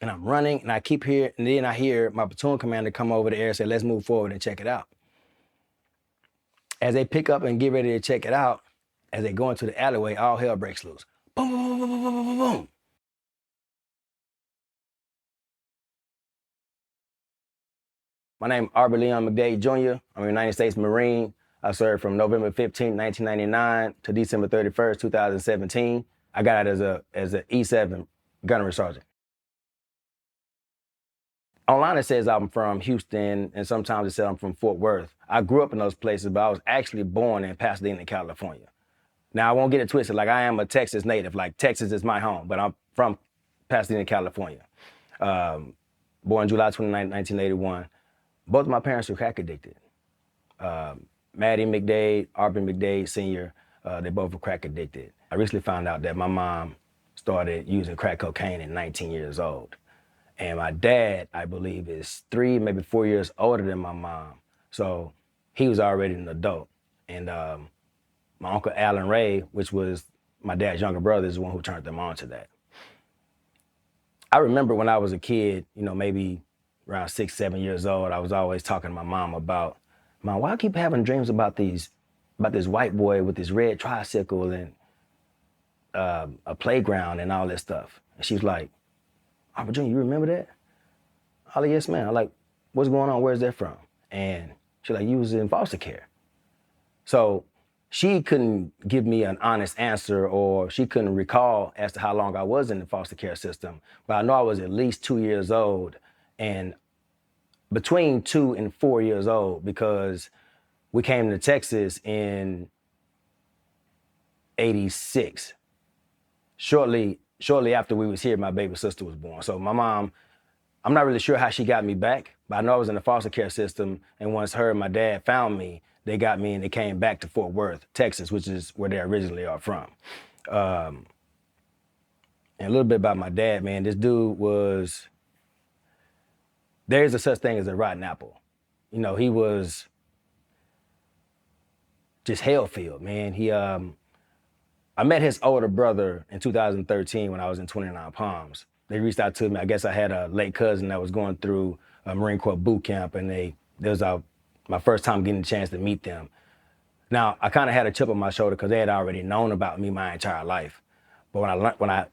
And I'm running, and I keep hearing, and then I hear my platoon commander come over the air and say, let's move forward and check it out. As they pick up and get ready to check it out, as they go into the alleyway, all hell breaks loose. Boom, boom, boom, boom, boom, boom, boom. My name is Aubrey McDade Jr. I'm a United States Marine. I served from November 15, 1999 to December 31st, 2017. I got out as an E7 gunnery sergeant. Online it says I'm from Houston, and sometimes it says I'm from Fort Worth. I grew up in those places, but I was actually born in Pasadena, California. Now, I won't get it twisted, like I am a Texas native, like Texas is my home, but I'm from Pasadena, California. Born July 29, 1981. Both of my parents were crack addicted. Maddie McDade, Aubrey McDade Sr., they both were crack addicted. I recently found out that my mom started using crack cocaine at 19 years old. And my dad, I believe, is 3, maybe 4 years older than my mom. So he was already an adult. And my uncle Alan Ray, which was my dad's younger brother, is the one who turned them on to that. I remember when I was a kid, maybe around 6, 7 years old, I was always talking to my mom about, Mom, why I keep having dreams about this white boy with this red tricycle and a playground and all this stuff? And she was like, Aubrey Jr., you remember that? I was like, yes, ma'am. I'm like, what's going on? Where's that from? And she's like, you was in foster care. So she couldn't give me an honest answer, or she couldn't recall as to how long I was in the foster care system. But I know I was at least 2 years old, and between 2 and 4 years old, because we came to Texas in '86. Shortly after we was here, my baby sister was born. So my mom, I'm not really sure how she got me back, but I know I was in the foster care system, and once her and my dad found me, they got me and they came back to Fort Worth, Texas, which is where they originally are from. And a little bit about my dad, man. This dude was, there is a such thing as a rotten apple. He was just hell-filled, man. I met his older brother in 2013 when I was in 29 Palms. They reached out to me. I guess I had a late cousin that was going through a Marine Corps boot camp, and it was my first time getting a chance to meet them. Now, I kind of had a chip on my shoulder because they had already known about me my entire life. But when I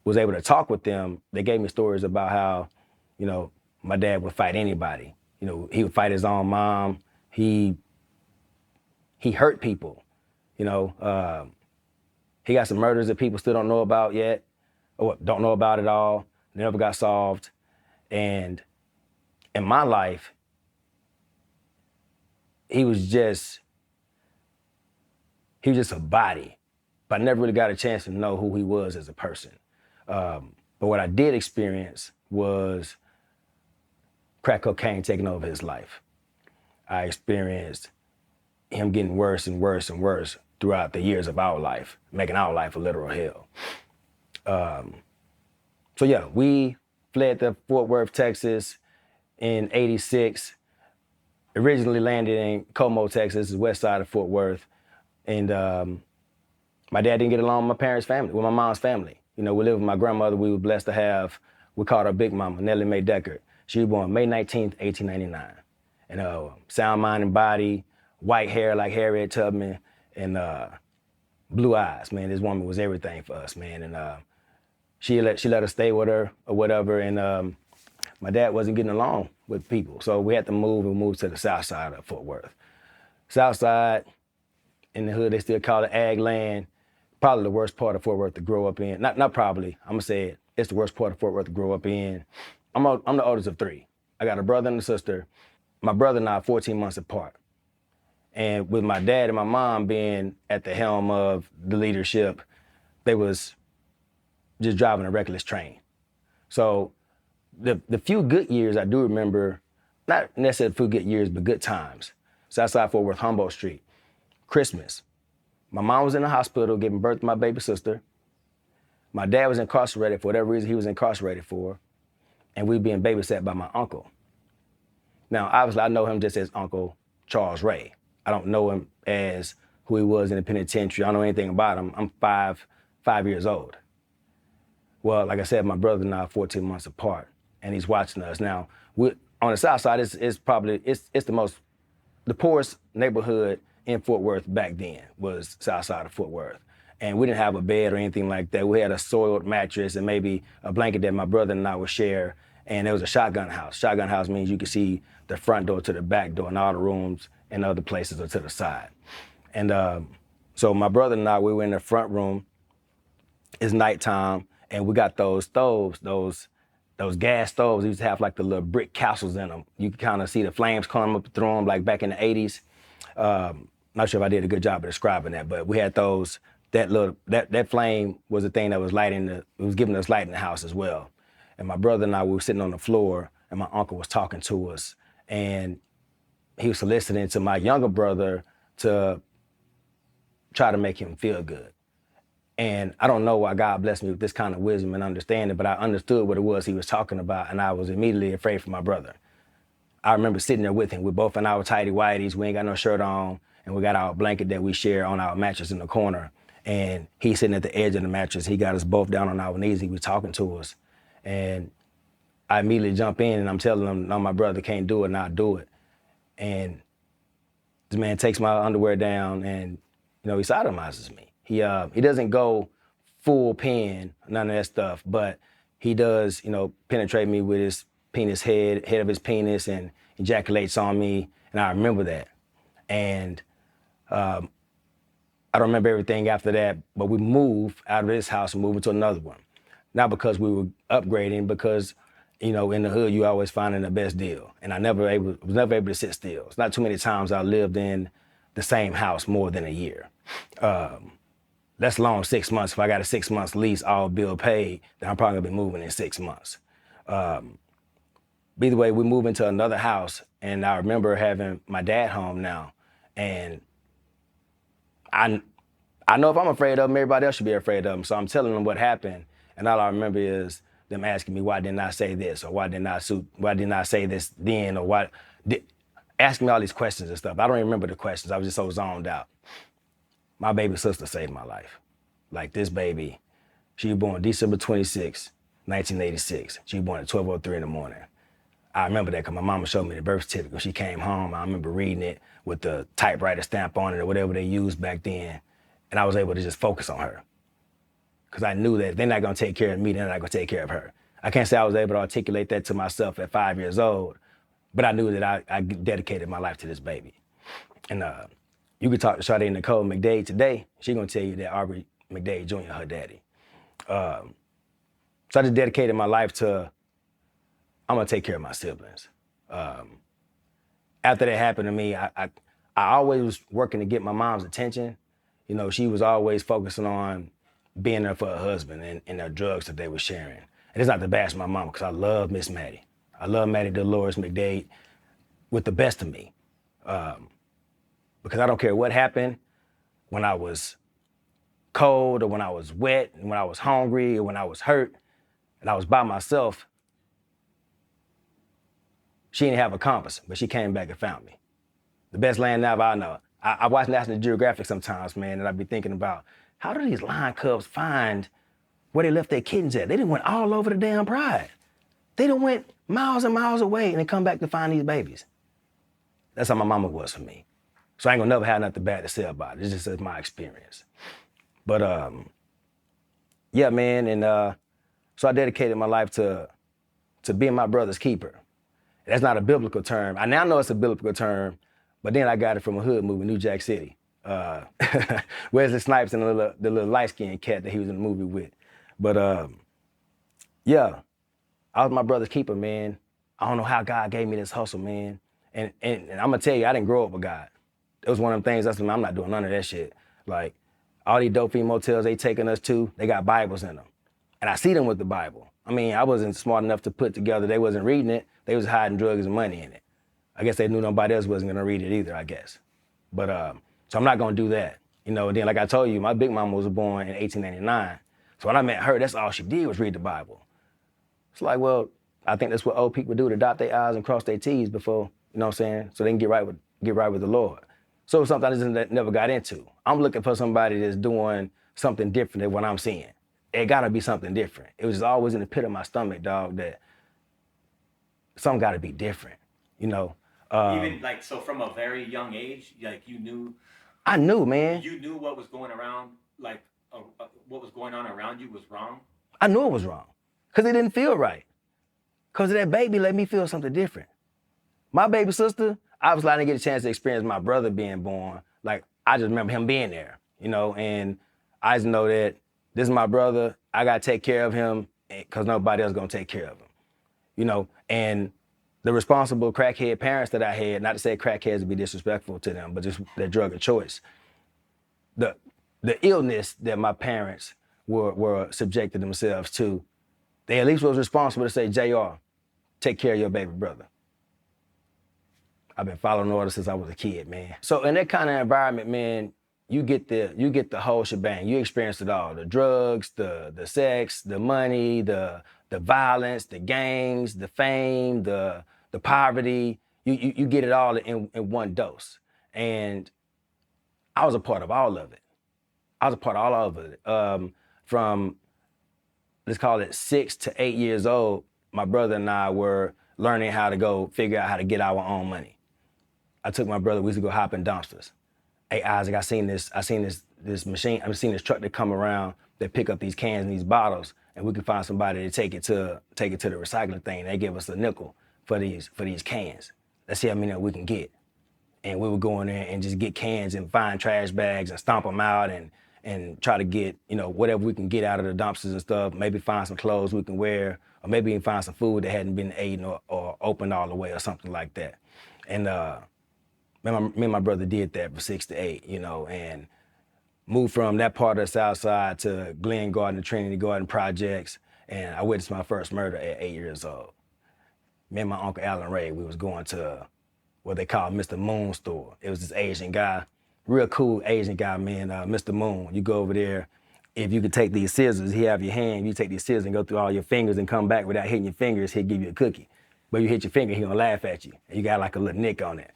was able to talk with them, they gave me stories about how, my dad would fight anybody. He would fight his own mom. He hurt people, He got some murders that people still don't know about yet, or don't know about at all. They never got solved. And in my life, he was just a body, but I never really got a chance to know who he was as a person. But what I did experience was crack cocaine taking over his life. I experienced him getting worse and worse and worse throughout the years of our life, making our life a literal hell. So yeah, we fled to Fort Worth, Texas in '86, originally landed in Como, Texas, the west side of Fort Worth. And my dad didn't get along with my parents' family, with my mom's family. We lived with my grandmother. We were blessed to have, we called her Big Mama, Nellie Mae Deckard. She was born May 19th, 1899. And sound mind and body, white hair like Harriet Tubman, and blue eyes, man. This woman was everything for us, man. And she let us stay with her or whatever. And my dad wasn't getting along with people. So we had to move and move to the south side of Fort Worth. South side, in the hood, they still call it ag land. Probably the worst part of Fort Worth to grow up in. Not probably, I'm gonna say it. It's the worst part of Fort Worth to grow up in. I'm the oldest of 3. I got a brother and a sister. My brother and I are 14 months apart. And with my dad and my mom being at the helm of the leadership, they was just driving a reckless train. So the few good years I do remember, not necessarily few good years, but good times. Southside Fort Worth, Humboldt Street, Christmas. My mom was in the hospital giving birth to my baby sister. My dad was incarcerated for whatever reason he was incarcerated for, and we being babysat by my uncle. Now, obviously, I know him just as Uncle Charles Ray. I don't know him as who he was in the penitentiary. I don't know anything about him. I'm five years old. Well, like I said, my brother and I are 14 months apart, and he's watching us. Now, on the south side, it's probably the poorest neighborhood in Fort Worth back then was south side of Fort Worth. And we didn't have a bed or anything like that. We had a soiled mattress and maybe a blanket that my brother and I would share. And there was a shotgun house. Shotgun house means you could see the front door to the back door, and all the rooms and other places are to the side. And so my brother and I, we were in the front room. It's nighttime, and we got those stoves, those gas stoves. They used to have like the little brick castles in them. You could kind of see the flames coming up through them, like back in the 80s. Not sure if I did a good job of describing that, but we had those. That flame was the thing that was giving us light in the house as well. And my brother and I, we were sitting on the floor, and my uncle was talking to us, and he was soliciting to my younger brother to try to make him feel good. And I don't know why God blessed me with this kind of wisdom and understanding, but I understood what it was he was talking about, and I was immediately afraid for my brother. I remember sitting there with him. We're both in our tighty whities. We ain't got no shirt on, and we got our blanket that we share on our mattress in the corner. And he's sitting at the edge of the mattress. He got us both down on our knees. He was talking to us. And I immediately jump in, and I'm telling him, no, my brother can't do it, and I'll do it. And this man takes my underwear down, and he sodomizes me. He doesn't go full pen, none of that stuff, but he does, penetrate me with his penis head of his penis, and ejaculates on me, and I remember that. And I don't remember everything after that, but we moved out of this house and moved into another one. Not because we were upgrading, because, in the hood, you always finding the best deal. And I was never able to sit still. It's not too many times I lived in the same house more than a year. That's long 6 months. If I got a 6 months lease, all bill paid, then I'm probably gonna be moving in 6 months. Either way, we moved into another house, and I remember having my dad home now. And I know if I'm afraid of him, everybody else should be afraid of him. So I'm telling them what happened, and all I remember is them asking me, why didn't I say this? Or why didn't I say this then? Or asking me all these questions and stuff. I don't even remember the questions. I was just so zoned out. My baby sister saved my life. Like, this baby, she was born December 26, 1986. She was born at 12:03 in the morning. I remember that because my mama showed me the birth certificate when she came home. I remember reading it with the typewriter stamp on it or whatever they used back then. And I was able to just focus on her. Because I knew that if they're not gonna take care of me, they're not gonna take care of her. I can't say I was able to articulate that to myself at 5 years old, but I knew that I dedicated my life to this baby. And you could talk to Sade Nicole McDade today. She's gonna tell you that Aubrey McDade Jr., her daddy. So I just dedicated my life to, I'm gonna take care of my siblings. After that happened to me, I always was working to get my mom's attention. She was always focusing on being there for her husband and the drugs that they were sharing. And it's not to bash my mom, because I love Miss Maddie. I love Maddie Dolores McDade with the best of me. Because I don't care what happened, when I was cold or when I was wet and when I was hungry or when I was hurt and I was by myself, she didn't have a compass, but she came back and found me. The best land nav I know. I watch National Geographic sometimes, man, and I be thinking about, how do these lion cubs find where they left their kittens at? They done went all over the damn pride. They done went miles and miles away and then come back to find these babies. That's how my mama was for me. So I ain't gonna never have nothing bad to say about it. It's just my experience. But yeah, man, and so I dedicated my life to being my brother's keeper. That's not a biblical term. I now know it's a biblical term, but then I got it from a hood movie, New Jack City. Wesley Snipes and the little light-skinned cat that he was in the movie with. But yeah, I was my brother's keeper, man. I don't know how God gave me this hustle, man. And I'm gonna tell you, I didn't grow up with God. It was one of them things, I'm not doing none of that shit. Like, all these dope fiend motels they taking us to, they got Bibles in them. And I see them with the Bible. I mean, I wasn't smart enough to put together, they wasn't reading it, they was hiding drugs and money in it. I guess they knew nobody else wasn't gonna read it either, I guess. But, so I'm not gonna do that. Then like I told you, my big mama was born in 1889. So when I met her, that's all she did was read the Bible. It's like, well, I think that's what old people do, to dot their I's and cross their T's before, so they can get right with the Lord. So it's something I just never got into. I'm looking for somebody that's doing something different than what I'm seeing. it gotta be something different. It was always in the pit of my stomach, dog, that something gotta be different, you know? Even like, so from a very young age, like you knew, I knew, man. you knew what was going around, like what was going on around you was wrong. I knew it was wrong, because it didn't feel right. Because that baby let me feel something different. My baby sister, obviously I didn't get a chance to experience my brother being born. Like, I just remember him being there, you know, and I just know that this is my brother. I gotta take care of him because nobody else gonna take care of him, you know. And the responsible crackhead parents that I had, not to say crackheads would be disrespectful to them, but just their drug of choice. The illness that my parents were subjected themselves to, they at least was responsible to say, JR, take care of your baby brother. I've been following orders since I was a kid, man. So in that kind of environment, man, you get the whole shebang. You experience it all: the drugs, the sex, the money, the violence, the gangs, the fame, the poverty. You get it all in one dose. And I was a part of all of it. I was a part of all of it. From, let's call it 6 to 8 years old, my brother and I were learning how to go figure out how to get our own money. I took my brother, we used to go hop in dumpsters. Hey, Isaac, I seen this machine, I've seen this truck that come around that pick up these cans and these bottles, and we can find somebody to take it to the recycling thing. They give us a nickel for these cans. Let's see how many we can get. And we would go in there and just get cans and find trash bags and stomp them out and try to get, you know, whatever we can get out of the dumpsters and stuff. Maybe find some clothes we can wear, or maybe even find some food that hadn't been eaten or opened all the way or something like that. And me and my brother did that for 6 to 8, you know, and moved from that part of the South Side to Glen Garden, the Trinity Garden projects, and I witnessed my first murder at 8 years old. Me and my Uncle Alan Ray, we was going to what they call Mr. Moon store. It was this Asian guy, real cool Asian guy, man, Mr. Moon. You go over there, if you could take these scissors, he have your hand, you take these scissors and go through all your fingers and come back without hitting your fingers, he'll give you a cookie. But you hit your finger, he gonna laugh at you, and you got like a little nick on it.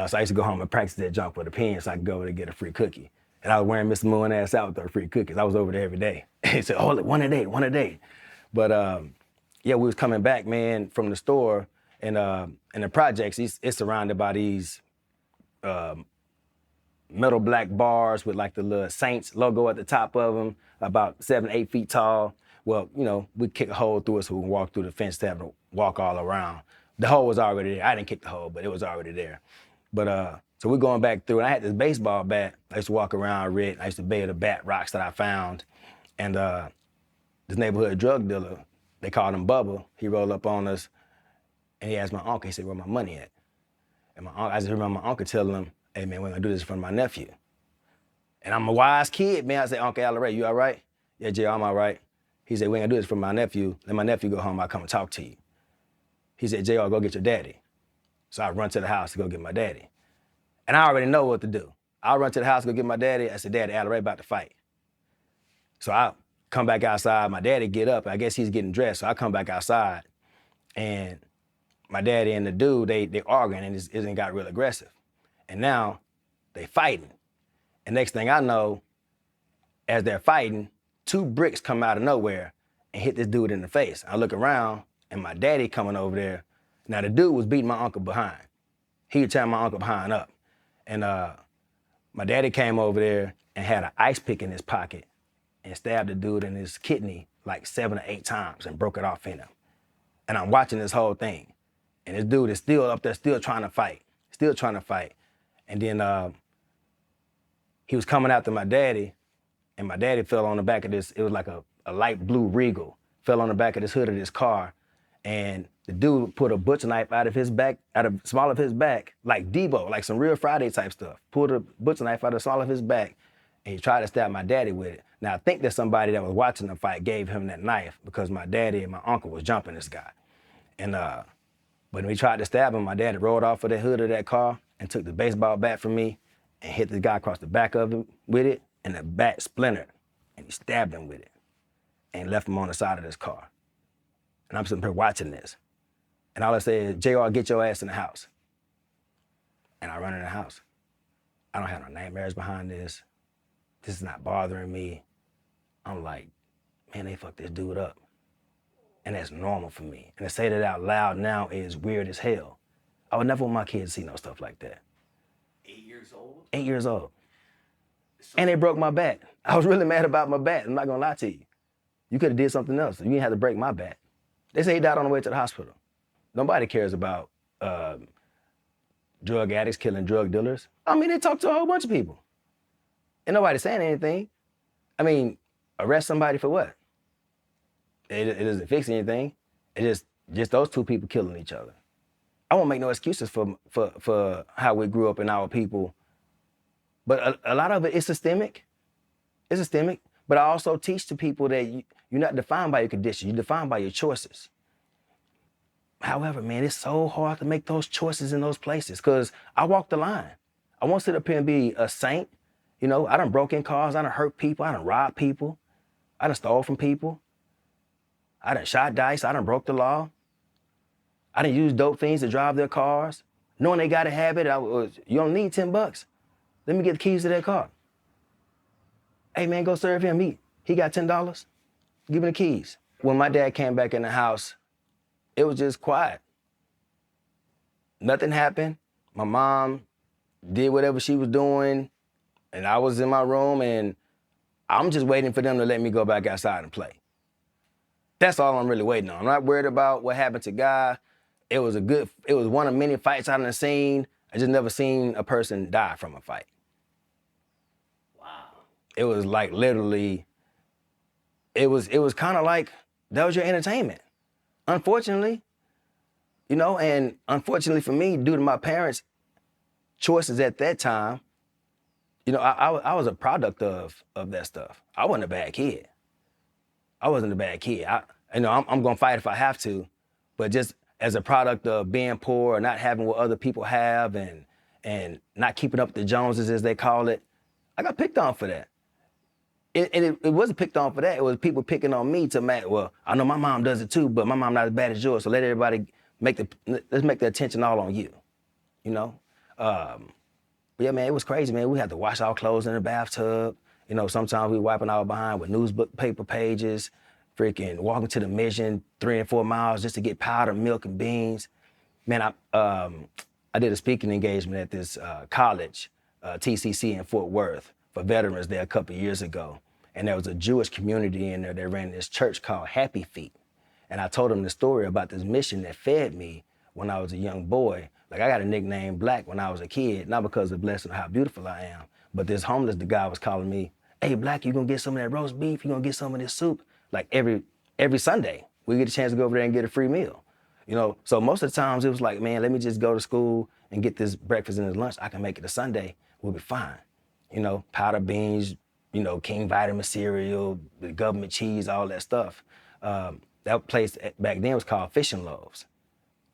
So I used to go home and practice that junk with a pen so I could go over there and get a free cookie. And I was wearing Mr. Moon ass out with those free cookies. I was over there every day. He said, oh, one a day. But yeah, we was coming back, man, from the store, and the projects, it's surrounded by these metal black bars with like the little Saints logo at the top of them, about 7, 8 feet tall. Well, you know, we'd kick a hole through it so we can walk through the fence to have to walk all around. The hole was already there. I didn't kick the hole, but it was already there. But so we're going back through, and I had this baseball bat. I used to walk around with it. I used to bait the bat rocks that I found. And this neighborhood drug dealer, they called him Bubba. He rolled up on us, and he asked my uncle, he said, where my money at? And I just remember my uncle telling him, hey man, we're gonna do this in front of my nephew. And I'm a wise kid, man. I said, Uncle Alan Ray, you all right? Yeah, Jay, I'm all right. He said, we're gonna do this for my nephew. Let my nephew go home, I'll come and talk to you. He said, JR, go get your daddy. So I run to the house to go get my daddy. And I already know what to do. I run to the house to go get my daddy. I said, Daddy, Alan Ray about to fight. So I come back outside, my daddy get up, I guess he's getting dressed. So I come back outside, and my daddy and the dude, they arguing, and it got real aggressive. And now they fighting. And next thing I know, as they're fighting, 2 bricks come out of nowhere and hit this dude in the face. I look around, and my daddy coming over there. Now the dude was beating my uncle behind. He was tearing my uncle behind up. And my daddy came over there and had an ice pick in his pocket and stabbed the dude in his kidney like 7 or 8 times and broke it off in him. And I'm watching this whole thing. And this dude is still up there, still trying to fight. And then he was coming after my daddy, and my daddy fell on the back of this, it was like a light blue Regal, fell on the back of this hood of this car. And the dude put a butcher knife out of his back, out of the small of his back, like Debo, like some real Friday type stuff. Pulled a butcher knife out of the small of his back, and he tried to stab my daddy with it. Now I think that somebody that was watching the fight gave him that knife because my daddy and my uncle was jumping this guy. And when we tried to stab him, my daddy rolled off of the hood of that car and took the baseball bat from me and hit the guy across the back of him with it, and the bat splintered, and he stabbed him with it and left him on the side of this car. And I'm sitting here watching this. And all I say is, JR, get your ass in the house. And I run in the house. I don't have no nightmares behind this. This is not bothering me. I'm like, man, they fucked this dude up. And that's normal for me. And to say that out loud now is weird as hell. I would never want my kids to see no stuff like that. 8 years old? 8 years old. So, And they broke my bat. I was really mad about my bat. I'm not gonna lie to you. You could have did something else. You didn't have to break my bat. They say he died on the way to the hospital. Nobody cares about drug addicts killing drug dealers. I mean, they talk to a whole bunch of people. And nobody saying anything. I mean, arrest somebody for what? It doesn't fix anything. It just those two people killing each other. I won't make no excuses for how we grew up in our people. But a lot of it is systemic. It's systemic. But I also teach to people that you're not defined by your conditions. You're defined by your choices. However, man, it's so hard to make those choices in those places because I walk the line. I won't sit up here and be a saint. You know, I done broke in cars. I done hurt people. I done robbed people. I done stole from people. I done shot dice. I done broke the law. I done used dope things to drive their cars. Knowing they gotta have it, you don't need $10. Let me get the keys to that car. Hey man, go serve him. He got $10. Give him the keys. When my dad came back in the house, it was just quiet. Nothing happened. My mom did whatever she was doing, and I was in my room, and I'm just waiting for them to let me go back outside and play. That's all I'm really waiting on. I'm not worried about what happened to Guy. It was one of many fights I've seen. I just never seen a person die from a fight. wow. It was like literally, it was kind of like that was your entertainment. Unfortunately, you know, and unfortunately for me, due to my parents' choices at that time, you know, I was a product of that stuff. I wasn't a bad kid. I wasn't a bad kid. I'm gonna fight if I have to, but just as a product of being poor or not having what other people have and not keeping up with the Joneses, as they call it, I got picked on for that. It wasn't picked on for that. It was people picking on me to match. Well, I know my mom does it too, but my mom not as bad as yours. So let everybody let's make the attention all on you. You know. But yeah, man, it was crazy, man. We had to wash our clothes in the bathtub. You know, sometimes we wiping our behind with newspaper pages, freaking walking to the mission 3 and 4 miles just to get powder, milk, and beans. Man, I did a speaking engagement at this college, TCC in Fort Worth, for veterans there a couple of years ago. And there was a Jewish community in there that ran this church called Happy Feet. And I told them the story about this mission that fed me when I was a young boy. Like, I got a nickname Black when I was a kid, not because of the blessing of how beautiful I am, but this homeless guy was calling me, hey, Black, you gonna get some of that roast beef? You gonna get some of this soup? Like every Sunday, we get a chance to go over there and get a free meal. You know, so most of the times it was like, man, let me just go to school and get this breakfast and this lunch. I can make it a Sunday, we'll be fine. You know, powder beans, you know, King Vitamin cereal, the government cheese, all that stuff. That place back then was called Fishing Loaves.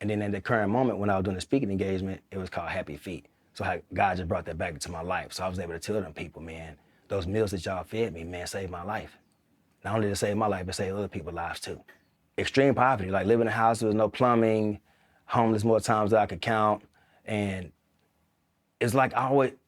And then at the current moment when I was doing the speaking engagement, it was called Happy Feet. So God just brought that back into my life. So I was able to tell them people, man, those meals that y'all fed me, man, saved my life. Not only to save my life, but save other people's lives too. Extreme poverty, like living in a house with no plumbing, homeless more times than I could count. And it's like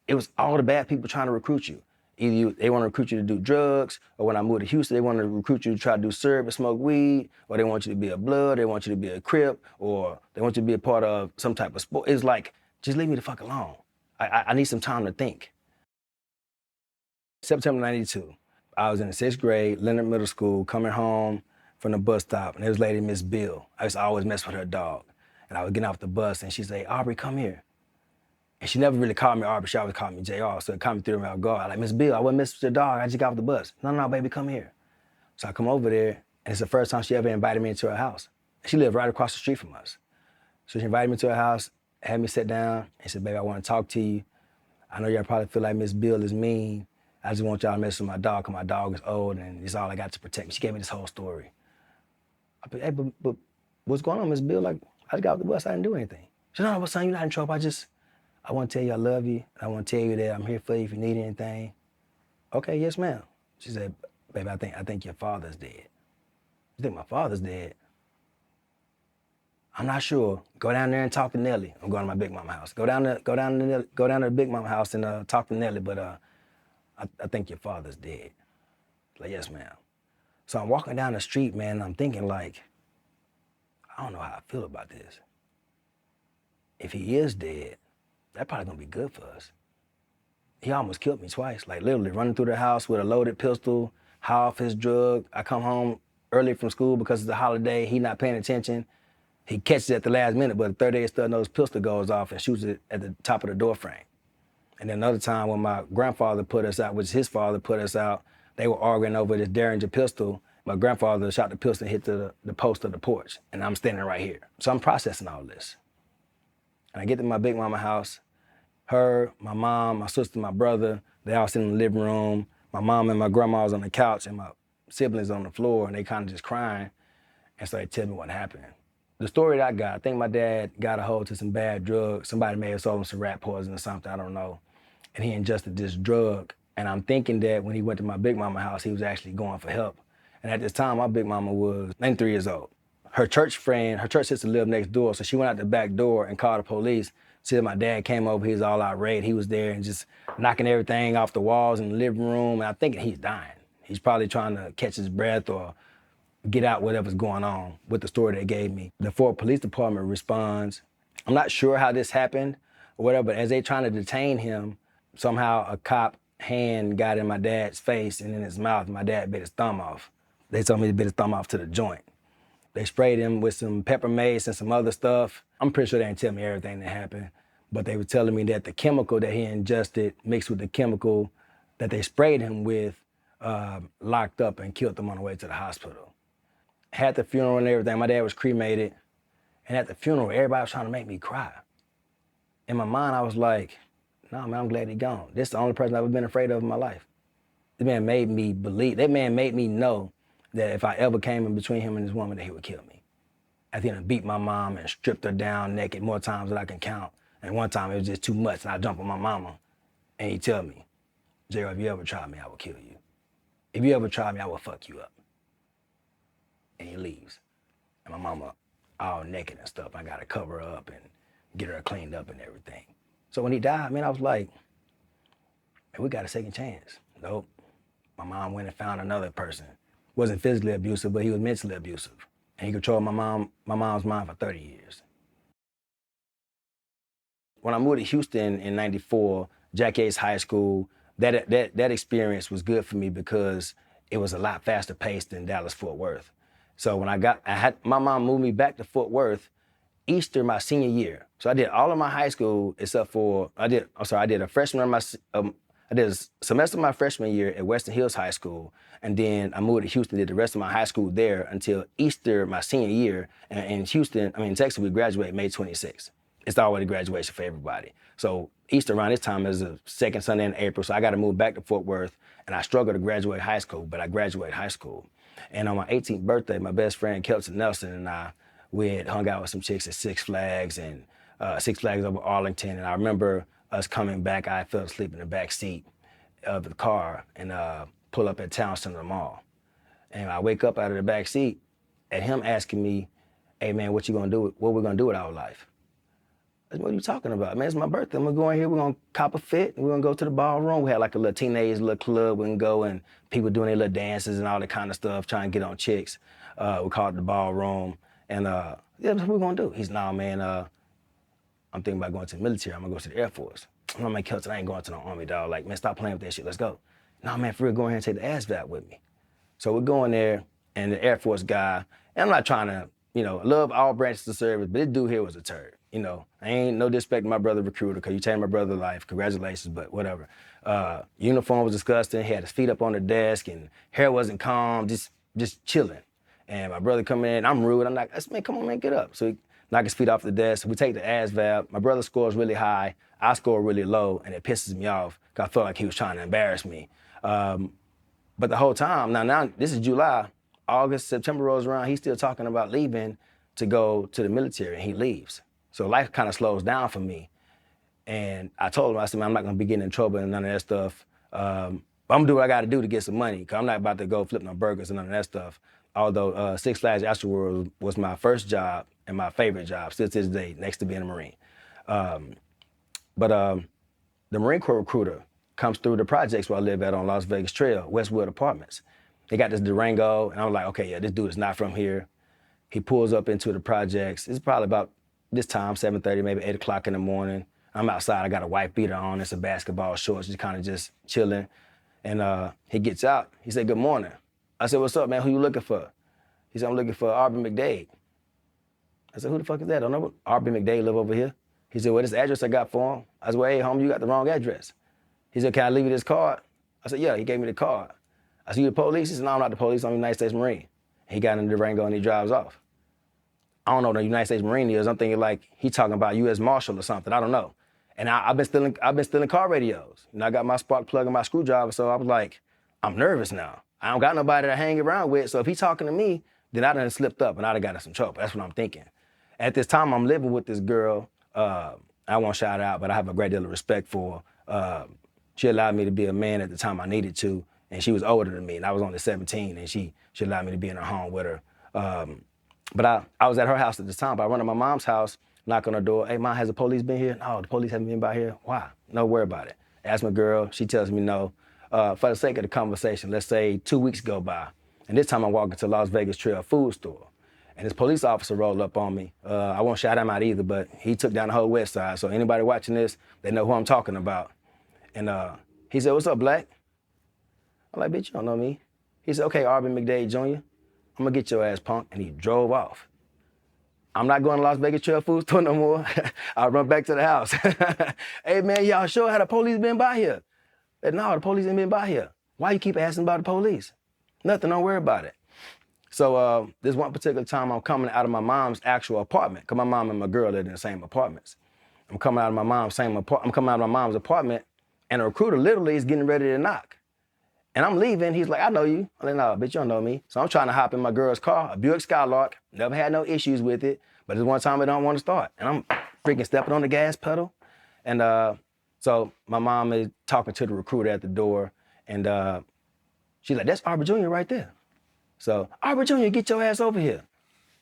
it was all the bad people trying to recruit you. Either they want to recruit you to do drugs, or when I moved to Houston, they want to recruit you to try to do syrup and smoke weed, or they want you to be a Blood, they want you to be a Crip, or they want you to be a part of some type of sport. It's like, just leave me the fuck alone. I need some time to think. September 92, I was in the 6th grade, Leonard Middle School, coming home from the bus stop, and there was lady, Miss Bill. I used to always mess with her dog. And I was getting off the bus, and she'd say, Aubrey, come here. And she never really called me Aubrey, she always called me JR, so it caught me through my guard. I'm like, Miss Bill, I wasn't messing with your dog, I just got off the bus. No, baby, come here. So I come over there, and it's the first time she ever invited me into her house. She lived right across the street from us. So she invited me to her house, had me sit down, and said, baby, I want to talk to you. I know y'all probably feel like Miss Bill is mean. I just want y'all to mess with my dog, because my dog is old, and it's all I got to protect me. She gave me this whole story. I said, hey, but what's going on, Miss Bill? Like, I just got off the bus, I didn't do anything. She said, no, son, you're not in trouble. I want to tell you I love you. I want to tell you that I'm here for you if you need anything. Okay, yes, ma'am. She said, baby, I think your father's dead. You think my father's dead? I'm not sure. Go down there and talk to Nellie. I'm going to my Big Mama house. Go down to the Big Mama house and talk to Nellie, but I think your father's dead. Like, yes, ma'am. So I'm walking down the street, man, and I'm thinking like, I don't know how I feel about this. If he is dead, that probably gonna be good for us. He almost killed me twice, like literally running through the house with a loaded pistol, high off his drug. I come home early from school because it's a holiday, he not paying attention. He catches it at the last minute, but the third day stub nose pistol goes off and shoots it at the top of the door frame. And then another time when my grandfather put us out, which his father put us out, they were arguing over this Derringer pistol. My grandfather shot the pistol and hit the post of the porch, and I'm standing right here. So I'm processing all this. And I get to my big mama house. Her, my mom, my sister, my brother, they all sitting in the living room. My mom and my grandma was on the couch and my siblings on the floor, and they kind of just crying. And so they tell me what happened. The story that I got, I think my dad got a hold to some bad drugs. Somebody may have sold him some rat poison or something, I don't know. And he ingested this drug. And I'm thinking that when he went to my big mama house, he was actually going for help. And at this time, my big mama was 93 years old. Her church sister lived next door, so she went out the back door and called the police. Said my dad came over, he was all irate. He was there and just knocking everything off the walls in the living room. And I'm thinking he's dying. He's probably trying to catch his breath or get out whatever's going on with the story they gave me. The Fort Police Department responds. I'm not sure how this happened or whatever, but as they trying to detain him, somehow a cop hand got in my dad's face and in his mouth. My dad bit his thumb off. They told me to bit his thumb off to the joint. They sprayed him with some pepper mace and some other stuff. I'm pretty sure they didn't tell me everything that happened, but they were telling me that the chemical that he ingested mixed with the chemical that they sprayed him with locked up and killed him on the way to the hospital. Had the funeral and everything. My dad was cremated. And at the funeral, everybody was trying to make me cry. In my mind, I was like, nah, man, I'm glad he's gone. This is the only person I've ever been afraid of in my life. This man made me believe, that man made me know that if I ever came in between him and this woman, that he would kill me. I think I beat my mom and stripped her down naked more times than I can count. And one time it was just too much, and I jumped on my mama, and he tell me, J.R., if you ever try me, I will kill you. If you ever try me, I will fuck you up. And he leaves. And my mama all naked and stuff. I gotta cover her up and get her cleaned up and everything. So when he died, man, I was like, man, we got a second chance. Nope. My mom went and found another person. Wasn't physically abusive, but he was mentally abusive. And he controlled my mom's mind for 30 years. When I moved to Houston in '94, Jack Yates High School, that experience was good for me because it was a lot faster paced than Dallas-Fort Worth. So when my mom moved me back to Fort Worth Easter my senior year. So I did all of my high school except for, I did a semester of my freshman year at Western Hills High School, and then I moved to Houston, did the rest of my high school there until Easter my senior year. And in Texas, we graduate May 26th. It's already graduation for everybody. So Easter around this time is the second Sunday in April, so I got to move back to Fort Worth, and I struggled to graduate high school, but I graduated high school. And on my 18th birthday, my best friend Kelton Nelson and we had hung out with some chicks at Six Flags and Six Flags over Arlington. And I remember us coming back. I fell asleep in the back seat of the car and pull up at Town Center Mall. And I wake up out of the back seat and him asking me, hey man, what we gonna do with our life? I said, what are you talking about? Man, it's my birthday. I'm gonna go in here, we're gonna cop a fit, and we're gonna go to the ballroom. We had like a little teenage little club we can go, and people doing their little dances and all that kind of stuff, trying to get on chicks. We called it the ballroom. And yeah, that's what we're gonna do. He's, nah, man, I'm thinking about going to the military. I'm gonna go to the Air Force. I'm like, Kelton, I ain't going to no Army, dog. Like, man, stop playing with that shit. Let's go. Nah, man, for real, go ahead and take the ASVAB with me. So we're going there, and the Air Force guy, and I'm not trying to, love all branches of service, but this dude here was a turd. I ain't no disrespect to my brother recruiter, because you changed my brother's life. Congratulations, but whatever. Uniform was disgusting. He had his feet up on the desk, and hair wasn't combed, just chilling. And my brother come in, I'm rude. I'm like, man, come on, man, get up. So he knock his feet off the desk. We take the ASVAB. My brother scores really high. I score really low, and it pisses me off because I felt like he was trying to embarrass me. But the whole time, now this is July, August, September rolls around, he's still talking about leaving to go to the military, and he leaves. So life kind of slows down for me. And I told him, I said, man, I'm not gonna be getting in trouble and none of that stuff. But I'm gonna do what I gotta do to get some money, because I'm not about to go flip no burgers and none of that stuff. Although Six Flags Astroworld was my first job and my favorite job, still to this day, next to being a Marine. But the Marine Corps recruiter comes through the projects where I live at on Las Vegas Trail, Westwood Apartments. They got this Durango, and I was like, okay, yeah, this dude is not from here. He pulls up into the projects. It's probably about this time, 7:30, maybe 8 o'clock in the morning. I'm outside, I got a white beater on and some basketball shorts, just kind of just chilling. And he gets out, he said, good morning. I said, what's up, man, who you looking for? He said, I'm looking for Aubrey McDade. I said, who the fuck is that? I don't know. Aubrey McDade live over here. He said, well, this address I got for him. I said, well, hey, homie, you got the wrong address. He said, can I leave you this card? I said, yeah, he gave me the card. I said, you the police? He said, no, I'm not the police, I'm the United States Marine. He got in the Durango and he drives off. I don't know what the United States Marine is. I'm thinking like he talking about U.S. Marshal or something. I don't know. And I've been stealing car radios. I got my spark plug and my screwdriver, so I was like, I'm nervous now. I don't got nobody to hang around with, so if he talking to me, then I done slipped up and I'd have got in some trouble. That's what I'm thinking. At this time, I'm living with this girl. I won't shout out, but I have a great deal of respect for her. She allowed me to be a man at the time I needed to, and she was older than me, and I was only 17, and she allowed me to be in her home with her. But I was at her house at the time, but I run to my mom's house, knock on her door. Hey, Mom, has the police been here? No, the police haven't been by here. Why? No, worry about it. Ask my girl, she tells me no. For the sake of the conversation, let's say 2 weeks go by, and this time I'm walking to Las Vegas Trail food store, and this police officer rolled up on me. I won't shout him out either, but he took down the whole west side, so anybody watching this, they know who I'm talking about. And he said, what's up, Black? I'm like, bitch, you don't know me. He said, okay, Aubrey McDade Jr., I'm gonna get your ass, punk, and he drove off. I'm not going to Las Vegas Trail food store no more. I'll run back to the house. Hey, man, y'all sure had the police been by here? Said, no, the police ain't been by here. Why you keep asking about the police? Nothing, don't worry about it. So this one particular time, I'm coming out of my mom's actual apartment, because my mom and my girl lived in the same apartments. I'm coming out of my mom's apartment, and a recruiter literally is getting ready to knock. And I'm leaving, he's like, I know you. I'm like, no, bitch, you don't know me. So I'm trying to hop in my girl's car, a Buick Skylark, never had no issues with it, but this one time I don't want to start. And I'm freaking stepping on the gas pedal. And so my mom is talking to the recruiter at the door, and she's like, that's Aubrey Jr. right there. So, Aubrey Jr., get your ass over here.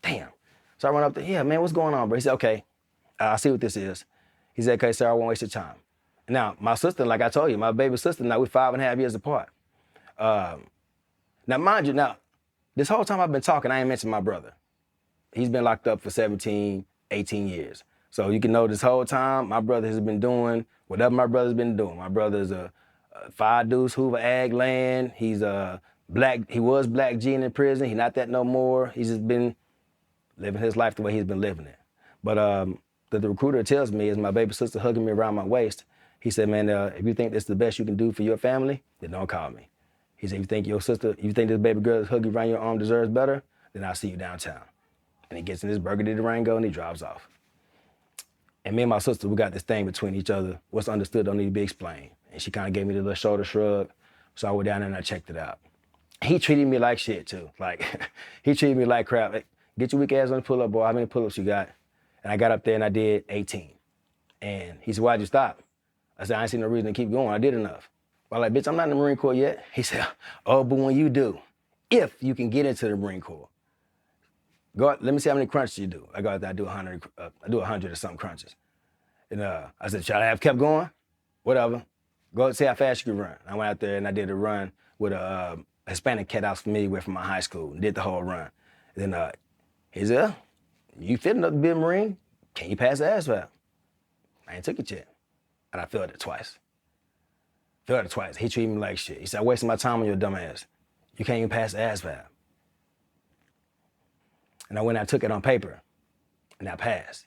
Damn. So I run up there, yeah, man, what's going on, bro? He said, okay, I see what this is. He said, okay, sir, I won't waste your time. Now, my sister, like I told you, my baby sister, now we're 5.5 years apart. Now, mind you, this whole time I've been talking, I ain't mentioned my brother. He's been locked up for 17, 18 years. So you can know this whole time, my brother has been doing whatever my brother's been doing. My brother's a 5 deuce Hoover Ag Land. He was Black G in prison. He's not that no more. He's just been living his life the way he's been living it. But the recruiter tells me is my baby sister hugging me around my waist. He said, man, if you think this is the best you can do for your family, then don't call me. He said, if you think this baby girl hugging around your arm deserves better, then I'll see you downtown. And he gets in his Burgundy Durango and he drives off. And me and my sister, we got this thing between each other. What's understood don't need to be explained. And she kind of gave me the little shoulder shrug. So I went down there and I checked it out. He treated me like shit too. Like, he treated me like crap. Like, get your weak ass on the pull-up, boy. How many pull-ups you got? And I got up there and I did 18. And he said, why'd you stop? I said, I ain't seen no reason to keep going. I did enough. I'm like, bitch, I'm not in the Marine Corps yet. He said, oh, but when you do, if you can get into the Marine Corps, go out, let me see how many crunches you do. I go out there, I do 100 or something crunches. And I said, should I have kept going? Whatever. Go see how fast you can run. I went out there and I did a run with a Hispanic cat I was familiar with from my high school and did the whole run. And then he said, you fit enough to be a Marine? Can you pass the ASVAB? I ain't took it yet. And I failed it twice. He treated me like shit. He said, I'm wasting my time on your dumb ass. You can't even pass the ASVAB. And I went and I took it on paper, and I passed.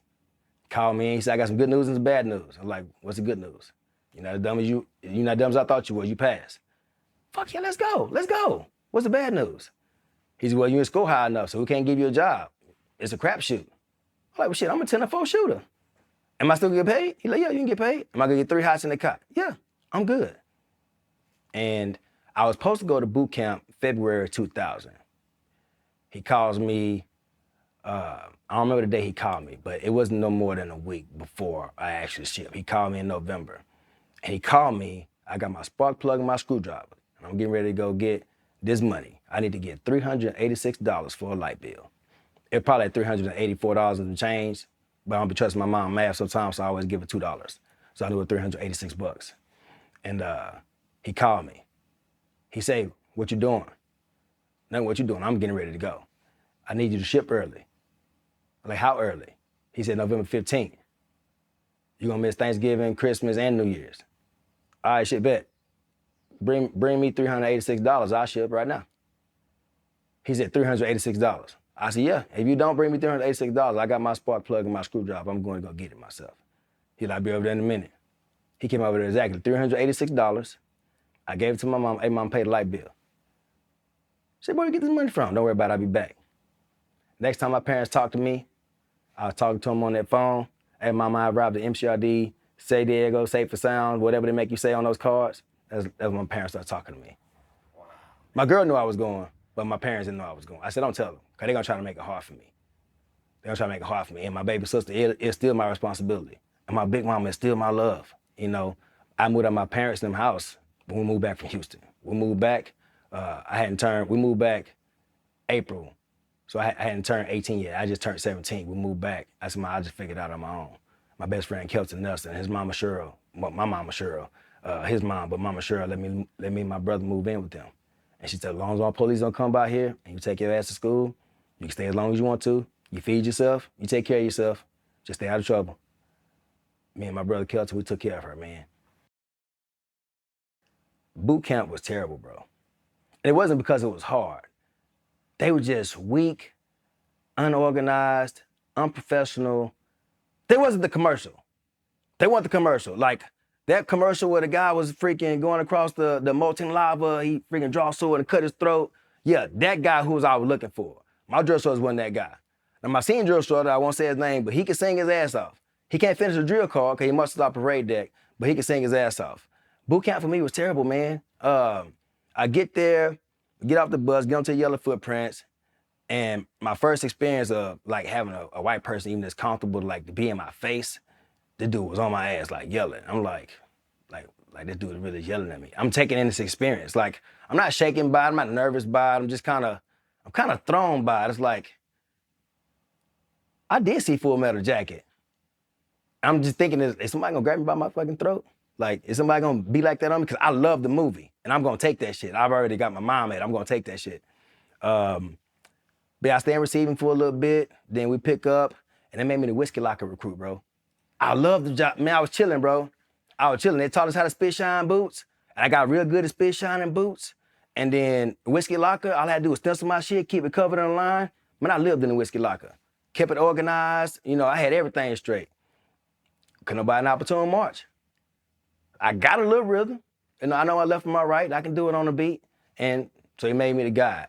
Called me and he said, I got some good news and some bad news. I'm like, what's the good news? You're not as dumb as I thought you were, you passed. Fuck yeah, let's go. What's the bad news? He said, well, you didn't score high enough, so we can't give you a job. It's a crapshoot. I'm like, well, shit, I'm a 10-4 shooter. Am I still gonna get paid? He's like, yeah, you can get paid. Am I gonna get 3 hots in the cot? Yeah, I'm good. And I was supposed to go to boot camp February 2000. He calls me, I don't remember the day he called me, but it wasn't no more than a week before I actually shipped. He called me in November. And he called me, I got my spark plug and my screwdriver. And I'm getting ready to go get this money. I need to get $386 for a light bill. It's probably $384 and change, but I don't be trusting my mom math sometimes, so I always give her $2. So I knew it $386. And he called me. He said, what you doing? Nothing what you doing, I'm getting ready to go. I need you to ship early. I'm like, how early? He said, November 15th. You're gonna miss Thanksgiving, Christmas, and New Year's. All right, shit, bet. Bring me $386, I'll ship right now. He said, $386. I said, yeah, if you don't bring me $386, I got my spark plug and my screwdriver. I'm going to go get it myself. He'll like, be over there in a minute. He came over there exactly $386. I gave it to my mom. Hey, mom, pay the light bill. She said, where you get this money from? Don't worry about it, I'll be back. Next time my parents talked to me, I was talking to them on that phone. Hey, mama, I arrived at MCRD, San Diego, safe for sound, whatever they make you say on those cards. That's when my parents started talking to me. My girl knew I was going, but my parents didn't know I was going. I said, don't tell them, because they're going to try to make it hard for me. They're going to try to make it hard for me. And my baby sister is still my responsibility. And my big mama is still my love. You know, I moved out of my parents' in them house when we moved back from Houston. We moved back, we moved back April. So I hadn't turned 18 yet. I just turned 17. We moved back. I said, I just figured it out on my own. My best friend, Kelton Nelson, his mama, Cheryl, well, my mama, Cheryl, his mom, but mama, Cheryl, let me and my brother move in with them. And she said, as long as all police don't come by here and you take your ass to school, you can stay as long as you want to. You feed yourself, you take care of yourself, just stay out of trouble. Me and my brother Kelton, we took care of her, man. Boot camp was terrible, bro. And it wasn't because it was hard. They were just weak, unorganized, unprofessional. They wasn't the commercial. They weren't the commercial. Like that commercial where the guy was freaking going across the molten lava, he freaking draw a sword and cut his throat. Yeah, that guy who was I was looking for. My drill sergeant wasn't that guy. Now my senior drill sergeant, I won't say his name, but he could sing his ass off. He can't finish a drill call because he must stop parade deck, but he could sing his ass off. Boot camp for me was terrible, man. I get there, get off the bus, get onto Yellow Footprints, and my first experience of like having a white person even as comfortable to like to be in my face, the dude was on my ass like yelling. I'm like this dude is really yelling at me. I'm taking in this experience. Like I'm not shaken by it, I'm not nervous by it. I'm kind of thrown by it. It's like, I did see Full Metal Jacket. I'm just thinking, is somebody gonna grab me by my fucking throat? Like, is somebody gonna be like that on me? Because I love the movie, and I'm gonna take that shit. I've already got my mom at it. I'm gonna take that shit. But I stay in receiving for a little bit, then we pick up, and they made me the whiskey locker recruit, bro. I love the job. Man, I was chilling, bro. I was chilling. They taught us how to spit shine boots, and I got real good at spit shining boots. And then whiskey locker, all I had to do was stencil my shit, keep it covered in line. Man, I lived in the whiskey locker. Kept it organized. You know, I had everything straight. Couldn't nobody an opportune march. I got a little rhythm. You know, I know my left from my right. I can do it on the beat. And so he made me the guide.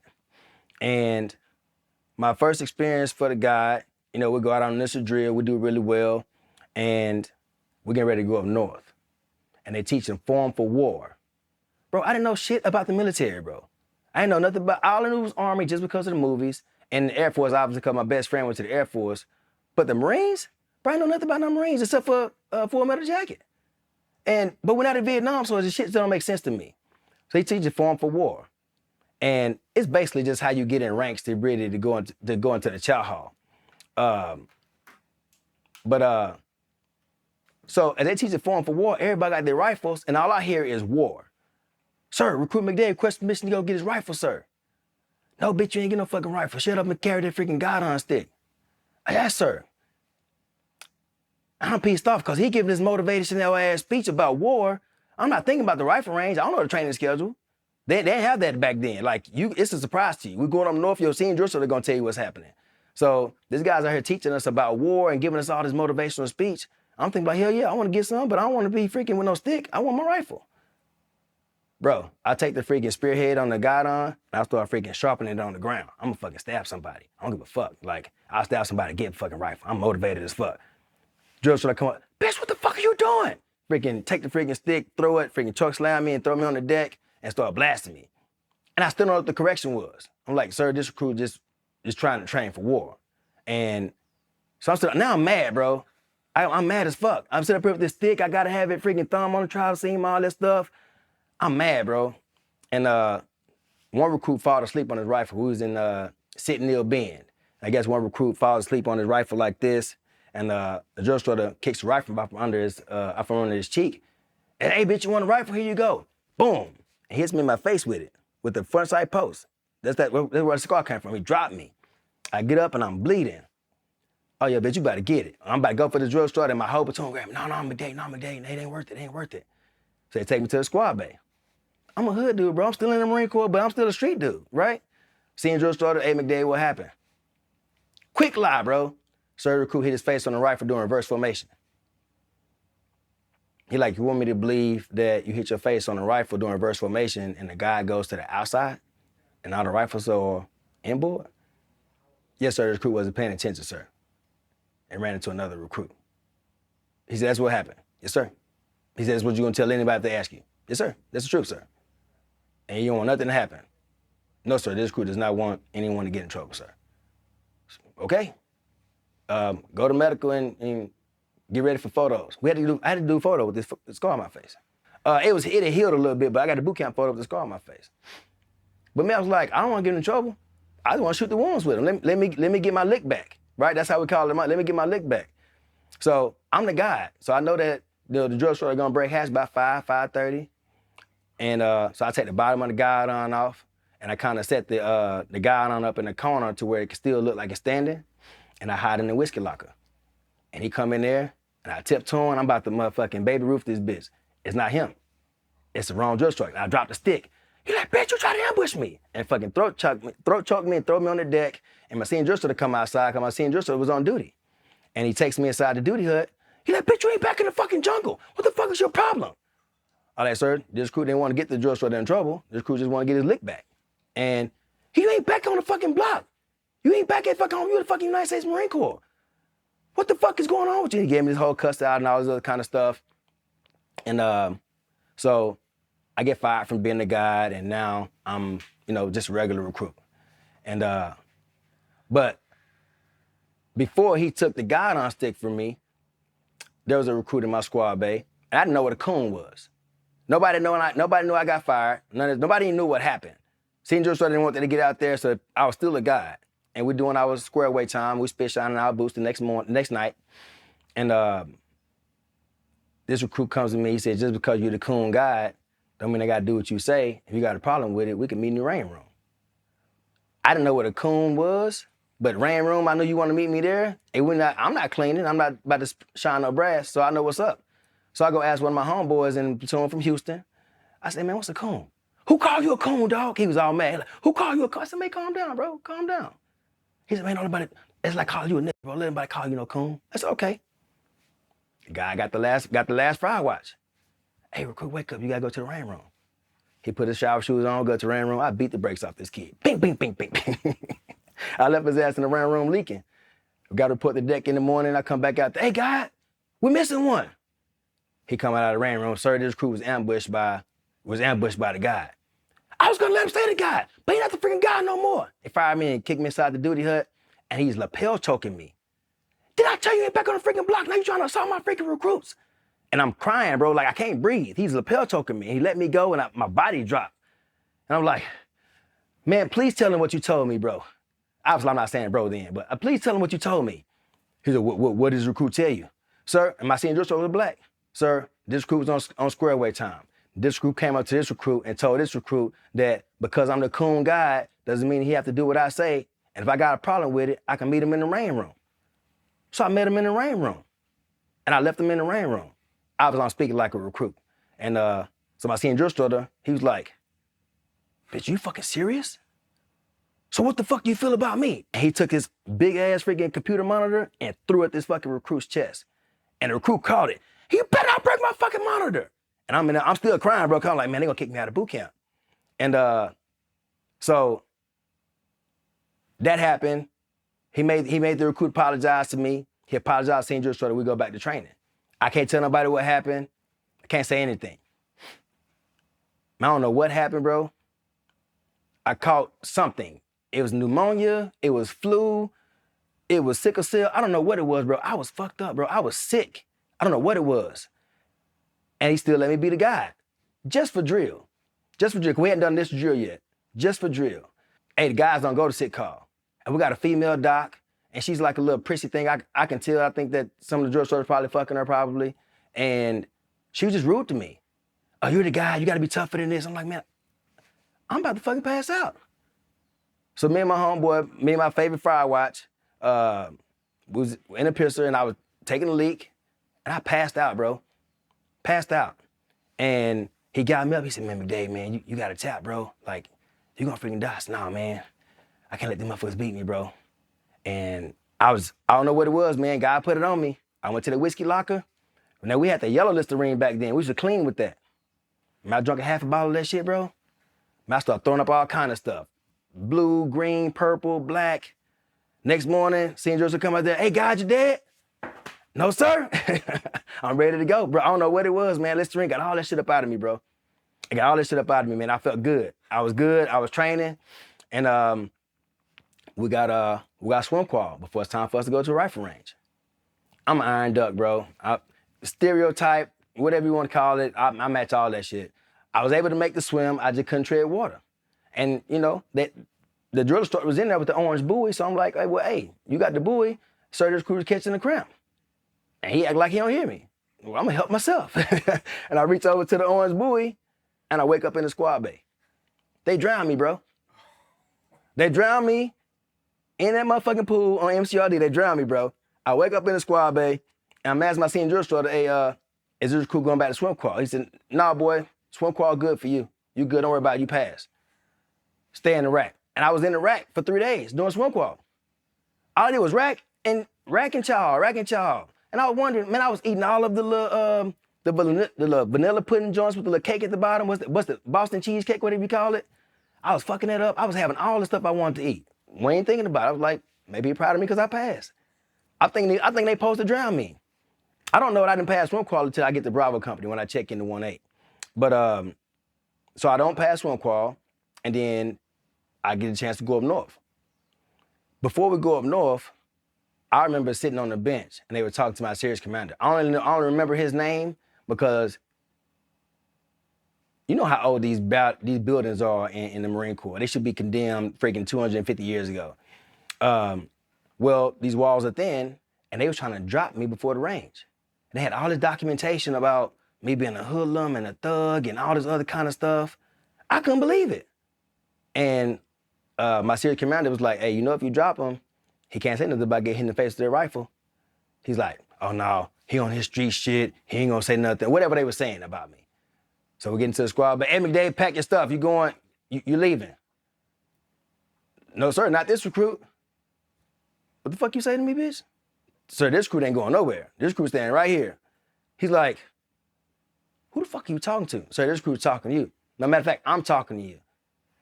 And my first experience for the guide, you know, we go out on initial drill, we do really well, and we're getting ready to go up north. And they teach them form for war. Bro, I didn't know shit about the military, bro. I didn't know nothing about, all I knew was Army just because of the movies, and the Air Force, obviously, because my best friend went to the Air Force. But the Marines, bro, I didn't know nothing about no Marines except for Full Metal Jacket. But we're not in Vietnam, so the shit still don't make sense to me. So he teaches form for war. And it's basically just how you get in ranks to ready to go into the chow hall. So as they teach the form for war, everybody got their rifles, and all I hear is war. Sir, Recruit McDade requests permission to go get his rifle, sir. No, bitch, you ain't get no fucking rifle. Shut up and carry that freaking guidon stick. Yes, sir. I'm pissed off because he giving this motivational ass speech about war. I'm not thinking about the rifle range. I don't know the training schedule. They didn't have that back then. Like, it's a surprise to you. We're going up north, your senior drill, so they're going to tell you what's happening. So this guy's out here teaching us about war and giving us all this motivational speech. I'm thinking like, hell yeah, I want to get some, but I don't want to be freaking with no stick. I want my rifle. Bro, I take the freaking spearhead on the guidon, and I start freaking sharpening it on the ground. I'm gonna fucking stab somebody. I don't give a fuck. Like, I'll stab somebody, get a fucking rifle. I'm motivated as fuck. Drill sergeant come up, bitch, what the fuck are you doing? Freaking take the freaking stick, throw it, freaking truck slam me and throw me on the deck and start blasting me. And I still don't know what the correction was. I'm like, sir, this recruit just trying to train for war. And so now I'm mad, bro. I'm mad as fuck. I'm sitting up here with this stick. I gotta have it freaking thumb on the trial seam, all that stuff. I'm mad, bro. And one recruit falls asleep on his rifle who was in Sitting Near Bend. I guess one recruit falls asleep on his rifle like this, and the drill instructor kicks the rifle up from under his cheek. And, hey, bitch, you want a rifle? Here you go. Boom. And hits me in my face with it, with the front side post. that's where the scar came from. He dropped me. I get up and I'm bleeding. Oh yeah, bitch, you better get it. I'm about to go for the drill start and my whole platoon grab me. No, McDade, it ain't worth it. So they take me to the squad bay. I'm a hood dude, bro. I'm still in the Marine Corps, but I'm still a street dude, right? Seeing drill starter, hey McDade, what happened? Quick lie, bro. Sir recruit hit his face on the rifle doing reverse formation. He like, you want me to believe that you hit your face on the rifle doing reverse formation and the guy goes to the outside and all the rifles are inboard? Yes, sir, the recruit wasn't paying attention, sir. And ran into another recruit. He said, that's what happened. Yes, sir. He said, that's what you're gonna tell anybody if they ask you. Yes, sir, that's the truth, sir. And you don't want nothing to happen. No, sir, this recruit does not want anyone to get in trouble, sir. Okay. Go to medical and get ready for photos. I had to do a photo with this scar on my face. It had healed a little bit, but I got a boot camp photo with the scar on my face. But me, I was like, I don't want to get in trouble. I just want to shoot the wounds with him. Let me get my lick back, right? That's how we call it. Let me get my lick back. So I'm the guy. So I know that the drill instructor gonna break hatch by 5:30. And so I take the bottom of the guide on off, and I kind of set the guide on up in the corner to where it can still look like it's standing, and I hide in the whiskey locker. And he come in there, and I tiptoe, and I'm about to motherfucking baby roof this bitch. It's not him. It's the wrong drill instructor. I dropped the stick. He like, bitch, you try to ambush me. And fucking throat choke me and throw me on the deck. And my senior drill instructor come outside, because my senior drill instructor was on duty. And he takes me inside the duty hut. He like, bitch, you ain't back in the fucking jungle. What the fuck is your problem? I'm like, sir, this crew didn't want to get the drill instructor in trouble. This crew just want to get his lick back. And you ain't back on the fucking block. You ain't back at fucking home. You the fucking United States Marine Corps. What the fuck is going on with you? He gave me this whole cuss out and all this other kind of stuff. And so I get fired from being the guide, and now I'm, just a regular recruit. And but before he took the guide on stick from me, there was a recruit in my squad bay, and I didn't know what a coon was. Nobody knew I got fired. Nobody knew what happened. Senior drill instructor didn't want to get out there, so I was still a guide. And we're doing our square away time. We spit shining our boots the next night. And this recruit comes to me. He says, just because you're the coon guide, don't mean I got to do what you say. If you got a problem with it, we can meet in the rain room. I didn't know what a coon was, but rain room, I knew you want to meet me there. I'm not cleaning. I'm not about to shine no brass, so I know what's up. So I go ask one of my homeboys in the platoon from Houston. I said, man, what's a coon? Who called you a coon, dog? He was all mad. Like, who called you a coon? I said, man, calm down, bro. Calm down. He said, man, it's like calling you a nigga, bro. Let anybody call you no coon. I said, okay. The guy got the last fire watch. Hey, recruit, wake up. You gotta go to the rain room. He put his shower shoes on, go to the rain room. I beat the brakes off this kid. Bing, bing, bing, bing, bing. I left his ass in the rain room leaking. Got to report the deck in the morning. I come back out there. Hey, guy, we're missing one. He come out of the rain room. Sir, this crew was ambushed by the guy. I was gonna let him stay the guy, but he not the freaking guy no more. They fired me and kicked me inside the duty hut, and he's lapel choking me. Did I tell you ain't back on the freaking block? Now you trying to assault my freaking recruits? And I'm crying, bro, like I can't breathe. He's lapel choking me. He let me go, and my body dropped. And I'm like, man, please tell him what you told me, bro. Obviously, I'm not saying bro then, but please tell him what you told me. He said, what did his recruit tell you? Sir, and my senior drill instructor was black. Sir, this recruit was on square away time. This recruit came up to this recruit and told this recruit that because I'm the coon guide, doesn't mean he have to do what I say. And if I got a problem with it, I can meet him in the rain room. So I met him in the rain room. And I left him in the rain room. I was on speaking like a recruit. And so my senior drill instructor, he was like, bitch, you fucking serious? So what the fuck do you feel about me? And he took his big ass freaking computer monitor and threw it at this fucking recruit's chest. And the recruit caught it. He better not break my fucking monitor. And I'm still crying, bro, cause I'm like, man, they gonna kick me out of boot camp. And so that happened. He made the recruit apologize to me. He apologized to senior drill instructor. We go back to training. I can't tell nobody what happened. I can't say anything. I don't know what happened, bro. I caught something. It was pneumonia. It was flu. It was sickle cell. I don't know what it was, bro. I was fucked up, bro. I was sick. I don't know what it was. And he still let me be the guy. Just for drill. Just for drill. We hadn't done this drill yet. Just for drill. Hey, the guys don't go to sick call. And we got a female doc, and she's like a little prissy thing. I can tell. I think that some of the drill instructors probably fucking her probably. And she was just rude to me. Oh, you're the guy. You got to be tougher than this. I'm like, man, I'm about to fucking pass out. So me and my homeboy, me and my favorite fire watch, was in a pistol and I was taking a leak and I passed out, bro. Passed out. And he got me up. He said, man, McDade, man, you got to tap, bro. Like, you gonna freaking die. I said, nah, man. I can't let them motherfuckers beat me, bro. And I don't know what it was, man. God put it on me. I went to the whiskey locker. Now, we had the yellow Listerine back then. We used to clean with that. Man, I drank a half a bottle of that shit, bro. Man, I started throwing up all kind of stuff. Blue, green, purple, black. Next morning, seeing Joseph come out there, hey, God, you dead? No, sir. I'm ready to go, bro. I don't know what it was, man. Listerine got all that shit up out of me, bro. It got all that shit up out of me, man. I felt good. I was good. I was training. And we got swim qual before it's time for us to go to a rifle range. I'm an Iron Duck, bro. Stereotype, whatever you want to call it, I match all that shit. I was able to make the swim. I just couldn't tread water. And, you know, the drill instructor was in there with the orange buoy, so I'm like, hey, you got the buoy, sir, this crew's catching the cramp. And he act like he don't hear me. Well, I'm gonna help myself. And I reach over to the orange buoy, and I wake up in the squad bay. They drown me, bro. They drown me in that motherfucking pool on MCRD. They drown me, bro. I wake up in the squad bay, and I'm asking my senior drill instructor, hey, is this crew going back to swim qual? He said, nah, boy, swim qual good for you. You good, don't worry about it, you pass. Stay in the rack. And I was in the rack for 3 days doing swim qual. All I did was rack and chow. And I was wondering, man, I was eating all of the little, the vanilla pudding joints with the little cake at the bottom. What's the Boston cheesecake, whatever you call it? I was fucking that up. I was having all the stuff I wanted to eat. We ain't thinking about it. I was like, maybe you're proud of me because I passed. I think they supposed to drown me. I don't know that I didn't pass swim qual until I get to Bravo Company when I check into 1-8. But, so I don't pass swim qual, and then I get a chance to go up north. Before we go up north, I remember sitting on the bench and they were talking to my series commander. I only remember his name because you know how old these buildings are in the Marine Corps. They should be condemned freaking 250 years ago. Well, these walls are thin and they was trying to drop me before the range. They had all this documentation about me being a hoodlum and a thug and all this other kind of stuff. I couldn't believe it. And my series commander was like, hey, you know, if you drop him, he can't say nothing about getting hit in the face with their rifle. He's like, oh no, he on his street shit. He ain't gonna say nothing. Whatever they were saying about me. So we get into the squad, but hey, McDade, pack your stuff. You going, you leaving. No, sir, not this recruit. What the fuck you say to me, bitch? Sir, this recruit ain't going nowhere. This recruit's standing right here. He's like, who the fuck are you talking to? Sir, this recruit's talking to you. No matter of fact, I'm talking to you.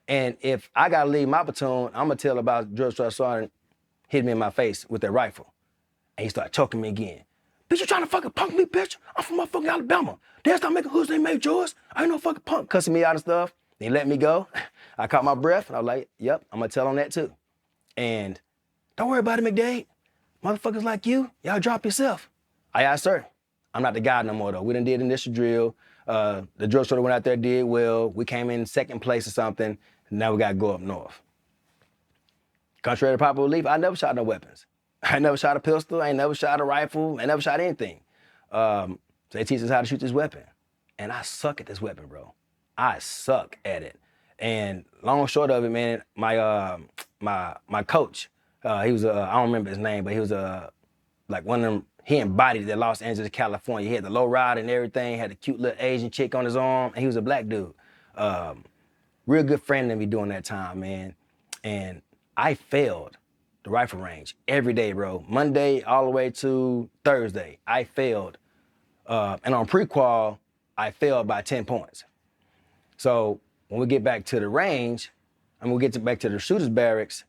And if I gotta leave my platoon, I'm gonna tell about Drill Instructor Sergeant hit me in my face with that rifle. And he started choking me again. Bitch, you trying to fucking punk me, bitch? I'm from motherfucking Alabama. They start making hoods, they made yours. I ain't no fucking punk. Cussing me out and stuff. They let me go. I caught my breath and I was like, yep, I'm gonna tell on that too. And don't worry about it, McDade. Motherfuckers like you, y'all drop yourself. Aye, sir. I'm not the guy no more though. We done did initial drill. The drill instructor went out there, did well. We came in second place or something. Now we gotta go up north. Contrary to popular belief, I never shot no weapons. I never shot a pistol, I ain't never shot a rifle, I never shot anything. So they teach us how to shoot this weapon. And I suck at this weapon, bro. I suck at it. And long and short of it, man, my coach, he was I don't remember his name, but he was like one of them, he embodied the Los Angeles, California. He had the low ride and everything, had a cute little Asian chick on his arm, and he was a black dude. Real good friend to me during that time, man. And I failed the rifle range every day, bro. Monday all the way to Thursday, I failed. And on pre-qual, I failed by 10 points. So when we get back to the range, and we get back to the shooter's barracks,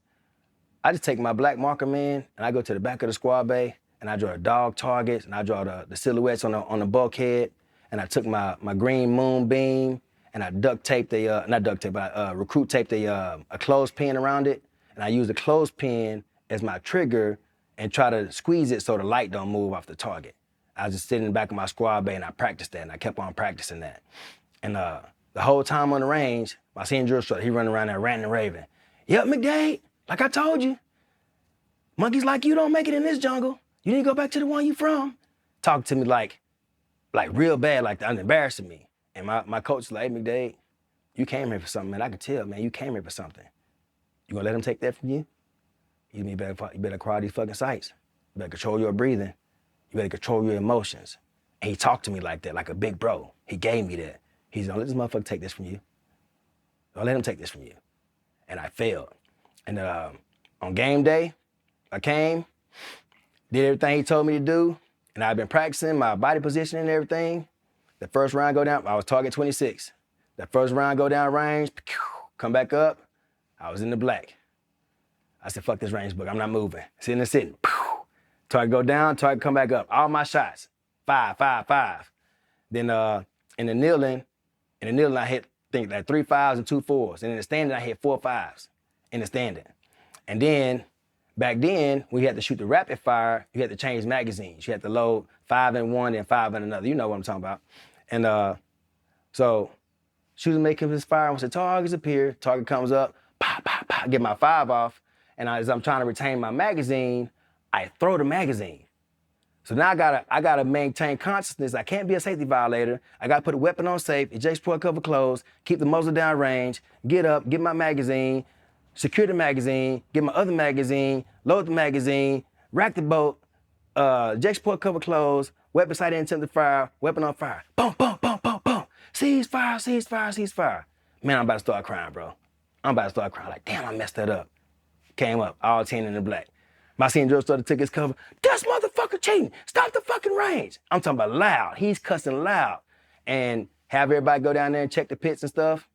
I just take my black marker, man, and I go to the back of the squad bay, and I draw the dog targets, and I draw the silhouettes on the bulkhead, and I took my green moon beam, and I duct taped not duct tape, but I recruit taped a clothespin around it, and I use the clothespin as my trigger and try to squeeze it so the light don't move off the target. I was just sitting in the back of my squad bay and I practiced that and I kept on practicing that. And the whole time on the range, my senior drill instructor, he running around there ranting and raving. Yep, McDade, like I told you, monkeys like you don't make it in this jungle. You need to go back to the one you from. Talking to me like real bad, like that, embarrassing me. And my coach was like, hey, McDade, you came here for something, man. I can tell, man, you came here for something. You gonna let them take that from you? You better acquire these fucking sights. You better control your breathing. You better control your emotions. And he talked to me like that, like a big bro. He gave me that. He's, don't let this motherfucker take this from you. Don't let him take this from you. And I failed. And on game day, I came, did everything he told me to do, and I've been practicing my body position and everything. The first round go down, I was target 26. The first round go down range, come back up, I was in the black. I said, fuck this range book, I'm not moving. Sitting and sitting. Target go down, target come back up. All my shots, 5, 5, 5. Then in the kneeling I hit, think like 3 5s and 2 4s. And in the standing, I hit 4 5s in the standing. And then, back then, when you had to shoot the rapid fire, you had to change magazines. You had to load 5 in one and 5 in another. You know what I'm talking about. And so, shooter making his fire, once the targets appear, target comes up, pop, pop, pop, get my 5 off. And as I'm trying to retain my magazine, I throw the magazine. So now I gotta maintain consciousness. I can't be a safety violator. I gotta put a weapon on safe, eject port cover closed, keep the muzzle down range, get up, get my magazine, secure the magazine, get my other magazine, load the magazine, rack the bolt, eject port cover closed, weapon sight intent to fire, weapon on fire. Boom, boom, boom, boom, boom. Cease fire, cease fire, cease fire. Man, I'm about to start crying, bro. I'm about to start crying. Like, damn, I messed that up. Came up, all 10 in the black. My senior drill instructor took his cover. This motherfucker cheating. Stop the fucking range. I'm talking about loud. He's cussing loud. And have everybody go down there and check the pits and stuff.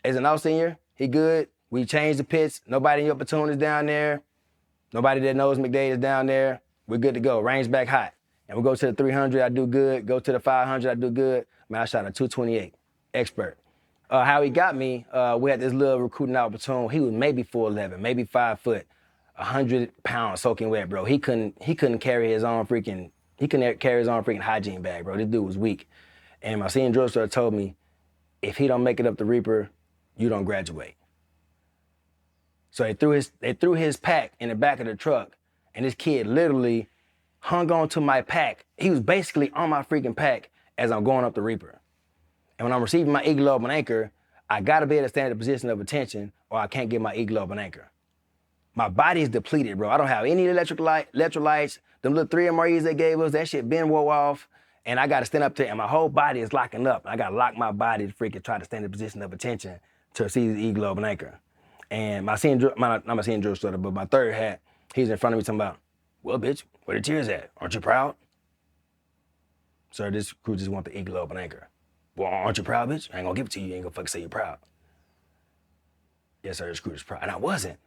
As an all-senior, he good. We changed the pits. Nobody in your platoon is down there. Nobody that knows McDade is down there. We're good to go. Range back hot. And we go to the 300, I do good. Go to the 500, I do good. Man, I shot a 228. Expert. How he got me, we had this little recruiting out platoon. He was maybe 4'11", maybe 5 foot. 100 pounds soaking wet, bro. He couldn't carry his own freaking hygiene bag, bro. This dude was weak. And my senior drill instructor told me, if he don't make it up the Reaper, you don't graduate. So they threw his pack in the back of the truck, and this kid literally hung on to my pack. He was basically on my freaking pack as I'm going up the Reaper. And when I'm receiving my eagle open anchor, I gotta be able to stand in a position of attention or I can't get my eagle open anchor. My body is depleted, bro. I don't have any electrolytes. Them little 3 MREs they gave us, that shit been wore off. And I gotta stand up there and my whole body is locking up. I gotta lock my body to freaking try to stand in a position of attention to receive the eagle open anchor. And not my senior drill instructor, but my third hat, he's in front of me talking about, well, bitch, where the tears at? Aren't you proud? Sir, this crew just want the eagle open anchor. Well, aren't you proud, bitch? I ain't gonna give it to you. You ain't gonna fucking say you're proud. Yes, sir, this crew is proud. And I wasn't.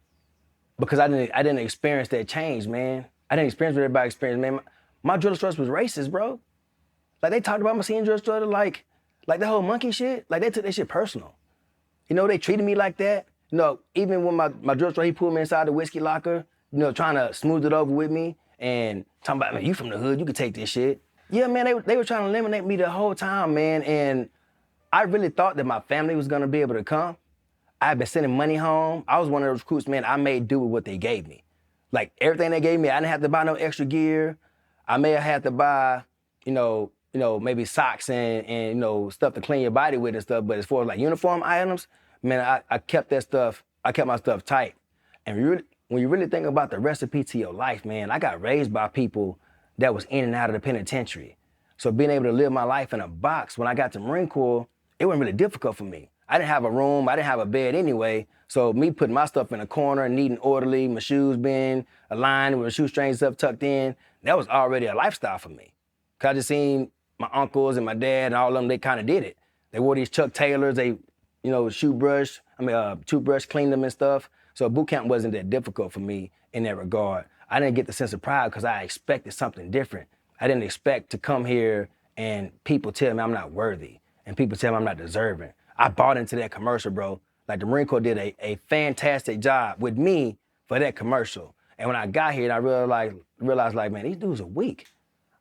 Because I didn't experience that change, man. I didn't experience what everybody experienced, man. My drill instructor was racist, bro. Like, they talked about my senior drill instructor like the whole monkey shit. Like, they took that shit personal. You know, they treated me like that. You know, even when my drill instructor, he pulled me inside the whiskey locker, you know, trying to smooth it over with me and talking about, man, you from the hood, you can take this shit. Yeah, man, they were trying to eliminate me the whole time, man. And I really thought that my family was gonna be able to come. I had been sending money home. I was one of those recruits, man, I made do with what they gave me. Like, everything they gave me, I didn't have to buy no extra gear. I may have had to buy, you know, maybe socks and you know, stuff to clean your body with and stuff, but as far as like uniform items, man, I kept my stuff tight. And when you really think about the recipe to your life, man, I got raised by people that was in and out of the penitentiary. So being able to live my life in a box, when I got to Marine Corps, it wasn't really difficult for me. I didn't have a room, I didn't have a bed anyway, so me putting my stuff in a corner, neat and orderly, my shoes being aligned with my shoestrings up tucked in, that was already a lifestyle for me. Cause I just seen my uncles and my dad and all of them, they kind of did it. They wore these Chuck Taylors, they, you know, toothbrush cleaned them and stuff. So boot camp wasn't that difficult for me in that regard. I didn't get the sense of pride because I expected something different. I didn't expect to come here and people tell me I'm not worthy and people tell me I'm not deserving. I bought into that commercial, bro. Like, the Marine Corps did a fantastic job with me for that commercial. And when I got here, I realized like, man, these dudes are weak.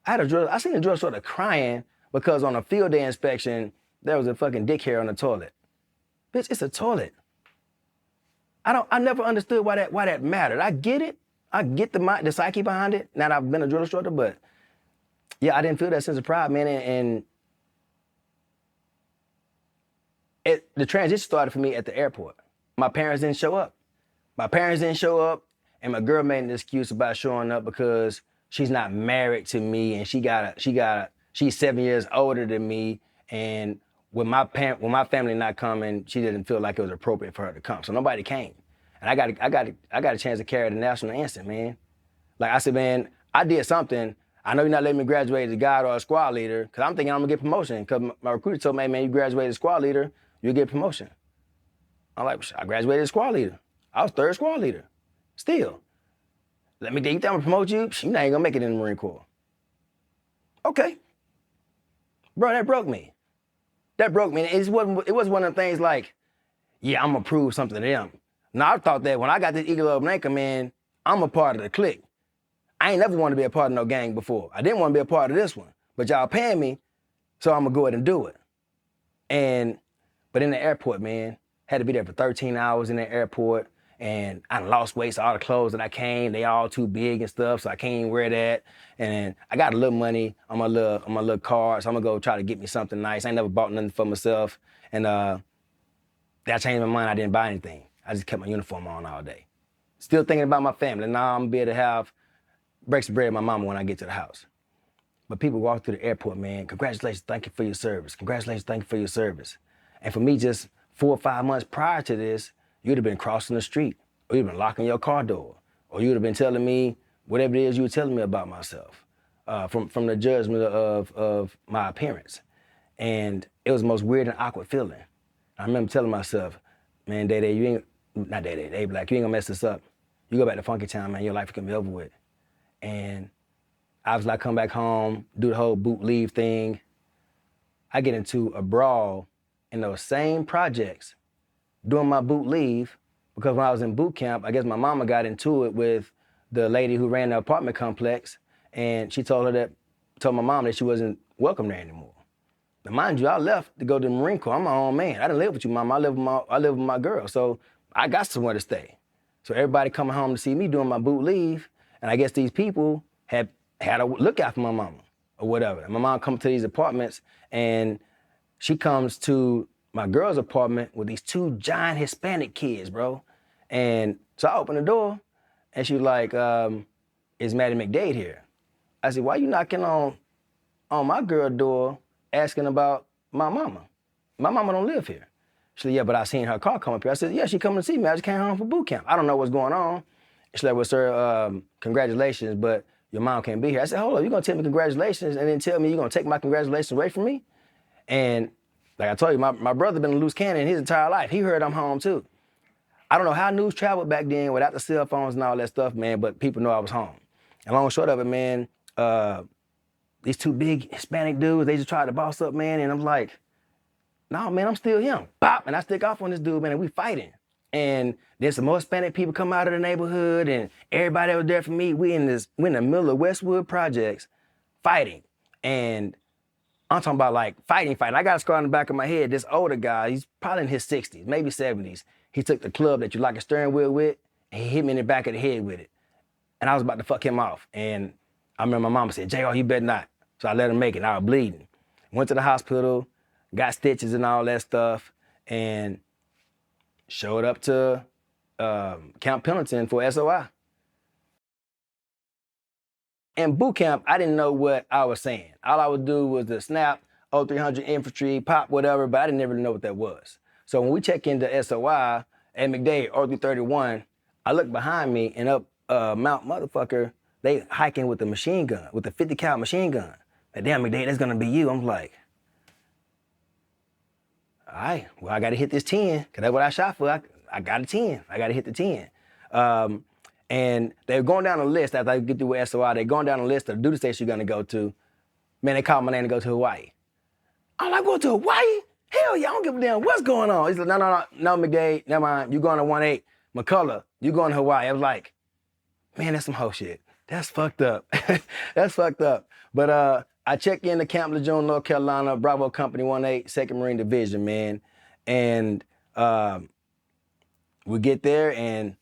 I seen a drill instructor crying because on a field day inspection, there was a fucking dick hair on the toilet. Bitch, it's a toilet. I never understood why that mattered. I get it. I get the psyche behind it. Now that I've been a drill instructor, but yeah, I didn't feel that sense of pride, man. And the transition started for me at the airport. My parents didn't show up. My parents didn't show up, and my girl made an excuse about showing up because she's not married to me, and she's 7 years older than me, and with my family not coming, she didn't feel like it was appropriate for her to come, so nobody came, and I got a chance to carry the national anthem, man. Like I said, man, I did something. I know you're not letting me graduate as a guide or a squad leader, because I'm thinking I'm gonna get promotion. Because my recruiter told me, hey, man, you graduated as squad leader, you'll get promotion. I'm like, I graduated as squad leader. I was third squad leader. Still. You think I'm gonna promote you? You're not even gonna make it in the Marine Corps. Okay. Bro, that broke me. That broke me. It was one of the things like, yeah, I'm gonna prove something to them. Now I thought that when I got this Eagle of Anchor, man, I'm a part of the clique. I ain't never wanted to be a part of no gang before. I didn't want to be a part of this one. But y'all paying me, so I'm gonna go ahead and do it. But in the airport, man, had to be there for 13 hours in the airport, and I lost weight, so all the clothes that I came, they all too big and stuff, so I can't even wear that. And I got a little money on my little card, so I'm gonna go try to get me something nice. I ain't never bought nothing for myself, and that changed my mind. I didn't buy anything. I just kept my uniform on all day. Still thinking about my family. Now I'm gonna be able to have breaks of bread with my mama when I get to the house. But people walk through the airport, man, congratulations, thank you for your service. Congratulations, thank you for your service. And for me, just 4 or 5 months prior to this, you'd have been crossing the street, or you'd have been locking your car door, or you'd have been telling me whatever it is you were telling me about myself, from the judgment of my appearance. And it was the most weird and awkward feeling. I remember telling myself, man, Day, you ain't, not Day, Day Black, you ain't gonna mess this up. You go back to Funky Town, man, your life is gonna be over with. And I was like, come back home, do the whole boot leave thing. I get into a brawl in those same projects during my boot leave, because when I was in boot camp, I guess my mama got into it with the lady who ran the apartment complex, and she told my mom that she wasn't welcome there anymore. Now, mind you, I left to go to the Marine Corps. I'm my own man. I didn't live with you, mama. I live with my girl, so I got somewhere to stay. So everybody coming home to see me doing my boot leave, and I guess these people had a lookout for my mama or whatever. And my mom comes to these apartments, and she comes to my girl's apartment with these 2 giant Hispanic kids, bro. And so I opened the door, and she was like, is Maddie McDade here? I said, why you knocking on my girl door asking about my mama? My mama don't live here. She said, yeah, but I seen her car come up here. I said, yeah, she coming to see me. I just came home from boot camp. I don't know what's going on. She's like, well, sir, congratulations, but your mom can't be here. I said, hold on, you're gonna tell me congratulations and then tell me you're gonna take my congratulations away from me? And like I told you, my brother been a loose cannon his entire life. He heard I'm home too. I don't know how news traveled back then without the cell phones and all that stuff, man, but people know I was home. And long and short of it, man, these 2 big Hispanic dudes, they just tried to boss up, man, and I'm like, no, man, I'm still him. Bop, and I stick off on this dude, man, and we fighting. And then some more Hispanic people come out of the neighborhood, and everybody that was there for me, we in the middle of Westwood Projects fighting. And I'm talking about like fighting. I got a scar on the back of my head. This older guy, he's probably in his 60s, maybe 70s. He took the club that you lock a steering wheel with, and he hit me in the back of the head with it. And I was about to fuck him off. And I remember my mama said, JR, you better not. So I let him make it, and I was bleeding. Went to the hospital, got stitches and all that stuff, and showed up to Camp Pendleton for SOI. In boot camp, I didn't know what I was saying. All I would do was the snap, 0300 infantry, pop, whatever, but I didn't really know what that was. So when we check into SOI at McDade, 0331, I look behind me, and up Mount Motherfucker, they hiking with the machine gun, with the 50 cal machine gun. Like, damn, McDade, that's gonna be you. I'm like, all right, well, I gotta hit this 10, because that's what I shot for. I got a 10. I gotta hit the 10. And they're going down a list after I get through with SOI. They're going down a list of the duty station you're gonna go to. Man, they called my name to go to Hawaii. I'm like, going to Hawaii? Hell yeah, I don't give a damn what's going on. He's like, no, McDade, never mind. You going to 1-8. McCullough, you going to Hawaii. I was like, man, that's some hoe shit. That's fucked up. That's fucked up. But I checked into Camp Lejeune, North Carolina, Bravo Company 1-8, 2nd Marine Division, man. And we get there, and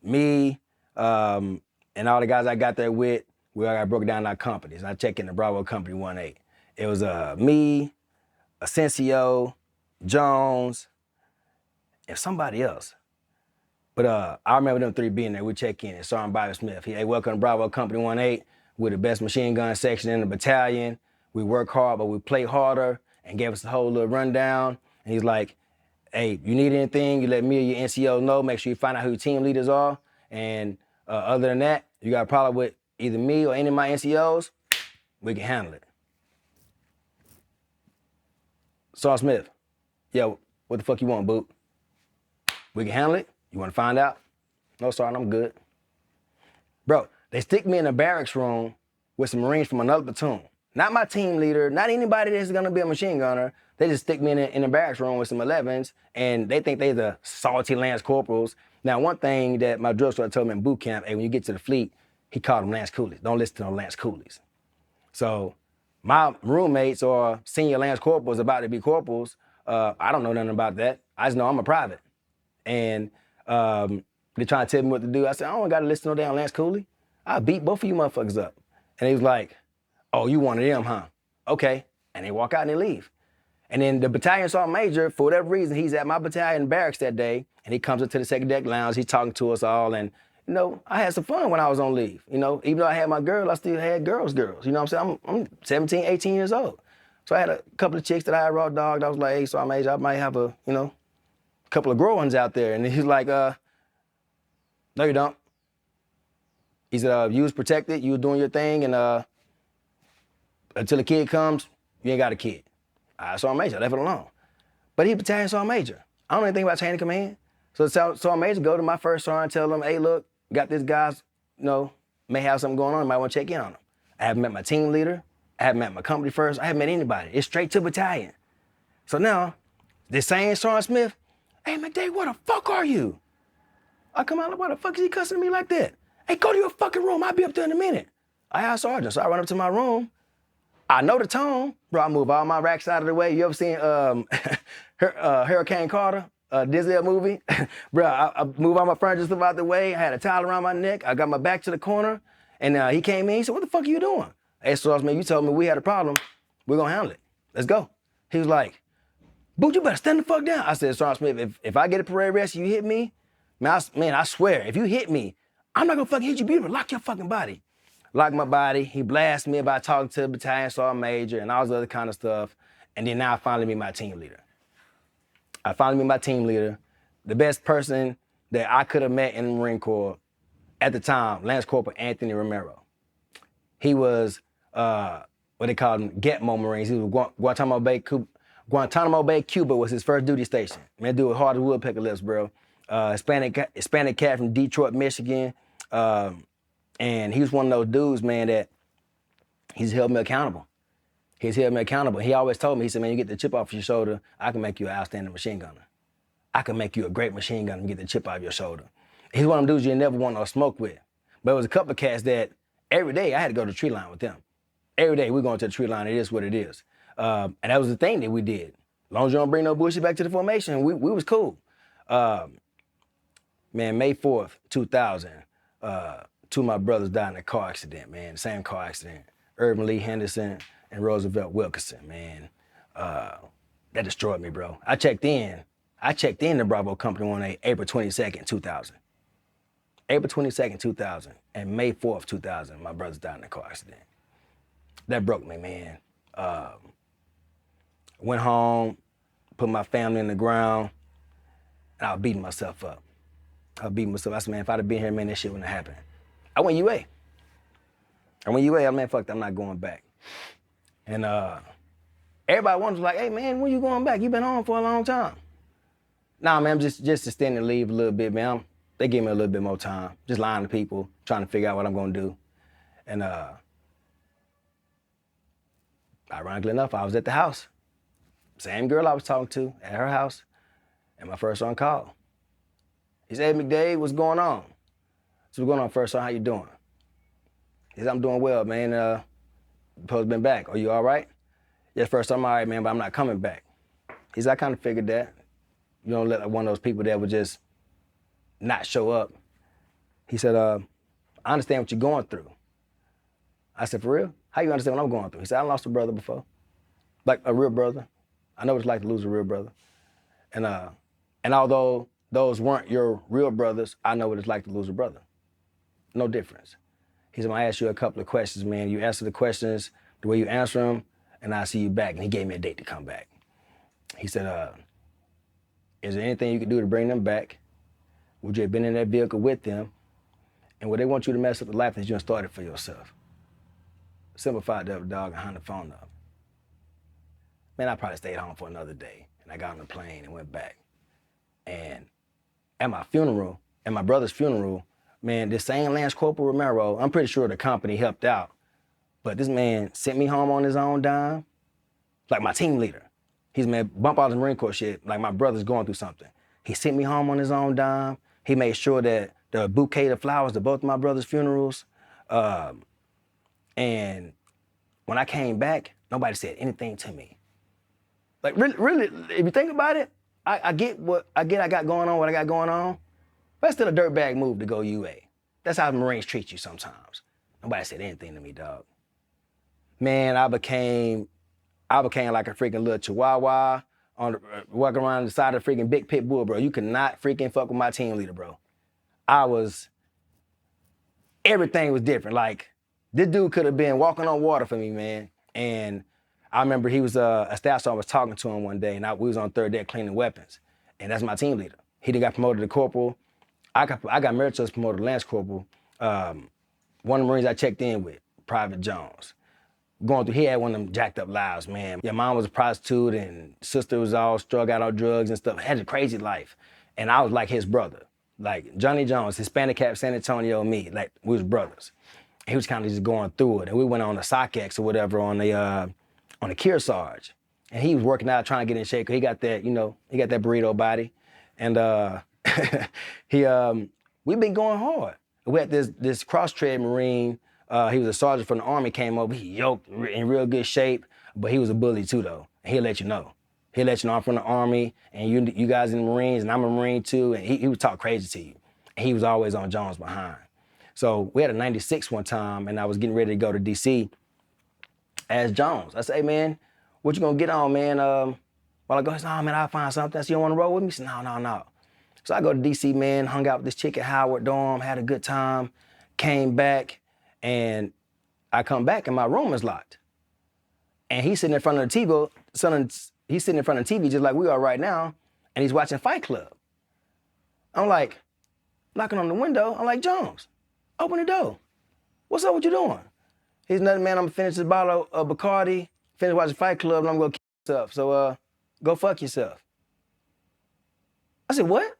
me and all the guys I got there with, we all got broken down our companies. And I checked into Bravo Company 1-8. It was me, Asensio, Jones, and somebody else. But I remember them three being there. We check in. Sergeant Bobby Smith. Hey, welcome to Bravo Company 1-8. We're the best machine gun section in the battalion. We work hard, but we play harder, and gave us the whole little rundown. And he's like, hey, you need anything, you let me or your NCO know. Make sure you find out who your team leaders are. And other than that, you got a problem with either me or any of my NCOs, we can handle it. Sergeant Smith, yo, what the fuck you want, Boot? We can handle it? You want to find out? No, Sergeant, I'm good. Bro, they stick me in a barracks room with some Marines from another platoon. Not my team leader, not anybody that's gonna be a machine gunner. They just stick me in a barracks room with some 11s, and they think they're the salty Lance Corporals. Now, one thing that my drill instructor told me in boot camp, hey, when you get to the fleet, he called them Lance Coolies. Don't listen to no Lance Coolies. So my roommates or senior Lance Corporals about to be corporals, I don't know nothing about that. I just know I'm a private. And they trying to tell me what to do. I said, I don't gotta listen to no damn Lance Coolie. I'll beat both of you motherfuckers up. And he was like, oh, you one of them, huh? Okay. And they walk out and they leave. And then the battalion sergeant major, for whatever reason, he's at my battalion barracks that day, and he comes into the second deck lounge, he's talking to us all, and you know, I had some fun when I was on leave. You know, even though I had my girl, I still had girls. You know what I'm saying? I'm 17, 18 years old. So I had a couple of chicks that I had raw dogged. I was like, hey, sergeant major, I might have a, you know, couple of grown ones out there. And he's like, no, you don't. He said, you was protected, you was doing your thing, and until a kid comes, you ain't got a kid. I saw a major, I left it alone. But he battalion sergeant major. I don't know anything about chain of command. So the sergeant major go to my first sergeant, tell them, hey, look, got this guy's, you know, may have something going on, you might want to check in on him. I haven't met my team leader, I haven't met my company first, I haven't met anybody. It's straight to battalion. So now, this same Sergeant Smith, hey, McDade, where the fuck are you? I come out, why the fuck is he cussing me like that? Hey, go to your fucking room, I'll be up there in a minute. I asked Sergeant, so I run up to my room. I know the tone, bro. I move all my racks out of the way. You ever seen Hurricane Carter, Denzel movie? Bro, I move all my furniture stuff out the way. I had a towel around my neck. I got my back to the corner. And he came in, he said, what the fuck are you doing? Hey, Sergeant Smith, you told me we had a problem. We're gonna handle it. Let's go. He was like, Boot, you better stand the fuck down. I said, Sergeant Smith, if I get a parade arrest and you hit me, man, I swear, if you hit me, I'm not gonna fucking hit you, but lock your fucking body. Locked my body. He blasted me about talking to the battalion sergeant major and all this other kind of stuff. And then now I finally meet my team leader. The best person that I could have met in the Marine Corps at the time, Lance Corporal Anthony Romero. He was what they called him, Getmo Marines. He was Guantanamo Bay, Cuba was his first duty station. Man, dude was hard as woodpecker lips, bro. Hispanic cat from Detroit, Michigan. And he was one of those dudes, man, that he's held me accountable. He always told me, he said, man, you get the chip off your shoulder, I can make you an outstanding machine gunner. I can make you a great machine gunner and get the chip off your shoulder. He's one of them dudes you never want no smoke with. But it was a couple of cats that every day I had to go to the tree line with them. Every day we're going to the tree line, it is what it is. And that was the thing that we did. As long as you don't bring no bullshit back to the formation, we was cool. Man, May 4th, 2000, two of my brothers died in a car accident, man. Same car accident. Urban Lee Henderson and Roosevelt Wilkinson, man. That destroyed me, bro. I checked in to Bravo Company 1-8, April 22nd, 2000. April 22nd, 2000, and May 4th, 2000, my brothers died in a car accident. That broke me, man. Went home, put my family in the ground, and I was beating myself up. I said, man, if I'd have been here, man, this shit wouldn't have happened. I went UA. Man, fuck that, I'm not going back. And everybody was like, hey, man, when you going back? You been home for a long time. Nah, man, I'm just extending the leave a little bit, man. They gave me a little bit more time. Just lying to people, trying to figure out what I'm gonna do. And ironically enough, I was at the house. Same girl I was talking to at her house, and my first son called. He said, hey, McDade, what's going on? So what's going on, first son, how you doing? He said, I'm doing well, man. Supposed been back. Are you all right? Yes, first I'm all right, man, but I'm not coming back. He said, I kind of figured that. You don't let one of those people that would just not show up. He said, I understand what you're going through. I said, for real? How you understand what I'm going through? He said, I lost a brother before. Like a real brother. I know what it's like to lose a real brother. And although those weren't your real brothers, I know what it's like to lose a brother. No difference. He said, I'm gonna ask you a couple of questions, man. You answer the questions the way you answer them, and I'll see you back. And he gave me a date to come back. He said, is there anything you could do to bring them back? Would you have been in that vehicle with them? And would they want you to mess up the life that you started for yourself? Simplified the dog and hung the phone up. Man, I probably stayed home for another day. And I got on the plane and went back. And at my funeral, at my brother's funeral, man, this same Lance Corporal Romero, I'm pretty sure the company helped out, but this man sent me home on his own dime, like my team leader. He's, man, bump all the Marine Corps shit, like my brother's going through something. He sent me home on his own dime. He made sure that the bouquet of flowers to both of my brother's funerals. And when I came back, nobody said anything to me. Like really, if you think about it, I get what I got going on, what I got going on. But it's still a dirtbag move to go UA. That's how the Marines treat you sometimes. Nobody said anything to me, dog. Man, I became like a freaking little chihuahua walking around the side of the freaking big pit bull, bro. You could not freaking fuck with my team leader, bro. Everything was different. Like, this dude could have been walking on water for me, man. And I remember he was a staff sergeant. I was talking to him one day, and we was on third deck cleaning weapons. And that's my team leader. He done got promoted to corporal. I got married to us promoted to Lance Corporal. One of the Marines I checked in with, Private Jones. Going through, he had one of them jacked up lives, man. Yeah, mom was a prostitute and sister was all strung out on drugs and stuff. Had a crazy life. And I was like his brother. Like Johnny Jones, Hispanic Cap, San Antonio, me, like we was brothers. He was kind of just going through it. And we went on a SOCX or whatever on the Kearsarge. And he was working out, trying to get in shape. He got that, he got that burrito body. And we've been going hard. We had this cross-trade Marine. He was a sergeant from the Army, came over. He yoked in real good shape, but he was a bully too, though. And he'll let you know. He'll let you know I'm from the Army, and you guys in the Marines, and I'm a Marine too, and he would talk crazy to you. And he was always on Jones behind. So we had a 96 one time, and I was getting ready to go to D.C. as Jones. I said, hey, man, what you gonna get on, man? While I go, he said, no, man, I'll find something. I said, you don't wanna roll with me? He said, no. So I go to D.C., man, hung out with this chick at Howard Dorm, had a good time, came back, and I come back and my room is locked. And he's sitting in front of the TV, he's sitting in front of the TV just like we are right now, and he's watching Fight Club. I'm like, knocking on the window, I'm like, Jones, open the door. What's up, what you doing? He's nothing, man, I'm gonna finish this bottle of Bacardi, finish watching Fight Club, and I'm gonna kill myself. So go fuck yourself. I said, what?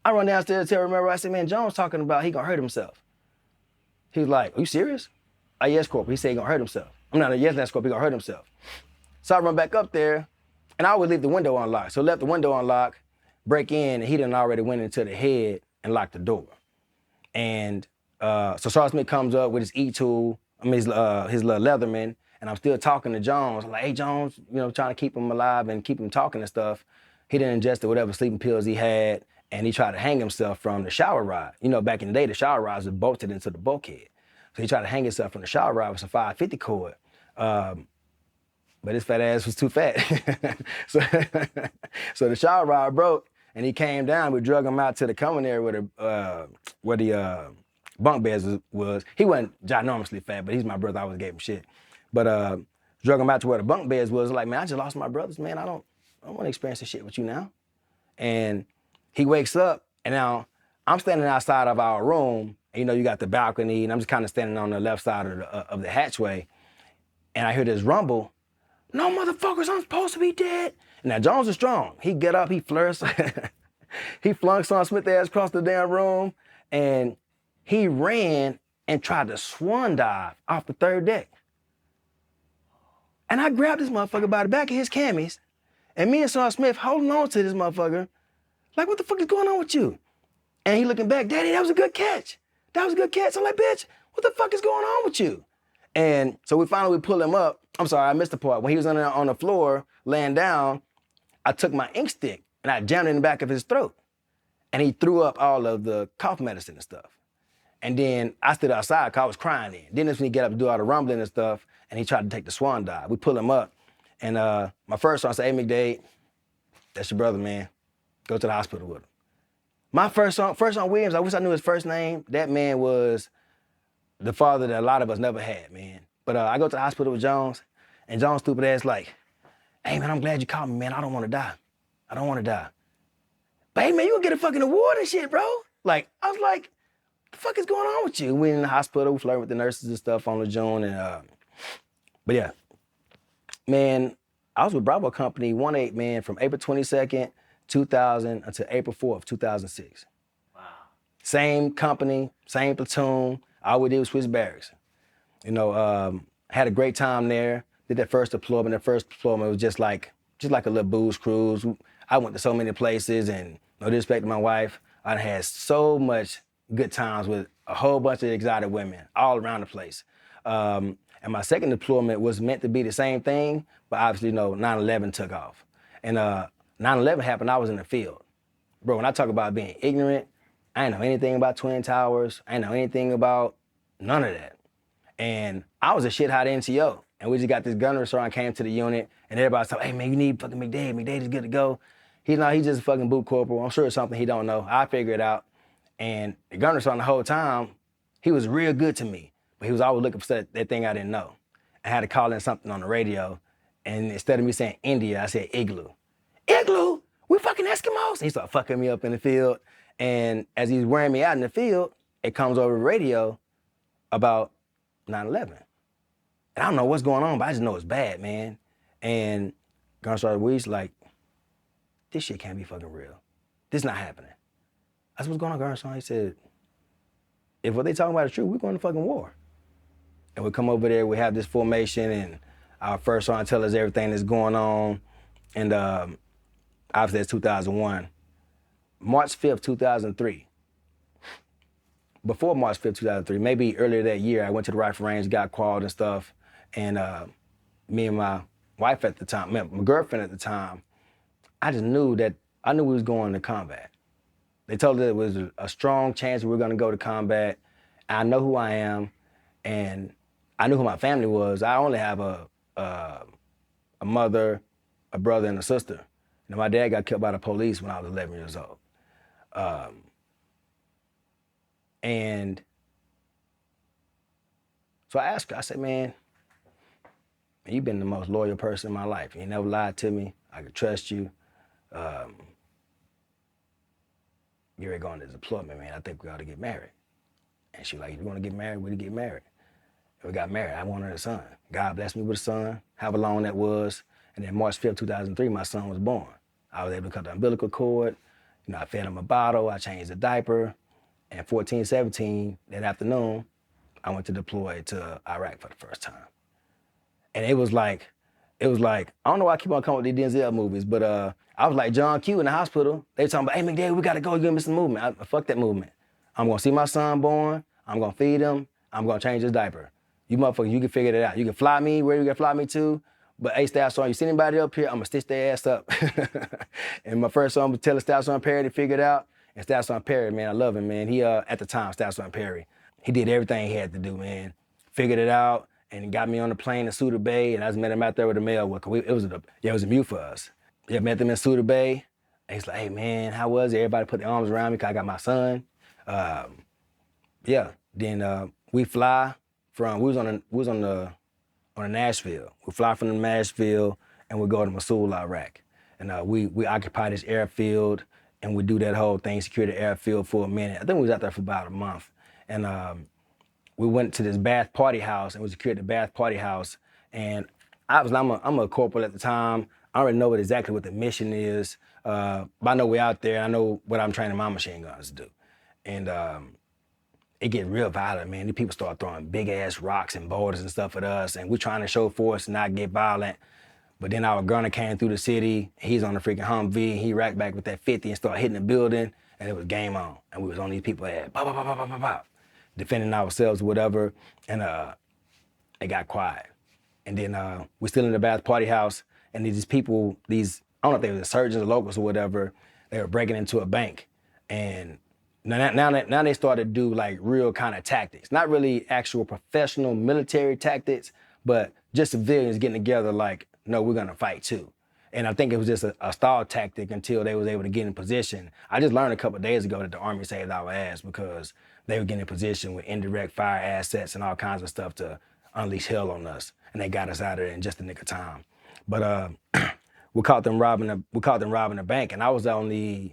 I run downstairs to tell Romero, I said, man, Jones talking about he gonna hurt himself. He was like, are you serious? Yes, Corporal. He said he gonna hurt himself. I'm not a yes, Lance Corporal, he gonna hurt himself. So I run back up there, and I always leave the window unlocked. So left the window unlocked, break in, and he done already went into the head and locked the door. And so Sergeant Smith comes up with his E-tool, his little Leatherman, and I'm still talking to Jones. I'm like, hey, Jones, trying to keep him alive and keep him talking and stuff. He done ingested whatever sleeping pills he had, and he tried to hang himself from the shower rod. Back in the day, the shower rods were bolted into the bulkhead. So he tried to hang himself from the shower rod with some 550 cord. But his fat ass was too fat. So the shower rod broke, and he came down. We drug him out to the common area where the bunk beds was. He wasn't ginormously fat, but he's my brother. I always gave him shit. But drug him out to where the bunk beds was. Like, man, I just lost my brothers, man. I don't want to experience this shit with you now. And he wakes up, and now I'm standing outside of our room. And, you got the balcony, and I'm just kind of standing on the left side of the hatchway. And I hear this rumble. No, motherfuckers, I'm supposed to be dead. And now Jones is strong. He get up, he flirts. He flung Sergeant Smith ass across the damn room, and he ran and tried to swan dive off the third deck. And I grabbed this motherfucker by the back of his camis, and me and Sergeant Smith holding on to this motherfucker, like, what the fuck is going on with you? And he looking back, Daddy, that was a good catch. That was a good catch. I'm like, bitch, what the fuck is going on with you? And so we finally pull him up. I'm sorry, I missed the part. When he was on the floor, laying down, I took my ink stick and I jammed it in the back of his throat. And he threw up all of the cough medicine and stuff. And then I stood outside because I was crying then. Then that's when he get up and do all the rumbling and stuff, and he tried to take the swan dive. We pull him up, and my first one said, hey, McDade, that's your brother, man. Go to the hospital with him. My first on Williams, I wish I knew his first name. That man was the father that a lot of us never had, man. But I go to the hospital with Jones, and Jones' stupid ass like, hey, man, I'm glad you called me, man. I don't want to die. I don't want to die. But hey, man, you gonna get a fucking award and shit, bro. Like, I was like, the fuck is going on with you? We in the hospital, we flirting with the nurses and stuff on Lejeune, and but yeah, man, I was with Bravo Company 1-8, man, from April 22nd, 2000 until April 4th, 2006. Wow. Same company, same platoon. All we did was switch barracks. You know, had a great time there. Did that first deployment. That first deployment was just like a little booze cruise. I went to so many places, and no disrespect to my wife, I had so much good times with a whole bunch of exotic women all around the place. And my second deployment was meant to be the same thing, but obviously, you know, 9/11 took off. And 9/11 happened, I was in the field. Bro, when I talk about being ignorant, I didn't know anything about Twin Towers. I didn't know anything about none of that. And I was a shit hot NCO. And we just got this gunnery sergeant came to the unit, and everybody's talking, hey man, you need fucking McDade. McDade is good to go. He's just a fucking boot corporal. I'm sure it's something he don't know. I figure it out. And the gunnery sergeant the whole time, he was real good to me, but he was always looking for that thing I didn't know. I had to call in something on the radio, and instead of me saying India, I said igloo. Igloo? We fucking Eskimos? And he started fucking me up in the field. And as he's wearing me out in the field, it comes over the radio about 9/11. And I don't know what's going on, but I just know it's bad, man. And Gunnery Sergeant Weiss like, this shit can't be fucking real. This not happening. I said, what's going on, Gunnery Sergeant? He said, if what they talking about is true, we're going to fucking war. And we come over there, we have this formation, and our first sergeant tell us everything that's going on. And obviously it's 2001. March 5th, 2003. Before March 5th, 2003, maybe earlier that year, I went to the rifle range, got called and stuff. And me and my wife at the time, my girlfriend at the time, I knew we was going to combat. They told us it was a strong chance we were gonna go to combat. I know who I am, and I knew who my family was. I only have a mother, a brother, and a sister. You know, my dad got killed by the police when I was 11 years old. And so I asked her, I said, man, you've been the most loyal person in my life. You never lied to me. I could trust you. You're going to deployment, man. I think we ought to get married. And she was like, if you want to get married, we'll get married. And we got married. I wanted a son. God blessed me with a son, however long that was. And then March 5th, 2003, my son was born. I was able to cut the umbilical cord. You know, I fed him a bottle. I changed the diaper. And 14-17, that afternoon, I went to deploy to Iraq for the first time. And it was like, I don't know why I keep on coming with these Denzel movies, but I was like John Q in the hospital. They were talking about, hey, McDade, we gotta go, you're gonna miss the movement. Fuck that movement. I'm gonna see my son born, I'm gonna feed him, I'm gonna change his diaper. You motherfuckers, you can figure that out. You can fly me where you can fly me to, but hey, Staff Sergeant, you see anybody up here, I'm gonna stitch their ass up. And my first son was telling Staff Sergeant Perry to figure it out. And Staff Sergeant Perry, man, I love him, man. He, at the time, Staff Sergeant Perry, he did everything he had to do, man. Figured it out, and got me on the plane in Suda Bay, and I just met him out there with a mail worker. It was a mute for us. Yeah, met them in Suda Bay, and he's like, hey man, how was it? Everybody put their arms around me because I got my son. Then we fly from, we was on Nashville. We fly from Nashville, and we go to Mosul, Iraq. And we occupy this airfield, and we do that whole thing, secure the airfield for a minute. I think we was out there for about a month. And we went to this Bath Party House, and we secured the Bath Party House. And I'm a corporal at the time. I don't really know exactly what the mission is, but I know we're out there. I know what I'm training my machine guns to do. And it get real violent, man. These people start throwing big ass rocks and boulders and stuff at us, and we're trying to show force and not get violent. But then our gunner came through the city. He's on the freaking Humvee, and he racked back with that 50 and started hitting the building, and it was game on. And we was on these people's head, pop, pop, pop, pop, pop, pop, defending ourselves or whatever, and it got quiet. And then we're still in the Bath Party House, and these people, I don't know if they were surgeons or locals or whatever, they were breaking into a bank. And now they started to do like real kind of tactics. Not really actual professional military tactics, but just civilians getting together like, no, we're gonna fight too. And I think it was just a stall tactic until they was able to get in position. I just learned a couple of days ago that the Army saved our ass because they were getting in position with indirect fire assets and all kinds of stuff to unleash hell on us. And they got us out of there in just a nick of time. But we caught them robbing a bank, and I was on the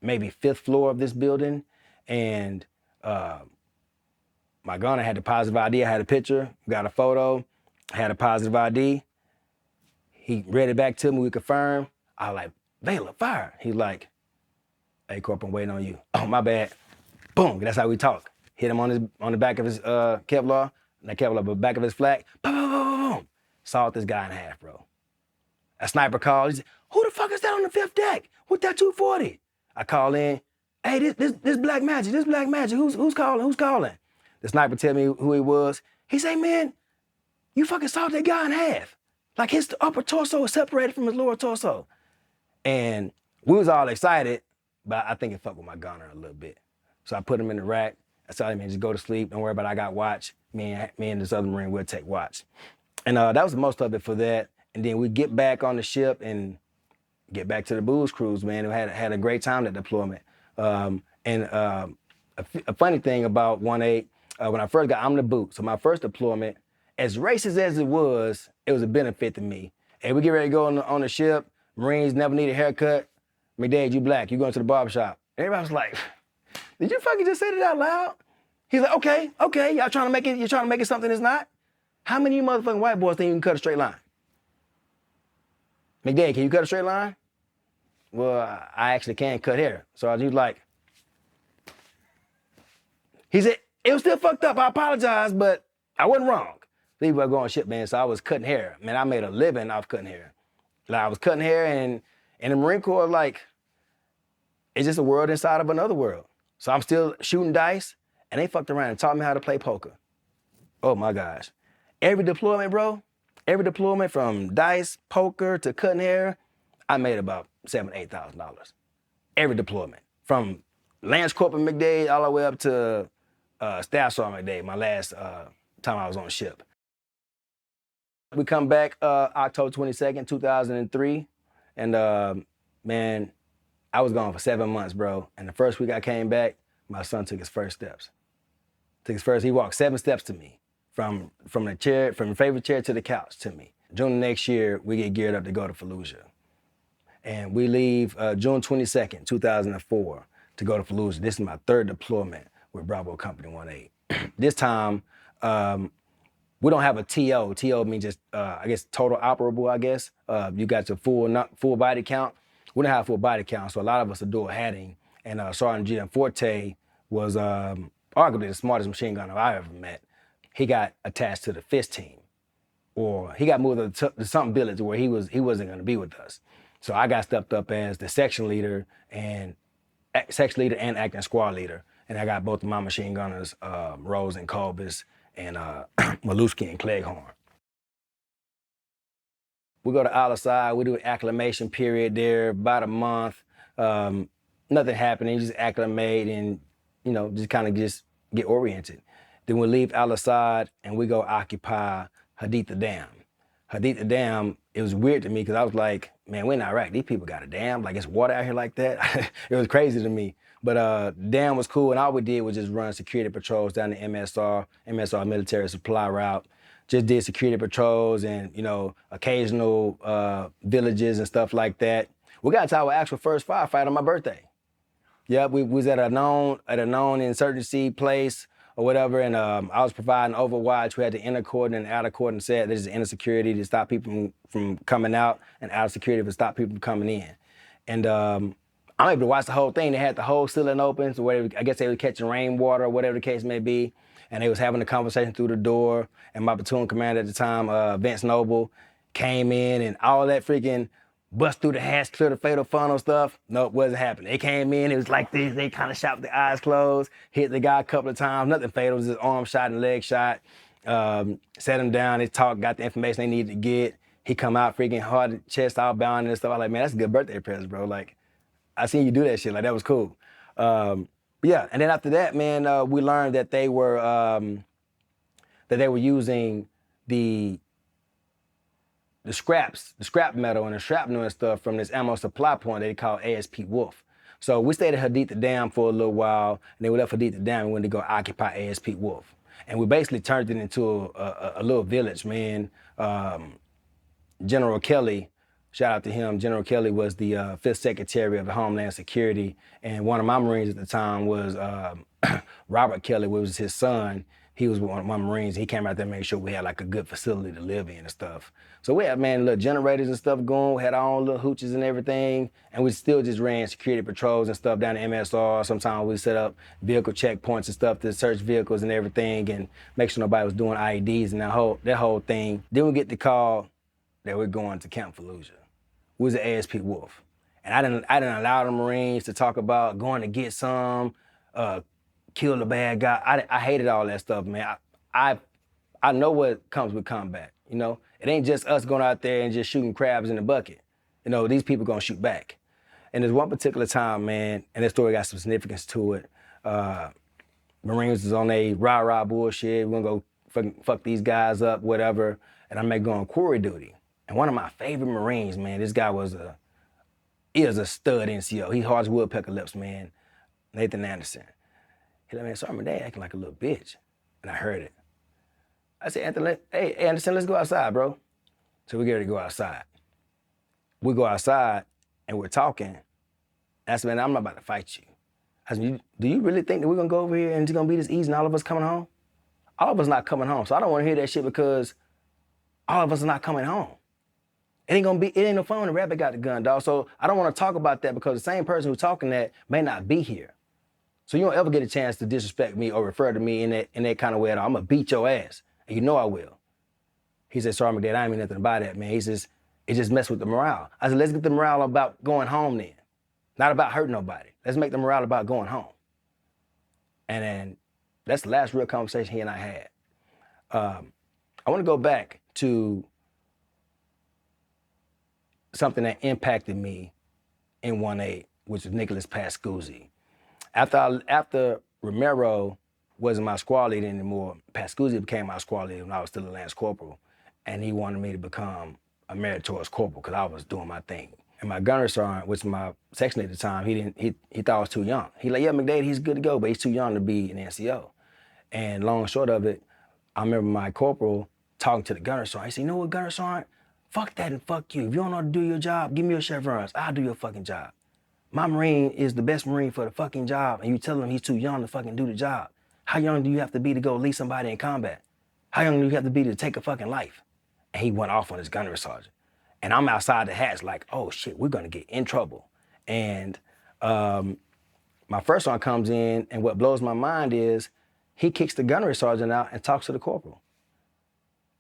maybe 5th floor of this building, and my gunner had the positive ID. I had a picture, got a photo, had a positive ID. He read it back to me, we confirmed. I was like, Valor, fire. He's like, hey, Corp, I'm waiting on you. Oh, my bad. Boom, that's how we talk. Hit him on the back of his Kevlar, not Kevlar, but back of his flak. Boom, boom, boom, boom, boom. Sawed this guy in half, bro. A sniper called, he said, who the fuck is that on the 5th deck with that 240? I call in, hey, this Black Magic, who's calling? The sniper tell me who he was. He say, man, you fucking sawed that guy in half. Like his upper torso is separated from his lower torso. And we was all excited, but I think it fucked with my gunner a little bit. So I put him in the rack. I told him, man, just go to sleep. Don't worry about it. I got watch. Me and this other Marine will take watch. And that was most of it for that. And then we get back on the ship and get back to the booze cruise, man. We had a great time that deployment. A funny thing about 1-8, when I first got, I'm the boot. So my first deployment, as racist as it was a benefit to me. And we get ready to go on the ship. Marines never need a haircut. McDade, you black, you going to the barbershop. Everybody was like, did you fucking just say that out loud? He's like, okay, you're trying to make it something it's not? How many of you motherfucking white boys think you can cut a straight line? McDade, can you cut a straight line? Well, I actually can cut hair. So I was like, he said, it was still fucked up, I apologize, but I wasn't wrong. People were going shit, man, so I was cutting hair. Man, I made a living off cutting hair. Like, I was cutting hair, and in the Marine Corps, like, it's just a world inside of another world. So I'm still shooting dice, and they fucked around and taught me how to play poker. Oh my gosh. Every deployment, bro, from dice, poker, to cutting hair, I made about $7,000 to $8,000. Every deployment. From Lance Corporal McDade all the way up to Staff Sergeant McDade, my last time I was on ship. We come back October 22nd, 2003, and man, I was gone for 7 months, bro. And the first week I came back, my son took his first steps. He walked 7 steps to me, from the favorite chair to the couch to me. June next year, we get geared up to go to Fallujah. And we leave June 22nd, 2004 to go to Fallujah. This is my 3rd deployment with Bravo Company 1-8. This time, we don't have a TO. TO means just, I guess, total operable, I guess. You got your full body count. We don't have a full body count, so a lot of us are dual hatting. And Sergeant G.M. Forte was arguably the smartest machine gunner I ever met. He got attached to the 5th team, or he got moved to some village where he wasn't going to be with us. So I got stepped up as the section leader and acting squad leader. And I got both of my machine gunners, Rose and Colbus, and Maluski and Cleghorn. We go to Al-Asad, we do an acclimation period there, about a month. Nothing happening, just acclimate and, just kind of just get oriented. Then we leave Al-Asad and we go occupy Haditha Dam. Haditha Dam, it was weird to me because I was like, man, we're in Iraq. These people got a dam, like it's water out here like that. It was crazy to me. But dam was cool, and all we did was just run security patrols down the MSR military supply route. Just did security patrols and, occasional villages and stuff like that. We got to our actual first firefight on my birthday. Yep, we was at a known insurgency place or whatever, and I was providing overwatch. We had the inner cordon and outer cordon set. This is inner security to stop people from coming out, and outer security to stop people from coming in. And I'm able to watch the whole thing. They had the whole ceiling open, so whatever, I guess they were catching rainwater or whatever the case may be. And they was having a conversation through the door. And my platoon commander at the time, Vince Noble, came in and all that freaking bust through the hatch, clear the fatal funnel stuff. Nope, wasn't happening. They came in, it was like this. They kind of shot with their eyes closed, hit the guy a couple of times. Nothing fatal, it was just arm shot and leg shot. Set him down, they talked, got the information they needed to get. He come out freaking hard, chest all bound and stuff. I was like, man, that's a good birthday present, bro. Like, I seen you do that shit. Like, that was cool. Yeah, and then after that, man, we learned that they were using the the scrap metal and the shrapnel and stuff from this ammo supply point that they call ASP Wolf. So we stayed at Haditha Dam for a little while, and then we left Haditha Dam and went to go occupy ASP Wolf. And we basically turned it into a little village, man. General Kelly, shout out to him. General Kelly was the 5th Secretary of the Homeland Security, and one of my Marines at the time was Robert Kelly, which was his son. He was one of my Marines. He came out there and made sure we had like a good facility to live in and stuff. So we had, man, little generators and stuff going. We had our own little hooches and everything, and we still just ran security patrols and stuff down the MSR. Sometimes we set up vehicle checkpoints and stuff to search vehicles and everything and make sure nobody was doing IEDs and that whole thing. Then we get the call that we're going to Camp Fallujah. We was at ASP Wolf. And I didn't allow the Marines to talk about going to get some, kill the bad guy. I hated all that stuff, man. I know what comes with combat, you know? It ain't just us going out there and just shooting crabs in the bucket. You know, these people gonna shoot back. And there's one particular time, man, and this story got some significance to it. Marines was on a rah-rah bullshit. We're gonna go fuck these guys up, whatever. And I'm go on quarry duty. And one of my favorite Marines, man, this guy was a stud NCO. He hard as woodpecker lips, man. Nathan Anderson. He like, man, sorry, my dad acting like a little bitch. And I heard it. I said, Anthony, hey, Anderson, let's go outside, bro. So we get ready to go outside. We go outside and we're talking. I said, man, I'm not about to fight you. I said, do you really think that we're gonna go over here and it's gonna be this easy and all of us coming home? All of us not coming home. So I don't wanna hear that shit because all of us are not coming home. It ain't no fun when the rabbit got the gun, dog. So I don't want to talk about that because the same person who's talking that may not be here. So you don't ever get a chance to disrespect me or refer to me in that kind of way at all. I'm gonna beat your ass, and you know I will. He said, sorry, McDade, I ain't mean nothing about that, man. He says, it just messed with the morale. I said, let's get the morale about going home then. Not about hurting nobody. Let's make the morale about going home. And then that's the last real conversation he and I had. I want to go back to something that impacted me in 1-8, which was Nicholas Pascuzzi. After Romero wasn't my squad leader anymore, Pascuzzi became my squad leader when I was still a Lance Corporal, and he wanted me to become a meritorious corporal because I was doing my thing. And my gunner sergeant, which was my section at the time, he thought I was too young. He like, yeah, McDade, he's good to go, but he's too young to be an NCO. And long and short of it, I remember my corporal talking to the gunner sergeant. He said, you know what, gunner sergeant? Fuck that and fuck you. If you don't know how to do your job, give me your chevrons. I'll do your fucking job. My Marine is the best Marine for the fucking job, and you tell him he's too young to fucking do the job. How young do you have to be to go lead somebody in combat? How young do you have to be to take a fucking life? And he went off on his gunnery sergeant. And I'm outside the hatch like, oh shit, we're gonna get in trouble. And my first one comes in, and what blows my mind is he kicks the gunnery sergeant out and talks to the corporal.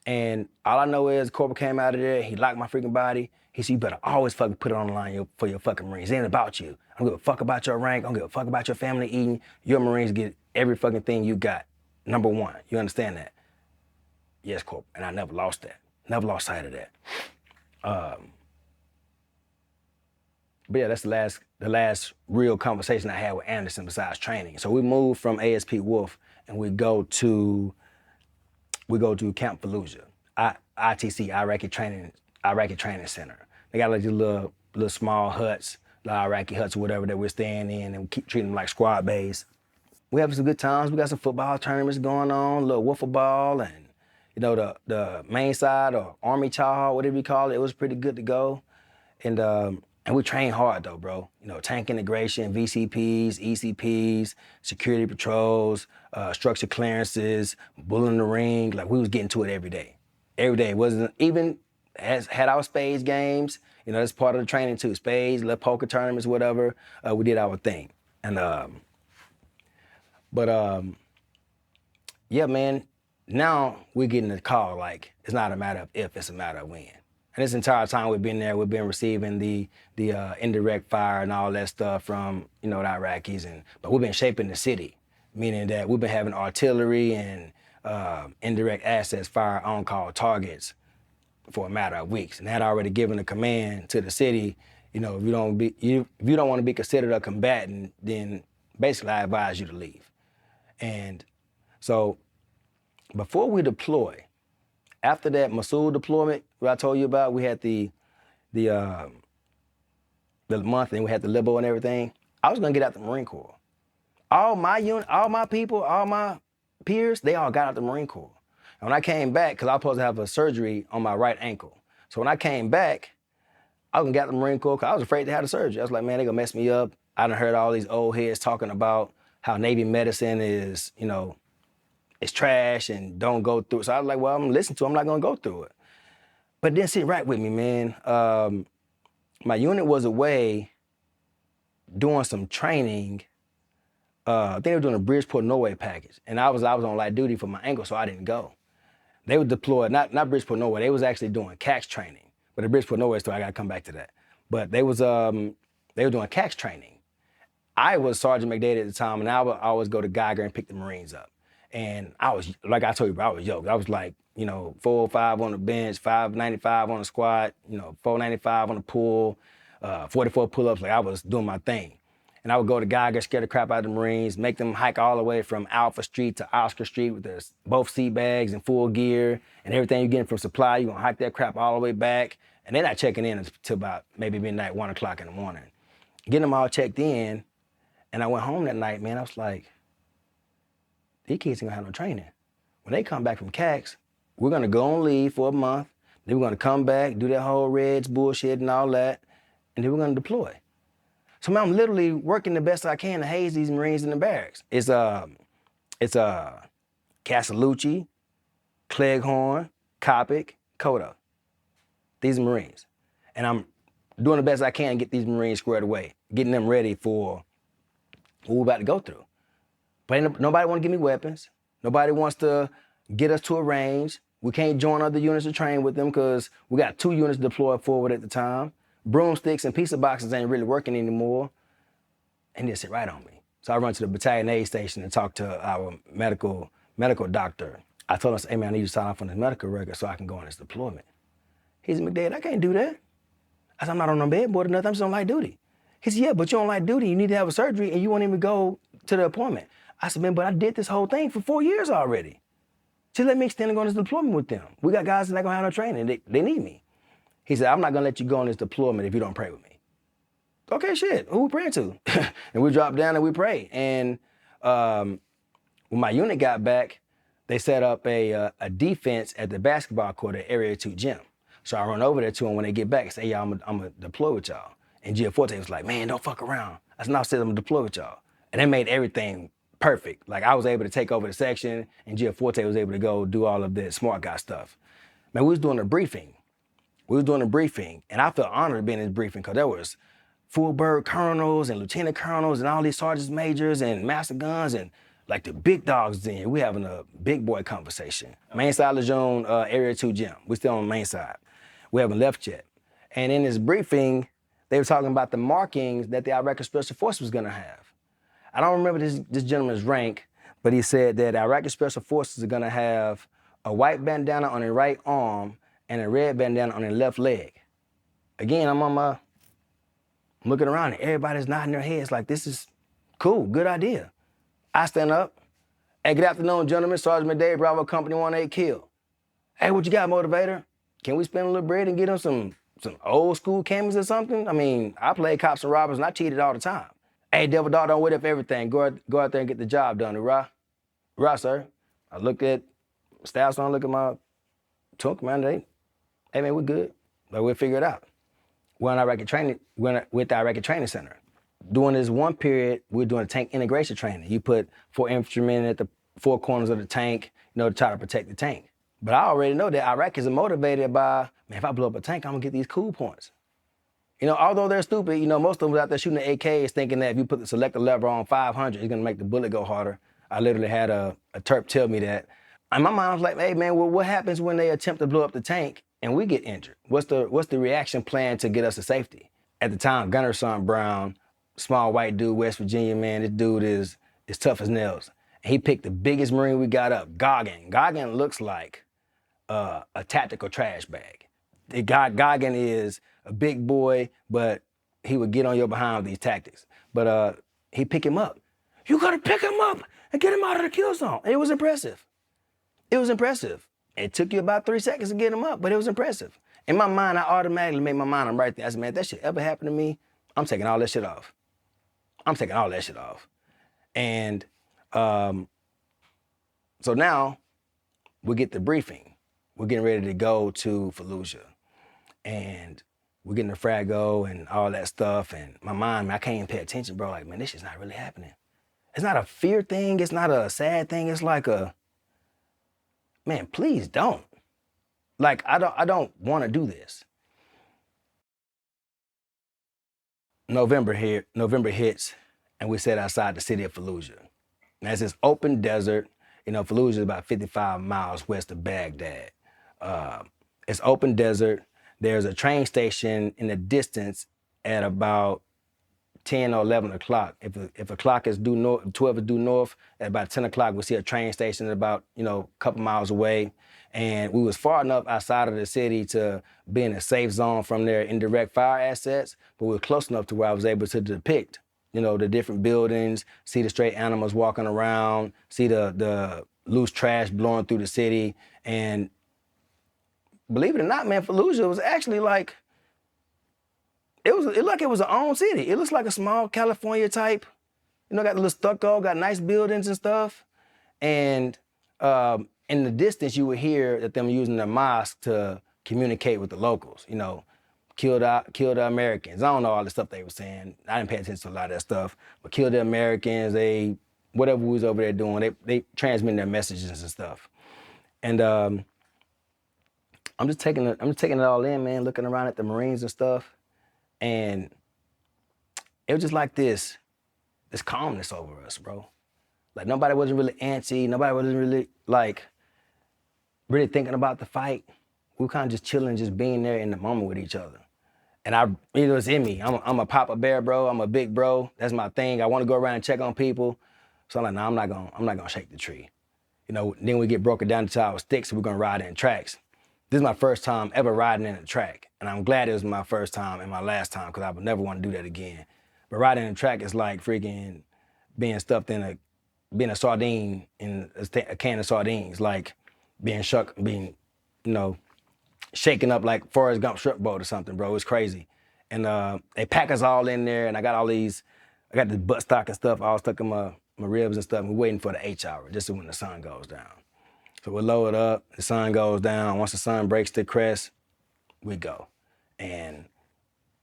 And all I know is the corporal came out of there, he locked my freaking body. He said, you better always fucking put it on the line for your fucking Marines. It ain't about you. I don't give a fuck about your rank. I don't give a fuck about your family eating. Your Marines get every fucking thing you got. Number one, you understand that? Yes, corporal, and I never lost that. Never lost sight of that. But yeah, that's the last real conversation I had with Anderson besides training. So we moved from ASP Wolf and we go to Camp Fallujah, ITC, Iraqi Training Center. They got like these little small huts, little Iraqi huts or whatever that we're staying in, and we keep treating them like squad bays. We have some good times. We got some football tournaments going on, a little wiffle ball, and you know the main side or Army Chow, whatever you call it, it was pretty good to go. And we train hard though, bro. You know, tank integration, VCPs, ECPs, security patrols, structure clearances, bull in the ring. Like we was getting to it every day. Every day. Wasn't even had our spades games. You know, that's part of the training too. Spades, little poker tournaments, whatever. We did our thing. And yeah, man. Now we're getting the call like it's not a matter of if, it's a matter of when. And this entire time we've been there, we've been receiving the indirect fire and all that stuff from, you know, the Iraqis. But we've been shaping the city, meaning that we've been having artillery and indirect assets fire on-call targets for a matter of weeks. And that already given a command to the city, you know, if you don't want to be considered a combatant, then basically I advise you to leave. And so before we deploy, after that Mosul deployment, what I told you about. We had the month and we had the libo and everything. I was gonna get out the Marine Corps. All my people, all my peers, they all got out the Marine Corps. And when I came back, because I was supposed to have a surgery on my right ankle. So when I came back, I was gonna get out the Marine Corps because I was afraid to have the surgery. I was like, man, they gonna mess me up. I done heard all these old heads talking about how Navy medicine is, it's trash and don't go through it. So I was like, well, I'm gonna listen to it. I'm not gonna go through it. But it didn't sit right with me, man. My unit was away doing some training. I think they were doing a Bridgeport, Norway package. And I was on light duty for my ankle, so I didn't go. They were deployed, not Bridgeport, Norway. They was actually doing CAX training. But the Bridgeport, Norway story, I gotta come back to that. But they were doing CAX training. I was Sergeant McDade at the time, and I would always go to Geiger and pick the Marines up. And I was, like I told you, bro, I was yoked. I was like, 405 on the bench, 595 on the squat, 495 on the pull, 44 pull-ups. Like I was doing my thing. And I would go to Geiger, scare the crap out of the Marines, make them hike all the way from Alpha Street to Oscar Street with both seat bags and full gear and everything you're getting from supply. You're gonna hike that crap all the way back. And they're not checking in until about maybe midnight, 1 o'clock in the morning. Getting them all checked in, and I went home that night, man, I was like, these kids ain't gonna have no training. When they come back from CAX, we're gonna go on leave for a month, then we're gonna come back, do that whole Reds bullshit and all that, and then we're gonna deploy. So man, I'm literally working the best I can to haze these Marines in the barracks. It's Castellucci, Cleghorn, Coppock, Coda. These are Marines. And I'm doing the best I can to get these Marines squared away, getting them ready for what we're about to go through. But nobody want to give me weapons. Nobody wants to get us to a range. We can't join other units to train with them because we got 2 units deployed forward at the time. Broomsticks and pizza boxes ain't really working anymore. And they sit right on me. So I run to the battalion aid station and talk to our medical doctor. I told him, hey man, I need you to sign off on this medical record so I can go on this deployment. He said, McDade, I can't do that. I said, I'm not on no bed board or nothing, I'm just on light duty. He said, yeah, but you're on light duty, you need to have a surgery and you won't even go to the appointment. I said, man, but I did this whole thing for 4 years already. Just let me extend and go on this deployment with them. We got guys that not gonna have no training, they need me. He said, I'm not gonna let you go on this deployment if you don't pray with me. Okay, shit, who we praying to? And we dropped down and we prayed. And when my unit got back, they set up a defense at the basketball court at Area 2 gym. So I run over there to them when they get back and say, yeah, I'm gonna deploy with y'all. And Giaforte was like, man, don't fuck around. I said, no, I said I'm gonna deploy with y'all. And they made everything perfect. Like I was able to take over the section and Giaforte was able to go do all of the smart guy stuff. Man, we was doing a briefing. And I felt honored being in this briefing because there was full bird colonels and lieutenant colonels and all these sergeants majors and master guns and like the big dogs in here. We having a big boy conversation. Main side Lejeune, Area 2 gym. We still on the main side. We haven't left yet. And in this briefing, they were talking about the markings that the Iraqi Special Forces was gonna have. I don't remember this gentleman's rank, but he said that Iraqi Special Forces are gonna have a white bandana on their right arm and a red bandana on their left leg. Again, I'm looking around and everybody's nodding their heads like, this is cool, good idea. I stand up. Hey, good afternoon, gentlemen. Sergeant McDade, Bravo Company 18 Kill. Hey, what you got, motivator? Can we spend a little bread and get them some old school camis or something? I mean, I played cops and robbers and I cheated all the time. Hey, Devil Dog, don't wait up everything. Go out there and get the job done, hoorah. Hoorah, sir. I look at staffs on, look at my took, man, hey man, we're good. But we'll figure it out. We're on Iraqi training, with the Iraqi Training Center. During this one period, we're doing tank integration training. You put 4 infantrymen at the 4 corners of the tank, to try to protect the tank. But I already know that Iraqis are motivated by, man, if I blow up a tank, I'm gonna get these cool points. Although they're stupid, most of them was out there shooting the AKs thinking that if you put the selector lever on 500, it's gonna make the bullet go harder. I literally had a Terp tell me that. In my mind, I was like, hey man, well, what happens when they attempt to blow up the tank and we get injured? What's the reaction plan to get us to safety? At the time, Gunner Son Brown, small white dude, West Virginia, man, this dude is tough as nails. And he picked the biggest Marine we got up, Goggin. Goggin looks like a tactical trash bag. Goggin is a big boy, but he would get on your behind with these tactics. But he picked him up. You gotta pick him up and get him out of the kill zone. It was impressive. It was impressive. It took you about 3 seconds to get them up, but it was impressive. In my mind, I automatically made my mind, I'm right there. I said, man, if that shit ever happened to me, I'm taking all that shit off. I'm taking all that shit off. And so now we get the briefing. We're getting ready to go to Fallujah. And we're getting the Frago and all that stuff. And my mind, man, I can't even pay attention, bro. Like, man, this shit's not really happening. It's not a fear thing. It's not a sad thing. It's like a, man, please don't. Like, I don't want to do this. November hits, and we sit outside the city of Fallujah. And it's this open desert. You know, Fallujah is about 55 miles west of Baghdad. It's open desert. There's a train station in the distance at about 10 or 11 o'clock. If a clock is due north, 12 is due north, at about 10 o'clock, we see a train station about, a couple miles away. And we was far enough outside of the city to be in a safe zone from their indirect fire assets, but we were close enough to where I was able to depict, the different buildings, see the stray animals walking around, see the loose trash blowing through the city. And believe it or not, man, Fallujah was actually like, it looked like it was an own city. It looks like a small California type, got the little stucco, got nice buildings and stuff. And in the distance, you would hear that them using their mosque to communicate with the locals, kill the Americans. I don't know all the stuff they were saying. I didn't pay attention to a lot of that stuff, but kill the Americans, whatever we was over there doing, they transmitting their messages and stuff. And I'm just taking it all in, man, looking around at the Marines and stuff. And it was just like this calmness over us, bro. Like nobody wasn't really antsy. Nobody wasn't really really thinking about the fight. We were kind of just chilling, just being there in the moment with each other. And it was in me. I'm a Papa Bear, bro. I'm a big bro. That's my thing. I want to go around and check on people. So I'm like, nah, I'm not gonna shake the tree. Then we get broken down to our sticks and we're gonna ride in tracks. This is my first time ever riding in a track. And I'm glad it was my first time and my last time because I would never want to do that again. But riding in a track is like freaking being stuffed in being a sardine in a can of sardines, like being shaken up like Forrest Gump shrimp boat or something, bro. It was crazy. And they pack us all in there and I got the butt stock and stuff all stuck in my ribs and stuff. And we're waiting for the H hour, just when the sun goes down. So we load up, the sun goes down. Once the sun breaks the crest, we go. And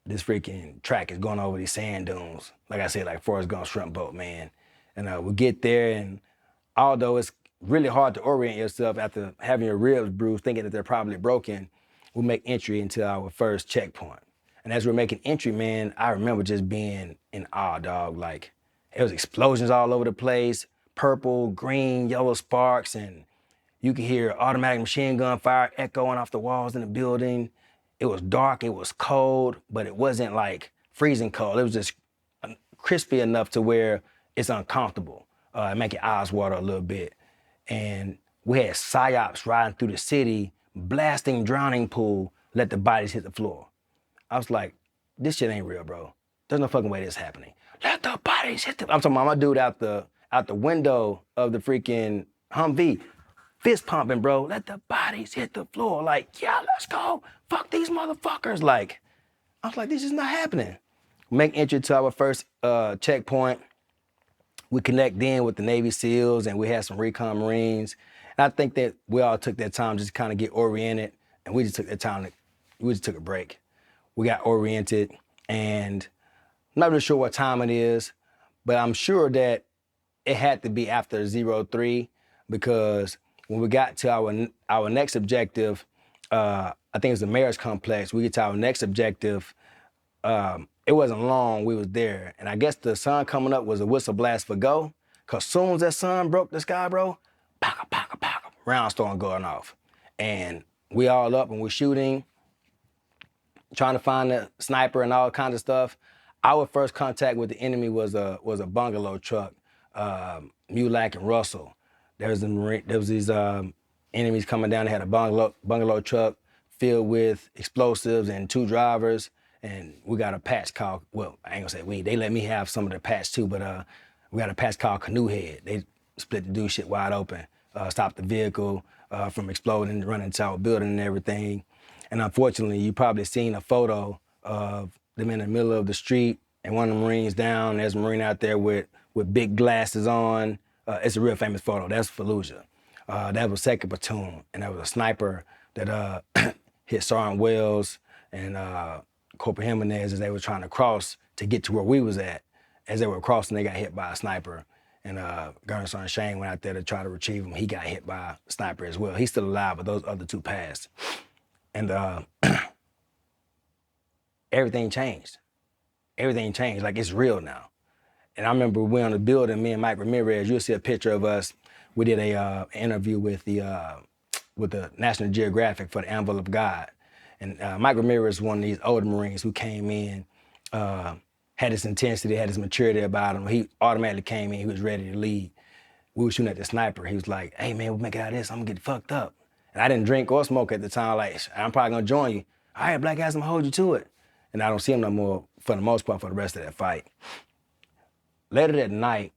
this freaking track is going over these sand dunes. Like I said, like Forrest Gump shrimp boat, man. And we get there, and although it's really hard to orient yourself after having your ribs bruised, thinking that they're probably broken, we make entry into our first checkpoint. And as we're making entry, man, I remember just being in awe, dog. Like, it was explosions all over the place, purple, green, yellow sparks, and you could hear automatic machine gun fire echoing off the walls in the building. It was dark, it was cold, but it wasn't like freezing cold. It was just crispy enough to where it's uncomfortable. Make your eyes water a little bit. And we had psyops riding through the city, blasting drowning pool, let the bodies hit the floor. I was like, this shit ain't real, bro. There's no fucking way this is happening. Let the bodies hit the... I'm talking about my dude out the window of the freaking Humvee, fist pumping, bro. Let the bodies hit the floor. Like, yeah, let's go. Fuck these motherfuckers. Like, I was like, this is not happening. Make entry to our first checkpoint. We connect in with the Navy SEALs and we had some recon Marines. And I think that we all took that time just to kind of get oriented, and we just took that time we just took a break. We got oriented, and I'm not really sure what time it is, but I'm sure that it had to be after 03 because when we got to our next objective, I think it was the Mayor's Complex, we get to our next objective, it wasn't long, we was there. And I guess the sun coming up was a whistle blast for go, because soon as that sun broke the sky, bro, paka, paka, paka, rounds started going off. And we all up and we're shooting, trying to find the sniper and all kinds of stuff. Our first contact with the enemy was a bungalow truck, Mulak and Russell. There was these enemies coming down. They had a bungalow truck filled with explosives and 2 drivers. And we got a patch called, well, I ain't gonna say we, they let me have some of the patch too, but we got a patch called Canoe Head. They split the dude shit wide open, stopped the vehicle, from exploding and running into our building and everything. And unfortunately, you probably seen a photo of them in the middle of the street and one of the Marines down. There's a Marine out there with big glasses on. It's a real famous photo. That's Fallujah. That was 2nd Platoon, and that was a sniper that hit Sergeant Wells and Corporal Jimenez as they were trying to cross to get to where we was at. As they were crossing, they got hit by a sniper. And Gunnery Sergeant Shane went out there to try to retrieve him. He got hit by a sniper as well. He's still alive, but those other 2 passed. And everything changed. Everything changed, like it's real now. And I remember we were on the building, me and Mike Ramirez, you'll see a picture of us. We did a interview with the National Geographic for the Anvil of God. And Mike Ramirez was one of these older Marines who came in, had this intensity, had this maturity about him. He automatically came in, he was ready to lead. We were shooting at the sniper. He was like, hey man, we'll make it out of this, I'm gonna get fucked up. And I didn't drink or smoke at the time, like, I'm probably gonna join you. All right, black guys, I'm gonna hold you to it. And I don't see him no more, for the most part, for the rest of that fight. Later that night,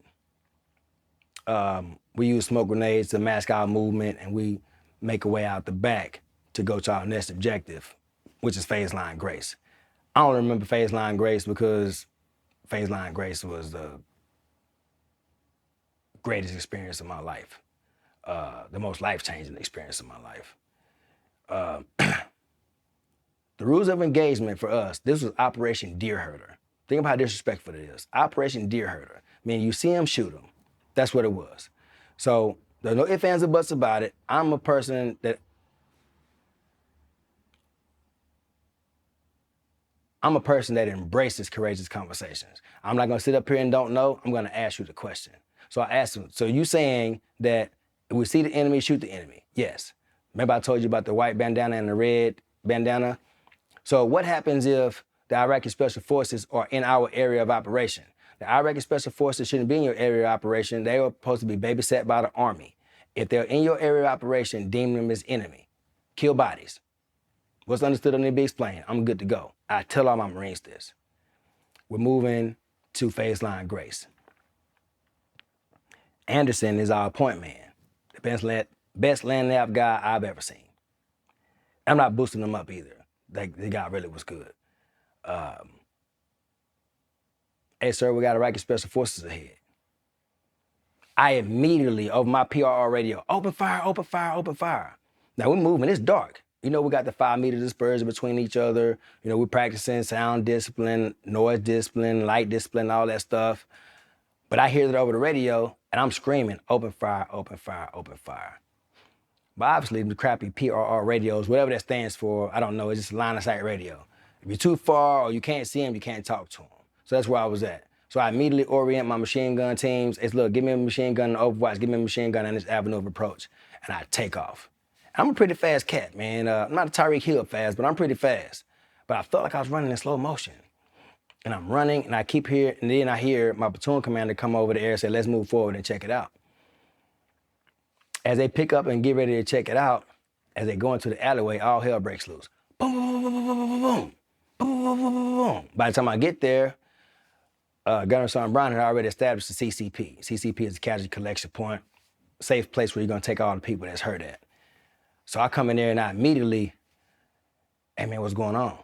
we used smoke grenades to mask our movement, and we make our way out the back to go to our next objective, which is Phase Line Grace. I don't remember Phase Line Grace because Phase Line Grace was the greatest experience of my life, the most life-changing experience of my life. The rules of engagement for us, this was Operation Deer Herder. Think about how disrespectful it is. Operation Deer Herder, meaning you see him, shoot him. That's what it was. So there's no ifs, ands, or buts about it. I'm a person that embraces courageous conversations. I'm not gonna sit up here and don't know, I'm gonna ask you the question. So I asked him, so you saying that if we see the enemy, shoot the enemy? Yes. Remember I told you about the white bandana and the red bandana? So what happens if the Iraqi Special Forces are in our area of operation? The Iraqi Special Forces shouldn't be in your area of operation. They are supposed to be babysat by the Army. If they're in your area of operation, deem them as enemy. Kill bodies. What's understood need to be explained. I'm good to go. I tell all my Marines this. We're moving to Phase Line Grace. Anderson is our point man, the best land nav guy I've ever seen. I'm not boosting them up either. The guy really was good. Hey, sir, we got Iraqi Special Forces ahead. I immediately, over my PRR radio, open fire, open fire, open fire. Now we're moving, it's dark. You know, we got the 5-meter dispersion between each other. You know, we're practicing sound discipline, noise discipline, light discipline, all that stuff. But I hear that over the radio and I'm screaming, open fire, open fire, open fire. But obviously the crappy PRR radios, whatever that stands for, I don't know, it's just line of sight radio. If you're too far or you can't see them, you can't talk to them. So that's where I was at. So I immediately orient my machine gun teams. It's, look, give me a machine gun in Overwatch, give me a machine gun in this avenue of approach. And I take off. I'm a pretty fast cat, man. I'm not a Tyreek Hill fast, but I'm pretty fast. But I felt like I was running in slow motion. And I'm running, and I keep hearing, and then I hear my platoon commander come over the air and say, let's move forward and check it out. As they pick up and get ready to check it out, as they go into the alleyway, all hell breaks loose. Boom, boom, boom, boom, boom, boom, boom, boom, boom, boom, boom. By the time I get there, Gunnery Sergeant Brown had already established the CCP. CCP is the casualty collection point, safe place where you're gonna take all the people that's hurt at. So I come in there and I immediately, hey man, what's going on?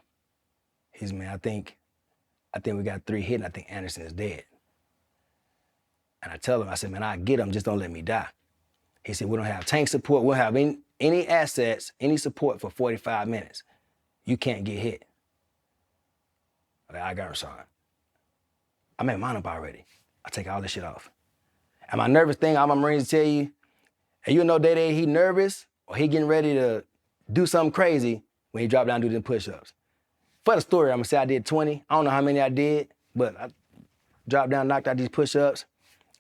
He's, man, I think we got 3 hit and I think Anderson is dead. And I tell him, I said, man, I'll get him, just don't let me die. He said, we don't have tank support, we don't have any assets, any support for 45 minutes. You can't get hit. I got him, Sergeant. I'm at mine up already. I take all this shit off. And my nervous thing, all my Marines tell you, and you know that he nervous or he getting ready to do something crazy when he drop down and do them push-ups. For the story, I'm gonna say I did 20. I don't know how many I did, but I dropped down, knocked out these push-ups,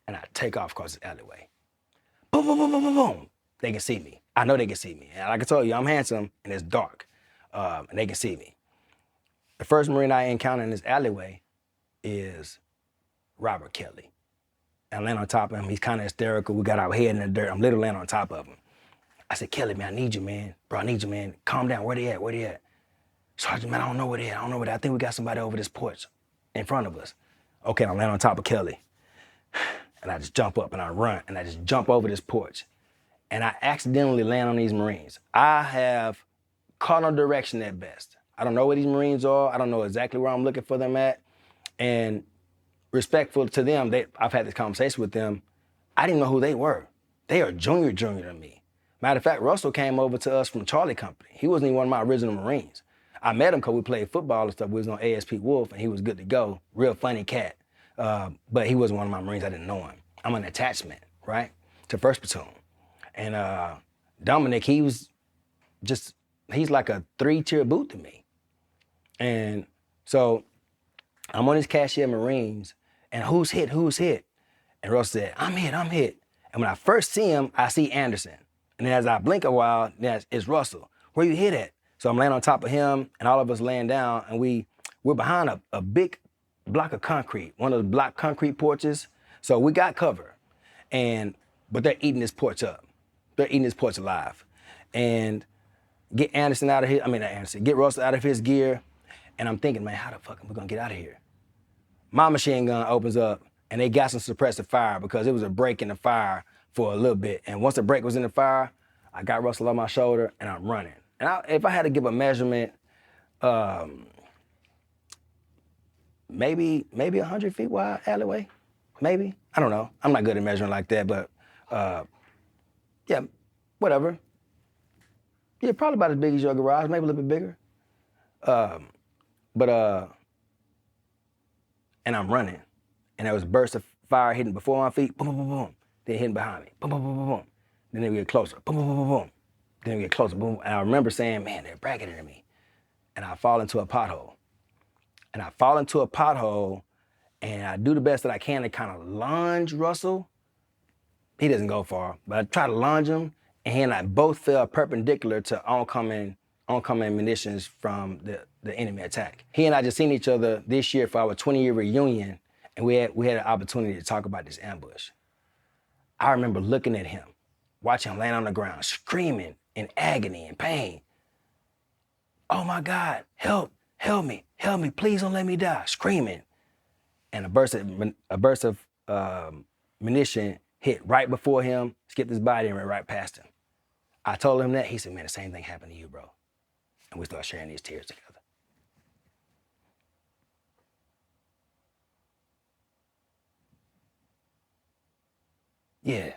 and I take off across the alleyway. Boom, boom, boom, boom, boom, boom. They can see me. I know they can see me. And like I told you, I'm handsome and it's dark, and they can see me. The first Marine I encounter in this alleyway is Robert Kelly. And I land on top of him. He's kind of hysterical. We got our head in the dirt. I'm literally landing on top of him. I said, Kelly, man, I need you, man. Bro, I need you, man. Calm down. Where they at? Where they at? Sergeant, man, I don't know where they at. I don't know where they at. I think we got somebody over this porch in front of us. Okay, I land on top of Kelly. And I just jump up and I run and I just jump over this porch. and I accidentally land on these Marines. I have cardinal direction at best. I don't know where these Marines are. I don't know exactly where I'm looking for them at. And respectful to them, I've had this conversation with them. I didn't know who they were. They are junior to me. Matter of fact, Russell came over to us from Charlie Company. He wasn't even one of my original Marines. I met him because we played football and stuff. We was on ASP Wolf, and he was good to go. Real funny cat. But he wasn't one of my Marines. I didn't know him. I'm an attachment, right, to 1st Platoon. And Dominic, he's like a 3-tier boot to me. And so I'm on this cashier Marines, and who's hit? And Russell said, I'm hit. And when I first see him, I see Anderson. And then as I blink a while, it's Russell. Where you hit at? So I'm laying on top of him, and all of us laying down, and we're behind a big block of concrete, one of those block concrete porches. So we got cover. But they're eating this porch up. They're eating this porch alive. And get Anderson out of here, get Russell out of his gear. And I'm thinking, man, how the fuck am we gonna get out of here? My machine gun opens up, and they got some suppressive fire because it was a break in the fire for a little bit. And once the break was in the fire, I got Russell on my shoulder, and I'm running. And if I had to give a measurement, maybe 100 feet wide alleyway, maybe. I don't know. I'm not good at measuring like that, but yeah, whatever. Yeah, probably about as big as your garage, maybe a little bit bigger. And I'm running, and there was a burst of fire hitting before my feet, boom, boom, boom, boom. Then hitting behind me, boom, boom, boom, boom, boom. Then they get closer, boom, boom, boom, boom, boom. Then we get closer, boom. And I remember saying, man, they're bracketing me. And I fall into a pothole. And I do the best that I can to kind of lunge Russell. He doesn't go far, but I try to lunge him, and he and I both fell perpendicular to oncoming munitions from the enemy attack. He and I just seen each other this year for our 20-year reunion, and we had an opportunity to talk about this ambush. I remember looking at him, watching him land on the ground, screaming in agony and pain. Oh my God, help me, please don't let me die, screaming. And a burst of munition hit right before him, skipped his body and went right past him. I told him that, he said, man, the same thing happened to you, bro. And we started sharing these tears together. Yeah.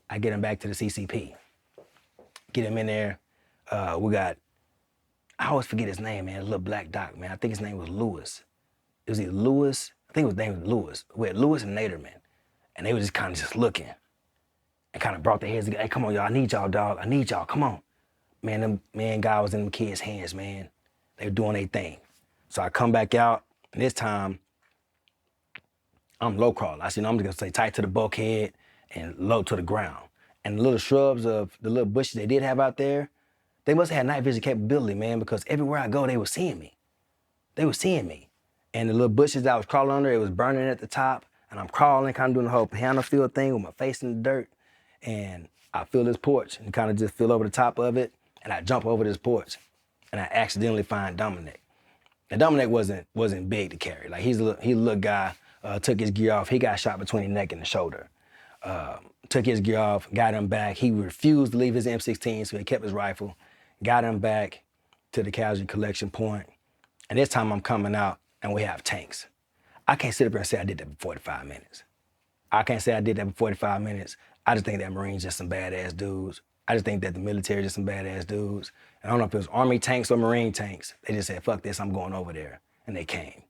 I get him back to the CCP. Get him in there. I always forget his name, man, a little black doc, man. I think his name was Lewis. It was either Lewis, I think his name was Lewis. We had Lewis and Naderman. And they were just kind of just looking and kind of brought their heads together. Hey, come on, y'all, I need y'all, dog. I need y'all, come on. Man, God was in them kids' hands, man. They were doing their thing. So I come back out, and this time, I'm low crawl. I'm just gonna stay tight to the bulkhead and low to the ground. And the little shrubs of the little bushes they did have out there, they must have had night vision capability, man, because everywhere I go, they were seeing me. And the little bushes that I was crawling under, it was burning at the top, and I'm crawling, kind of doing the whole piano field thing with my face in the dirt, and I feel this porch and kind of just feel over the top of it, and I jump over this porch, and I accidentally find Dominic. And Dominic wasn't big to carry. Like he's a little guy, took his gear off. He got shot between the neck and the shoulder. Took his gear off, got him back. He refused to leave his M16, so he kept his rifle, got him back to the casualty collection point. And this time I'm coming out and we have tanks. I can't sit up here and say I did that for 45 minutes. I can't say I did that for 45 minutes. I just think that Marines just some badass dudes. I just think that the military just some badass dudes. And I don't know if it was Army tanks or Marine tanks. They just said, fuck this, I'm going over there. And they came.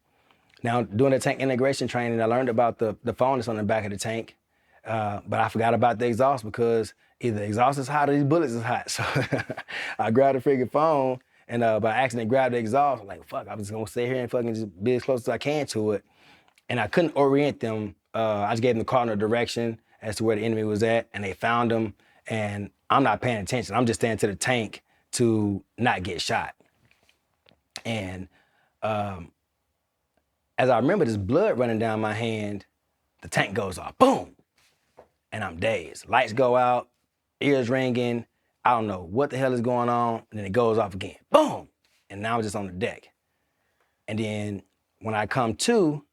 Now, doing the tank integration training, I learned about the phone that's on the back of the tank, but I forgot about the exhaust because either the exhaust is hot or these bullets is hot. So I grabbed the freaking phone and by accident grabbed the exhaust. I'm like, fuck, I'm just gonna stay here and fucking just be as close as I can to it. And I couldn't orient them. I just gave them the cardinal direction as to where the enemy was at, and they found them. And I'm not paying attention. I'm just standing to the tank to not get shot. And as I remember this blood running down my hand, the tank goes off, boom, and I'm dazed. Lights go out, ears ringing, I don't know what the hell is going on, and then it goes off again, boom, and now I'm just on the deck. And then when I come to,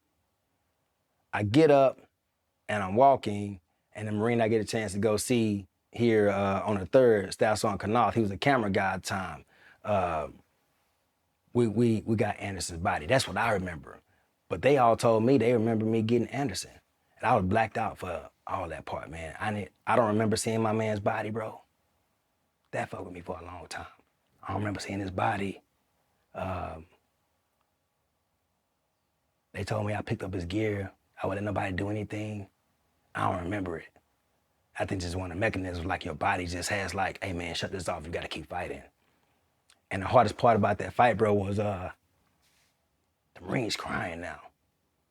I get up and I'm walking, and the Marine I get a chance to go see here on the 3rd, Staff Sergeant Knauf, he was a camera guy at the time. We got Anderson's body. That's what I remember. But they all told me they remember me getting Anderson. And I was blacked out for all that part, man. I don't remember seeing my man's body, bro. That fucked with me for a long time. I don't remember seeing his body. They told me I picked up his gear. I wouldn't let nobody do anything. I don't remember it. I think just one of the mechanisms, like your body just has like, hey man, shut this off, you gotta keep fighting. And the hardest part about that fight, bro, was the Marines crying now.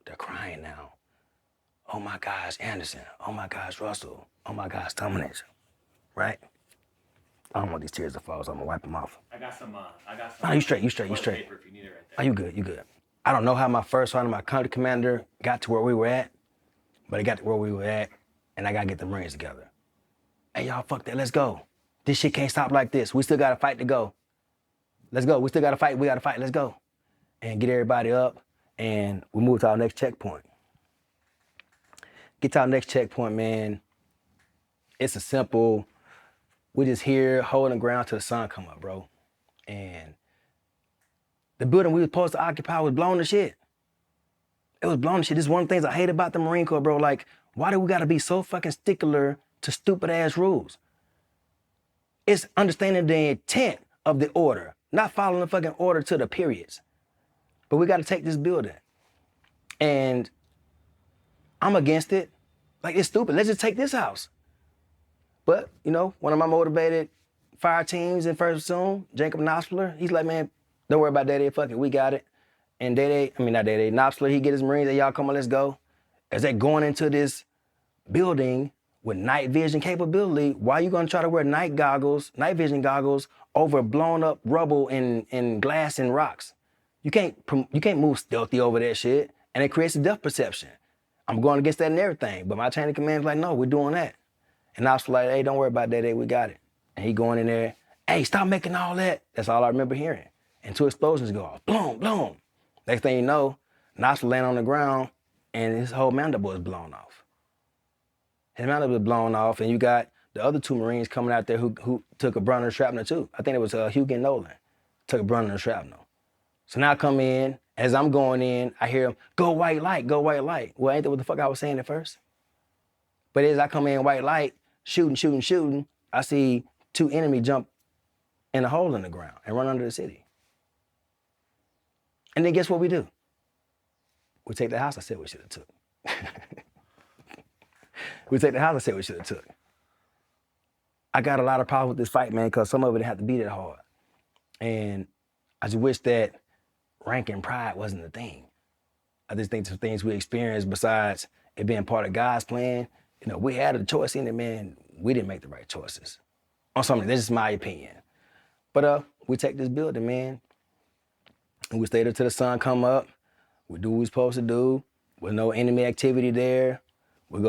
They're crying now. Oh my gosh, Anderson. Oh my gosh, Russell. Oh my gosh, Dominance. Right? I don't want these tears to fall, so I'm gonna wipe them off. I got some. No, you straight. Paper if you need it right there. Oh, you good. I don't know how my first sergeant, my company commander got to where we were at, but it got to where we were at, and I gotta get the Marines together. Hey, y'all, fuck that, let's go. This shit can't stop like this. We still got a fight to go. Let's go, we still got to fight, let's go. And get everybody up, and we move to our next checkpoint. Get to our next checkpoint, man. It's a simple, we just here holding the ground till the sun come up, bro. And the building we were supposed to occupy was blown to shit. It was blown to shit. This is one of the things I hate about the Marine Corps, bro. Like, why do we gotta be so fucking stickler to stupid ass rules? It's understanding the intent of the order, not following the fucking order to the periods. But we gotta take this building. And I'm against it. Like, it's stupid. Let's just take this house. But, you know, one of my motivated fire teams in First Platoon, Jacob Knopfler, he's like, man, don't worry about Day-Day, fuck it, we got it. And Knopfler, he get his Marines, hey, y'all come on, let's go. As they going into this building with night vision capability, why you gonna try to wear night vision goggles over blown up rubble and glass and rocks? You can't move stealthy over that shit, and it creates a depth perception. I'm going against that and everything, but my chain of command is like, no, we're doing that. And I was like, hey, don't worry about that, we got it. And he going in there, hey, stop making all that. That's all I remember hearing. And 2 explosions go off, boom, boom. Next thing you know, Knox land on the ground and his whole mandible is blown off. His mandible is blown off, and you got the other 2 Marines coming out there who took a brunt of the shrapnel too. I think it was Hugo and Nolan, took a brunt of the shrapnel. So now I come in, as I'm going in, I hear him, go white light, go white light. Well, ain't that what the fuck I was saying at first? But as I come in white light, shooting, I see 2 enemy jump in a hole in the ground and run under the city. And then guess what we do? We take the house I said we should have took. We take the house I said we should have took. I got a lot of problems with this fight, man, because some of it didn't have to be that hard. And I just wish that rank and pride wasn't a thing. I just think the things we experienced, besides it being part of God's plan, you know, we had a choice in it, man. We didn't make the right choices. On something, this is my opinion. But we take this building, man, and we stay there till the sun come up. We do what we're supposed to do. With no enemy activity there, we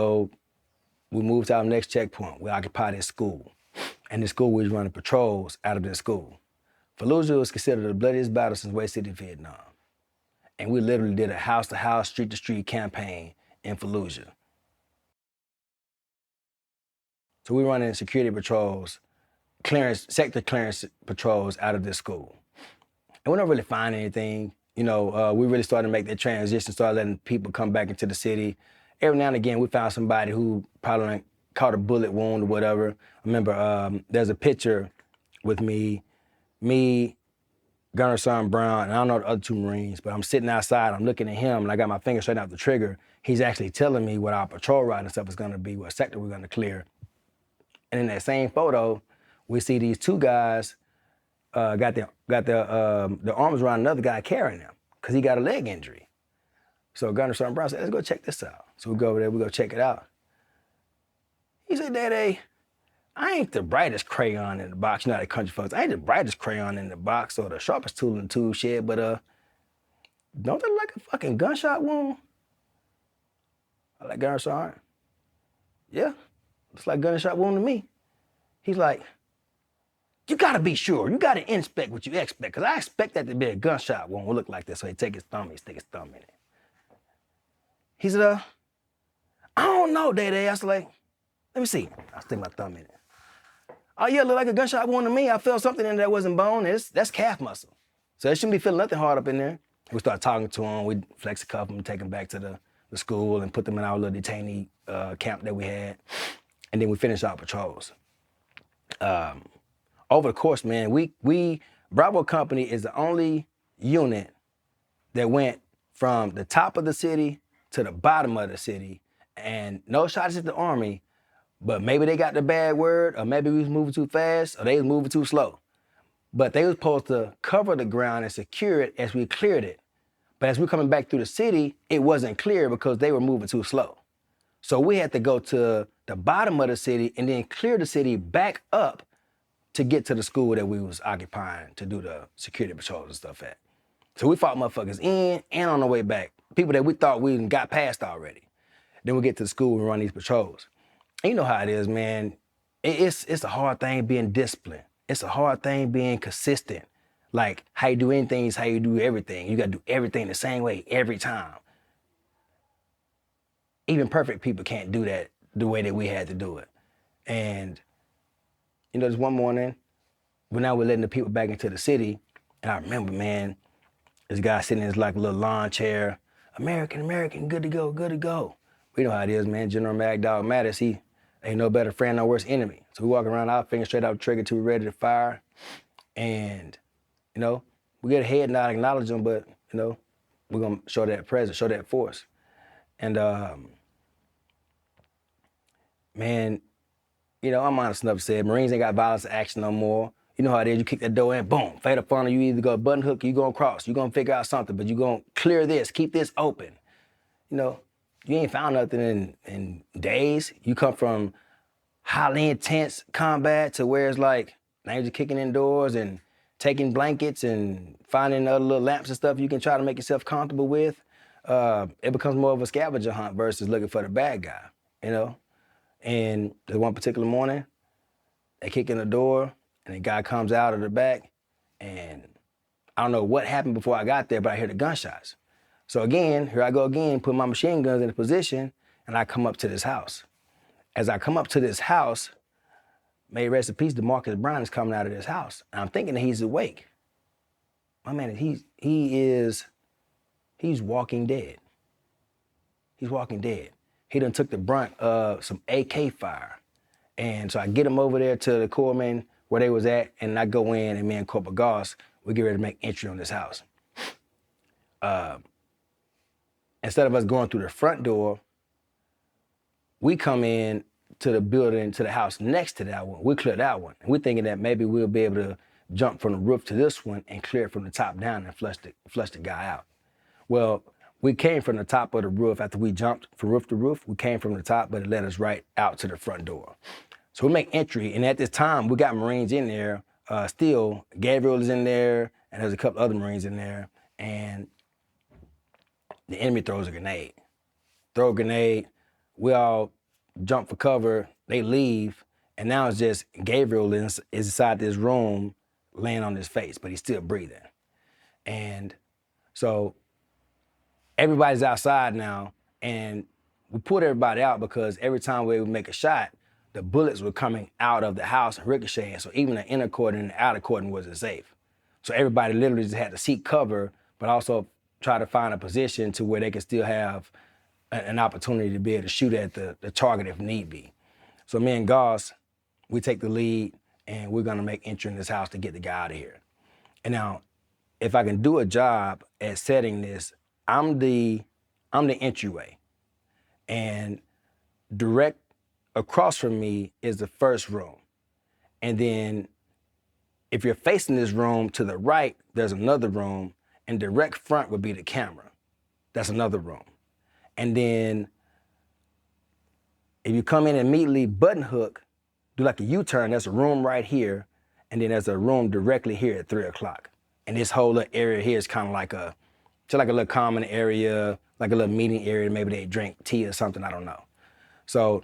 move to our next checkpoint. We occupy this school. And the school was running patrols out of this school. Fallujah was considered the bloodiest battle since Way City, Vietnam. And we literally did a house-to-house, street-to-street campaign in Fallujah. So we running security patrols, sector clearance patrols out of this school. And we don't really find anything. You know, we really started to make that transition, started letting people come back into the city. Every now and again, we found somebody who probably caught a bullet wound or whatever. I remember there's a picture with me, Gunner Son Brown, and I don't know the other 2 Marines, but I'm sitting outside, I'm looking at him, and I got my finger straight out the trigger. He's actually telling me what our patrol route and stuff is gonna be, what sector we're gonna clear. And in that same photo, we see these 2 guys got their arms around another guy carrying him, because he got a leg injury. So Gunner Son Brown said, let's go check this out. So we go over there, we go check it out. He said, Daddy, I ain't the brightest crayon in the box. You know how they country folks, I ain't the brightest crayon in the box or the sharpest tool in the tool shed, but don't that look like a fucking gunshot wound? I like Gunner Sergeant. Yeah, looks like a gunshot wound to me. He's like, you gotta be sure. You gotta inspect what you expect, because I expect that to be a gunshot wound will look like this. So he take his thumb, he stick his thumb in it. He said, I don't know, Day. I was like, let me see. I stick my thumb in it. Oh yeah, look like a gunshot wound to me. I felt something in there that wasn't bone. That's calf muscle. So it shouldn't be feeling nothing hard up in there. We start talking to them. We flex a cuff them, take them back to the school and put them in our little detainee camp that we had. And then we finish our patrols. Over the course, man, we Bravo Company is the only unit that went from the top of the city to the bottom of the city, and no shots at the Army, but maybe they got the bad word, or maybe we was moving too fast, or they was moving too slow. But they was supposed to cover the ground and secure it as we cleared it. But as we coming back through the city, it wasn't clear because they were moving too slow. So we had to go to the bottom of the city and then clear the city back up to get to the school that we was occupying to do the security patrols and stuff at. So we fought motherfuckers in and on the way back. People that we thought we got past already. Then we get to the school and run these patrols. And you know how it is, man. It's a hard thing being disciplined. It's a hard thing being consistent. Like, how you do anything is how you do everything. You gotta do everything the same way every time. Even perfect people can't do that the way that we had to do it. And, you know, there's one morning, when now we're letting the people back into the city, and I remember, man, this guy sitting in his like little lawn chair, American, good to go, good to go. We know how it is, man. General Mad Dog Mattis, he ain't no better friend, no worse enemy. So we walk around our finger straight out the trigger till we're ready to fire. And, you know, we get ahead and not acknowledge them, but, you know, we're gonna show that presence, show that force. And, man, you know, I'm honest enough to say, Marines ain't got violence action no more. You know how it is, you kick that door in, boom, fade up on you either go button hook or you gonna cross. You gonna figure out something, but you gonna clear this, keep this open. You know, you ain't found nothing in days. You come from highly intense combat to where it's like, now you're just kicking in doors and taking blankets and finding other little lamps and stuff you can try to make yourself comfortable with. It becomes more of a scavenger hunt versus looking for the bad guy, you know? And there's one particular morning, they kick in the door and the guy comes out of the back, and I don't know what happened before I got there, but I hear the gunshots. So again, here I go again, put my machine guns in a position, and I come up to this house. As I come up to this house, may rest in peace, DeMarcus Brown is coming out of this house. And I'm thinking that he's awake. My man, he's walking dead. He's walking dead. He done took the brunt of some AK fire. And so I get him over there to the corpsman where they was at, and I go in, and me and Corporal Goss, we get ready to make entry on this house. Instead of us going through the front door, we come in to the building, to the house next to that one. We clear that one. And we're thinking that maybe we'll be able to jump from the roof to this one and clear it from the top down and flush the guy out. Well, we came from the top of the roof after we jumped from roof to roof. We came from the top, but it led us right out to the front door. So we make entry, and at this time, we got Marines in there. Still, Gabriel is in there, and there's a couple other Marines in there, and the enemy throws a grenade. Throw a grenade, we all jump for cover, they leave, and now it's just Gabriel is inside this room laying on his face, but he's still breathing. And so everybody's outside now, and we pulled everybody out because every time we would make a shot, the bullets were coming out of the house and ricocheting, so even the inner cordon and the outer cordon wasn't safe. So everybody literally just had to seek cover, but also try to find a position to where they could still have an opportunity to be able to shoot at the target if need be. So me and Goss, we take the lead, and we're gonna make entry in this house to get the guy out of here. And now, if I can do a job at setting this, I'm the entryway, and direct across from me is the first room. And then if you're facing this room to the right, there's another room, and direct front would be the camera. That's another room. And then if you come in immediately button hook, do like a U-turn, there's a room right here, and then there's a room directly here at 3 o'clock. And this whole little area here is kind of like a little common area, like a little meeting area, maybe they drink tea or something, I don't know. So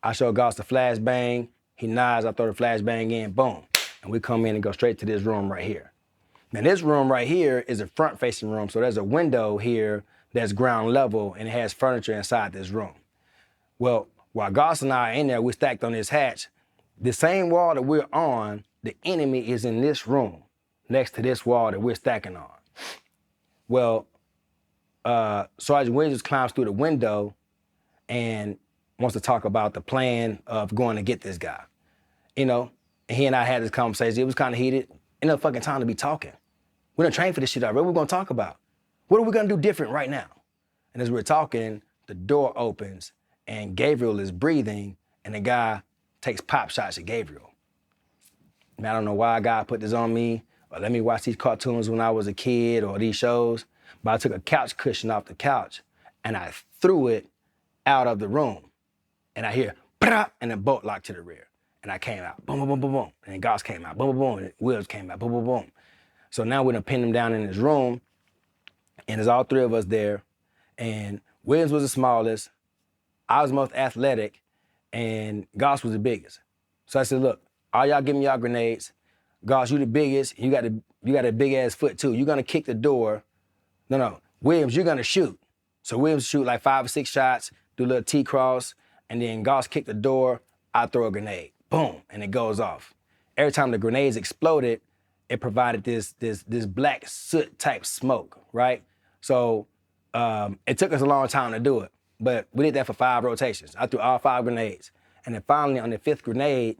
I show Goss the flashbang, he nods, I throw the flashbang in, boom. And we come in and go straight to this room right here. Now this room right here is a front-facing room, so there's a window here that's ground level and it has furniture inside this room. Well, while Goss and I are in there, we're stacked on this hatch. The same wall that we're on, the enemy is in this room next to this wall that we're stacking on. Well, Sergeant Williams climbs through the window and wants to talk about the plan of going to get this guy. You know, and he and I had this conversation. It was kind of heated. Ain't no fucking time to be talking. We don't train for this shit already. What we gonna talk about? What are we gonna do different right now? And as we're talking, the door opens and Gabriel is breathing and the guy takes pop shots at Gabriel. And I don't know why God put this on me or let me watch these cartoons when I was a kid or these shows, but I took a couch cushion off the couch and I threw it out of the room. And I hear, and a bolt lock to the rear. And I came out, boom, boom, boom, boom, boom. And then Goss came out, boom, boom, boom. And Wills came out, boom, boom, boom. So now we're gonna pin him down in his room, and there's all three of us there. And Williams was the smallest, I was most athletic, and Goss was the biggest. So I said, look, all y'all give me y'all grenades. Goss, you the biggest, you got a big ass foot too. You're gonna kick the door. No, Williams, you're gonna shoot. So Williams shoot like 5 or 6 shots, do a little T-cross, and then Goss kick the door, I throw a grenade. Boom, and it goes off. Every time the grenades exploded, it provided this black soot type smoke, right? So it took us a long time to do it, but we did that for 5 rotations. I threw all 5 grenades. And then finally on the 5th grenade,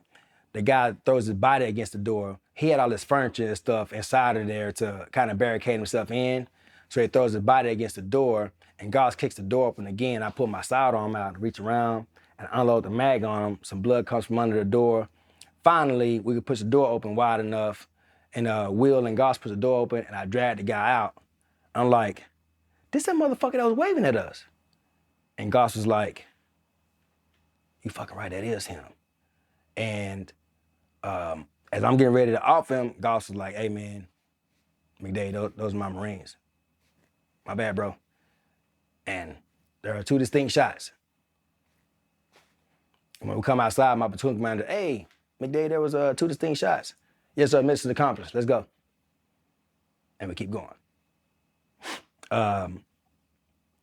the guy throws his body against the door. He had all this furniture and stuff inside of there to kind of barricade himself in. So he throws his body against the door and Goss kicks the door open again. I pull my sidearm out and reach around and unload the mag on him. Some blood comes from under the door. Finally, we could push the door open wide enough, and Will and Goss push the door open, and I dragged the guy out. I'm like, this that motherfucker that was waving at us. And Goss was like, you fucking right, that is him. And as I'm getting ready to off him, Goss was like, hey man, McDade, those are my Marines. My bad, bro. And there are 2 distinct shots. When we come outside, my platoon commander, hey, McDade, there was 2 distinct shots. Yes, sir, mission accomplished, let's go. And we keep going.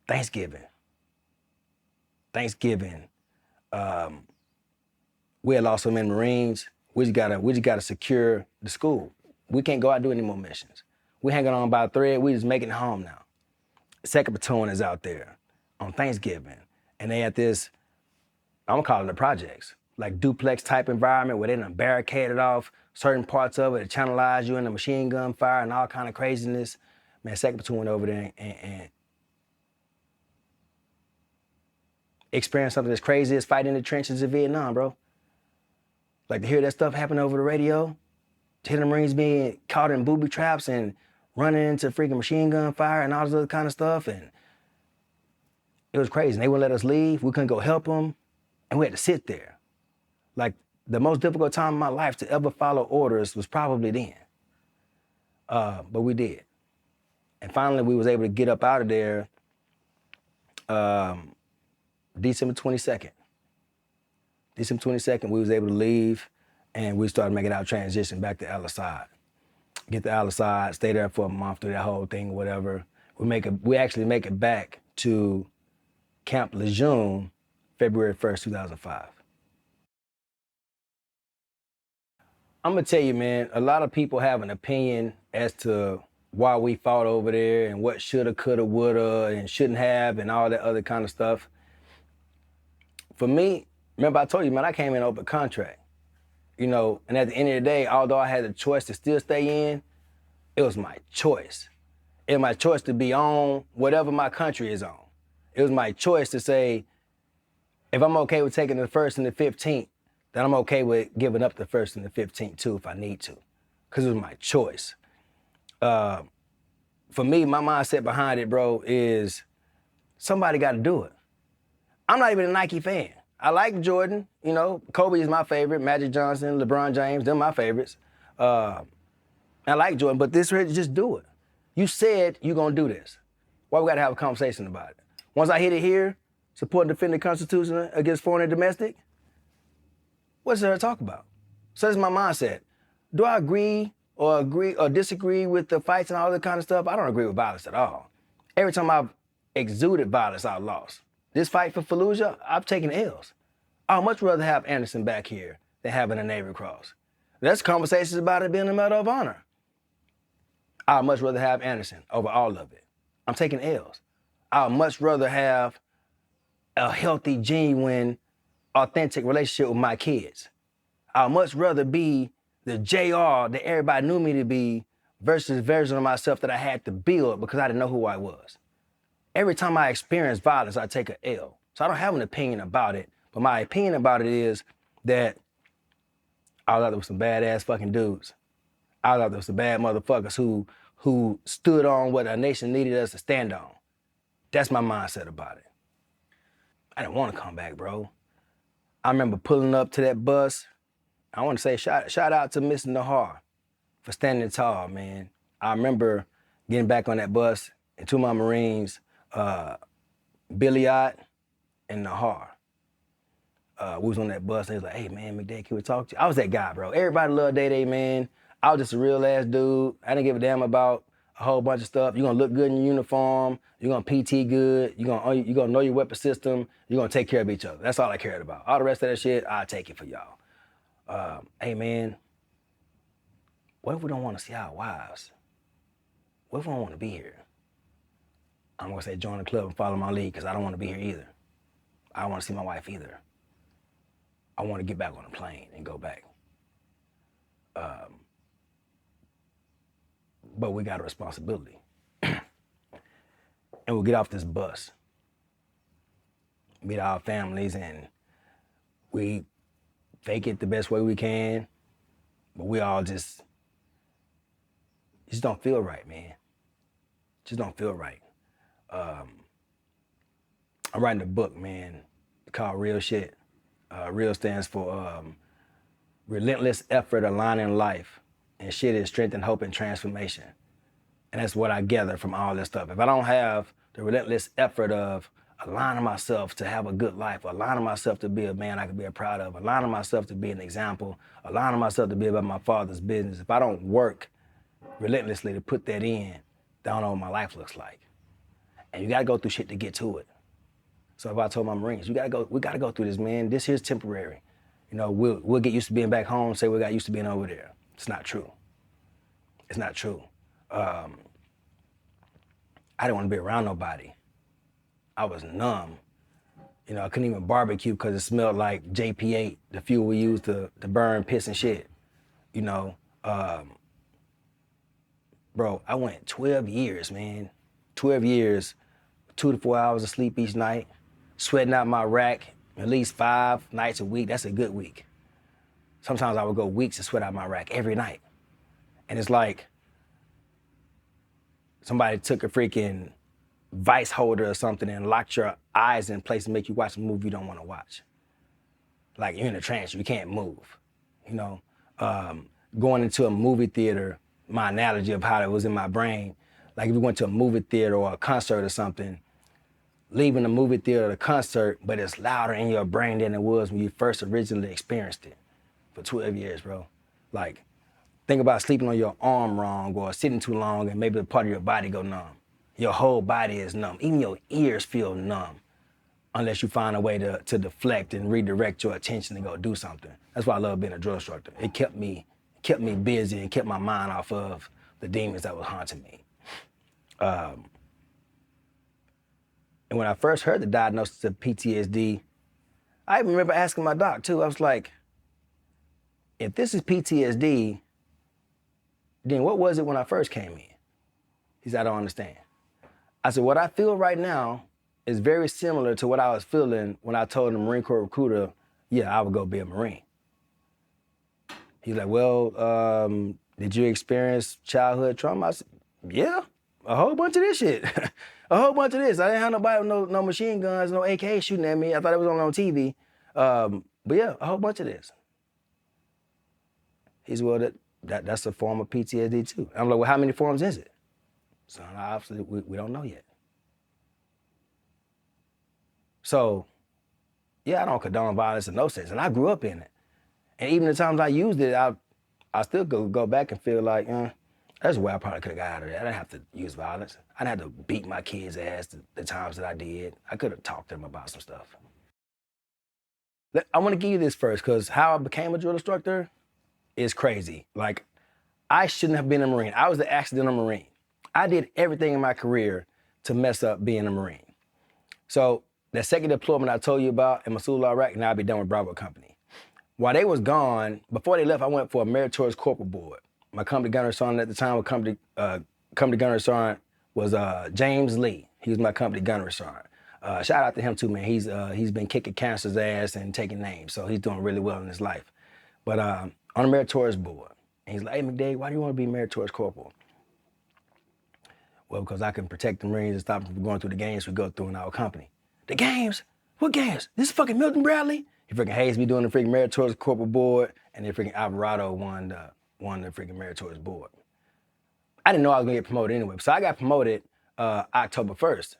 Thanksgiving. We had lost so many Marines. We just gotta secure the school. We can't go out and do any more missions. We hanging on by a thread, we just making it home now. Second platoon is out there on Thanksgiving, and they at this, I'm gonna call it the projects, like duplex type environment where they done barricaded off certain parts of it to channelize you into machine gun fire and all kind of craziness. Man, second platoon went over there and experienced something as crazy as fighting in the trenches of Vietnam, bro. Like to hear that stuff happen over the radio, to hear the Marines being caught in booby traps and running into freaking machine gun fire and all this other kind of stuff, and it was crazy. And they wouldn't let us leave. We couldn't go help them. And we had to sit there. Like the most difficult time of my life to ever follow orders was probably then. But we did. And finally we was able to get up out of there December 22nd. December 22nd, we was able to leave and we started making our transition back to Al-Assad. Get to Al-Assad, stay there for a month through that whole thing, whatever. We actually make it back to Camp Lejeune, February 1st, 2005. I'm gonna tell you, man, a lot of people have an opinion as to why we fought over there and what shoulda, coulda, woulda, and shouldn't have, and all that other kind of stuff. For me, remember I told you, man, I came in open contract. You know, and at the end of the day, although I had the choice to still stay in, it was my choice. It was my choice to be on whatever my country is on. It was my choice to say, if I'm okay with taking the 1st and the 15th, then I'm okay with giving up the 1st and the 15th too if I need to, because it was my choice. For me, my mindset behind it, bro, is somebody got to do it. I'm not even a Nike fan. I like Jordan, you know, Kobe is my favorite, Magic Johnson, LeBron James, they're my favorites. I like Jordan, but this really, just do it. You said you're gonna do this. Why we gotta have a conversation about it? Once I hit it here, support and defend the Constitution against foreign and domestic, what's there to talk about? So that's my mindset. Do I agree or disagree with the fights and all that kind of stuff? I don't agree with violence at all. Every time I've exuded violence, I lost. This fight for Fallujah, I've taken L's. I'd much rather have Anderson back here than having a Navy Cross. There's conversations about it being a Medal of Honor. I'd much rather have Anderson over all of it. I'm taking L's. I'd much rather have a healthy, genuine, authentic relationship with my kids. I'd much rather be the JR that everybody knew me to be versus the version of myself that I had to build because I didn't know who I was. Every time I experience violence, I take an L. So I don't have an opinion about it, but my opinion about it is that I thought there was some badass fucking dudes. I thought there was some bad motherfuckers who stood on what a nation needed us to stand on. That's my mindset about it. I didn't want to come back, bro. I remember pulling up to that bus. I want to say shout out to Miss Nahar for standing tall, man. I remember getting back on that bus and two of my Marines, Billy Ott and Nahar. We was on that bus and he was like, hey man, McDade, can we talk to you? I was that guy, bro. Everybody loved Day, man. I was just a real ass dude. I didn't give a damn about a whole bunch of stuff. You're gonna look good in your uniform. You're gonna PT good. You're gonna know your weapon system. You're gonna take care of each other. That's all I cared about. All the rest of that shit, I'll take it for y'all. Hey man, what if we don't wanna see our wives? What if we don't wanna be here? I'm gonna say join the club and follow my lead because I don't wanna be here either. I don't wanna see my wife either. I wanna get back on the plane and go back. But we got a responsibility. And we'll get off this bus, meet our families, and we fake it the best way we can, but we all just don't feel right, man. Just don't feel right. I'm writing a book, man, called Real Shit. Real stands for relentless effort aligning life, and shit is strength and hope and transformation. And that's what I gather from all this stuff. If I don't have the relentless effort of aligning myself to have a good life, aligning myself to be a man I can be proud of, aligning myself to be an example, aligning myself to be about my father's business, if I don't work relentlessly to put that in, I don't know what my life looks like. And you gotta go through shit to get to it. So if I told my Marines, we gotta go through this, man. This here's temporary. You know, we'll get used to being back home, say we got used to being over there. It's not true. It's not true. I didn't want to be around nobody. I was numb. You know, I couldn't even barbecue because it smelled like JP8, the fuel we used to burn piss and shit. You know, bro, I went 12 years, man. 12 years, 2 to 4 hours of sleep each night, sweating out my rack at least 5 nights a week. That's a good week. Sometimes I would go weeks to sweat out my rack every night. And it's like somebody took a freaking vice holder or something and locked your eyes in place and make you watch a movie you don't want to watch. Like you're in a trance, you can't move. You know, going into a movie theater, my analogy of how it was in my brain, like if you went to a movie theater or a concert or something, leaving the movie theater or the concert, but it's louder in your brain than it was when you first originally experienced it. For 12 years, bro. Like, think about sleeping on your arm wrong or sitting too long and maybe a part of your body go numb. Your whole body is numb. Even your ears feel numb unless you find a way to deflect and redirect your attention and go do something. That's why I love being a drill instructor. It kept me busy and kept my mind off of the demons that was haunting me. And when I first heard the diagnosis of PTSD, I even remember asking my doc too. I was like, if this is PTSD, then what was it when I first came in? He said, I don't understand. I said, what I feel right now is very similar to what I was feeling when I told the Marine Corps recruiter, yeah, I would go be a Marine. He's like, well, did you experience childhood trauma? I said, yeah, a whole bunch of this shit. A whole bunch of this. I didn't have nobody with no machine guns, no AK shooting at me. I thought it was on TV. But yeah, a whole bunch of this. He's well, that's a form of PTSD too. I'm like, well, how many forms is it? So obviously we don't know yet. So yeah, I don't condone violence in no sense, and I grew up in it. And even the times I used it, I still go back and feel like, That's where I probably could have got out of that. I didn't have to use violence. I didn't have to beat my kids' ass the times that I did. I could have talked to them about some stuff. I want to give you this first, because how I became a drill instructor is crazy. Like, I shouldn't have been a Marine. I was the accidental Marine. I did everything in my career to mess up being a Marine. So that second deployment I told you about in Mosul, Iraq, now I'll be done with Bravo Company. While they was gone, before they left, I went for a meritorious corporal board. My company gunnery sergeant at the time, company gunnery sergeant was James Lee. He was my company gunnery sergeant. Shout out to him too, man. He's been kicking cancer's ass and taking names, so he's doing really well in his life. But on a meritorious board, and he's like, "Hey, McDade, why do you want to be meritorious corporal?" Well, because I can protect the Marines and stop them from going through the games we go through in our company. The games? What games? This is fucking Milton Bradley? He freaking hates me doing the freaking meritorious corporal board, and then freaking Alvarado won the freaking meritorious board. I didn't know I was gonna get promoted anyway, so I got promoted October 1st.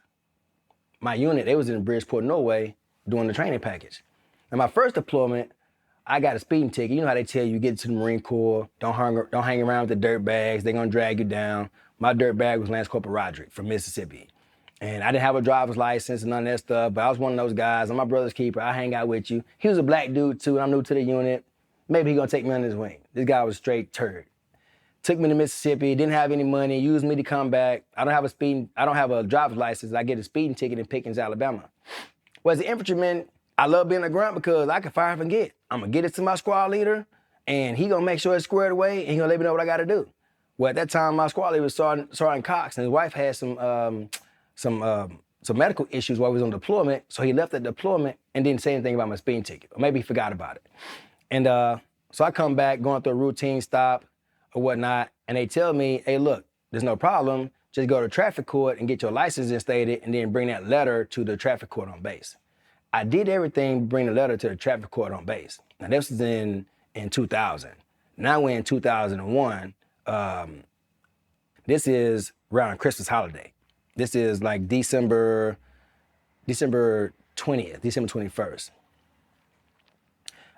My unit, they was in Bridgeport, Norway, doing the training package. And my first deployment, I got a speeding ticket. You know how they tell you get to the Marine Corps, don't hang around with the dirt bags, they're gonna drag you down. My dirt bag was Lance Corporal Roderick from Mississippi. And I didn't have a driver's license and none of that stuff, but I was one of those guys. I'm my brother's keeper. I hang out with you. He was a black dude too, and I'm new to the unit. Maybe he gonna take me under his wing. This guy was straight turd. Took me to Mississippi, didn't have any money, used me to come back. I don't have a driver's license. I get a speeding ticket in Pickens, Alabama. Well, as an infantryman, I love being a grunt because I can fire and forget. I'm gonna get it to my squad leader, and he gonna make sure it's squared away, and he gonna let me know what I gotta do. Well, at that time, my squad leader was Sergeant Cox, and his wife had some medical issues while he was on deployment, so he left the deployment and didn't say anything about my speeding ticket, or maybe he forgot about it. And so I come back, going through a routine stop or whatnot, and they tell me, "Hey, look, there's no problem. Just go to traffic court and get your license instated, and then bring that letter to the traffic court on base." I did everything, bring the letter to the traffic court on base. Now this was in 2000. Now we're in 2001. This is around Christmas holiday. This is like December 20th, December 21st.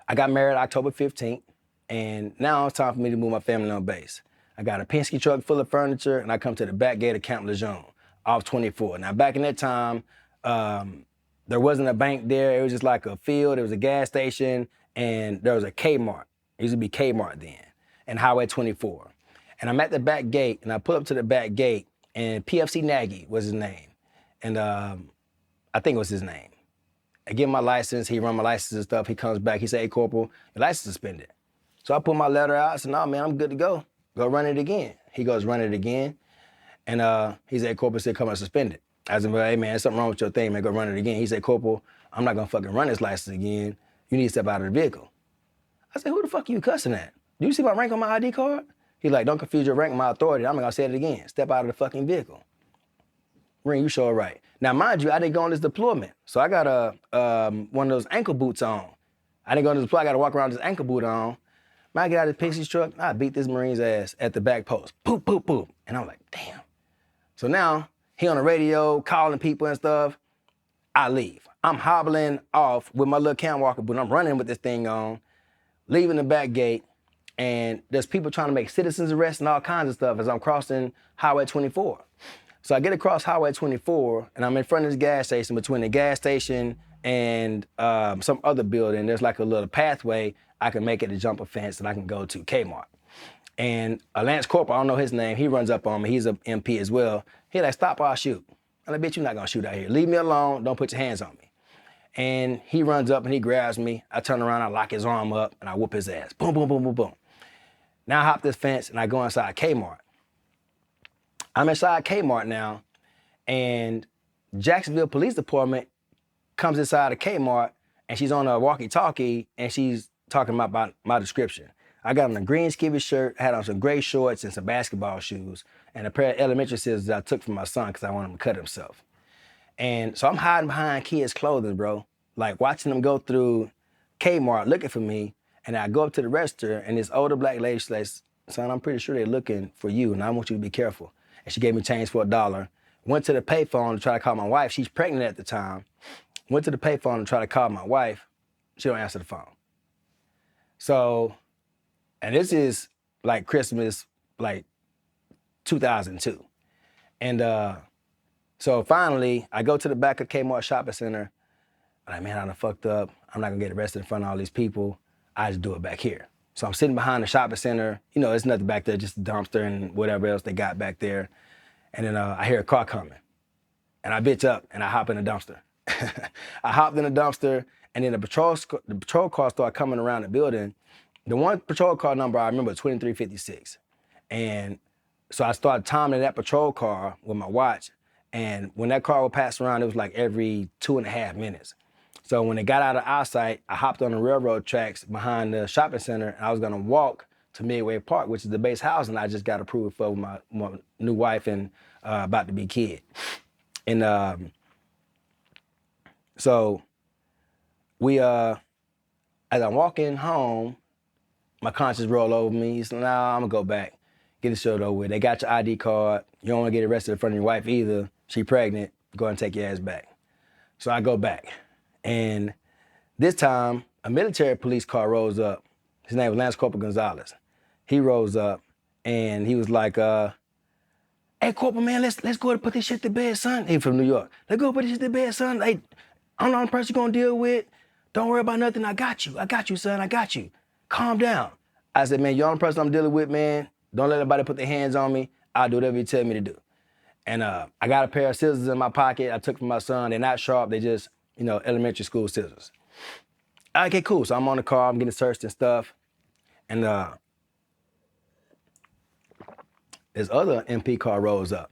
I got married October 15th, and now it's time for me to move my family on base. I got a Penske truck full of furniture, and I come to the back gate of Camp Lejeune, off 24. Now back in that time, there wasn't a bank there. It was just like a field. It was a gas station, and there was a Kmart. It used to be Kmart then, and Highway 24. And I'm at the back gate, and I pull up to the back gate, and PFC Nagy was his name. And I think it was his name. I give him my license, he run my license and stuff. He comes back, he say, "Hey, Corporal, your license suspended." So I pull my letter out, I said, "No, man, I'm good to go. Go run it again." He goes, "Run it again." And he said, "Corporal said, come and suspend it." I said, "Well, hey, man, there's something wrong with your thing, man. Go run it again." He said, "Corporal, I'm not gonna fucking run this license again. You need to step out of the vehicle." I said, "Who the fuck are you cussing at? Do you see my rank on my ID card?" He's like, "Don't confuse your rank with my authority. I'm not gonna say it again. Step out of the fucking vehicle." Marine, you sure right. Now, mind you, I didn't go on this deployment. So I got one of those ankle boots on. I didn't go on this deployment, I gotta walk around with this ankle boot on. When I get out of the Pixie's truck, I beat this Marine's ass at the back post. Poop, poop, poop. And I'm like, damn. So now, he on the radio, calling people and stuff. I leave. I'm hobbling off with my little cam walker boot. I'm running with this thing on, leaving the back gate, and there's people trying to make citizens arrests and all kinds of stuff as I'm crossing Highway 24. So I get across Highway 24, and I'm in front of this gas station. Between the gas station and some other building, there's like a little pathway I can make it to jump a fence and I can go to Kmart. And a Lance Corporal, I don't know his name, he runs up on me. He's an MP as well. He like, "Stop or I'll shoot." I'm like, "Bitch, you're not gonna shoot out here. Leave me alone, don't put your hands on me." And he runs up and he grabs me. I turn around, I lock his arm up, and I whoop his ass. Boom, boom, boom, boom, boom. Now I hop this fence and I go inside Kmart. I'm inside Kmart now, and Jacksonville Police Department comes inside of Kmart, and she's on a walkie-talkie, and she's talking about my description. I got on a green skivvy shirt, had on some gray shorts and some basketball shoes, and a pair of elementary scissors I took from my son because I wanted him to cut himself. And so I'm hiding behind kids' clothing, bro, like watching them go through Kmart looking for me, and I go up to the register, and this older black lady says, "Son, I'm pretty sure they're looking for you, and I want you to be careful." And she gave me change for $1. Went to the payphone to try to call my wife. She's pregnant at the time. Went to the payphone to try to call my wife. She don't answer the phone. So, and this is like Christmas, like 2002. And so finally, I go to the back of Kmart Shopping Center. I'm like, man, I done fucked up. I'm not gonna get arrested in front of all these people. I just do it back here. So I'm sitting behind the shopping center. You know, there's nothing back there, just a dumpster and whatever else they got back there. And then I hear a car coming. And I bitch up and I hop in the dumpster. I hopped in the dumpster, and then the patrol car started coming around the building. The one patrol car number I remember, 2356. And so I started timing that patrol car with my watch. And when that car would pass around, it was like every 2.5 minutes. So when it got out of eyesight, I hopped on the railroad tracks behind the shopping center, and I was gonna walk to Midway Park, which is the base housing I just got approved for with my new wife and about to be kid. And so we, as I'm walking home, my conscience rolled over me. He said, nah, I'm gonna go back, get the show over with. They got your ID card. You don't wanna get arrested in front of your wife either. She pregnant, go ahead and take your ass back. So I go back. And this time, a military police car rolls up. His name was Lance Corporal Gonzalez. He rolls up and he was like, hey, Corporal, man, let's go ahead and put this shit to bed, son. He from New York. Let's go put this shit to bed, son. Hey, I'm the only person you're gonna deal with. Don't worry about nothing. I got you, son. I got you. Calm down. I said, man, you're the only person I'm dealing with, man. Don't let anybody put their hands on me. I'll do whatever you tell me to do. And I got a pair of scissors in my pocket I took from my son. They're not sharp. They just, you know, elementary school scissors. Okay, cool. So I'm on the car. I'm getting searched and stuff. And this other MP car rolls up.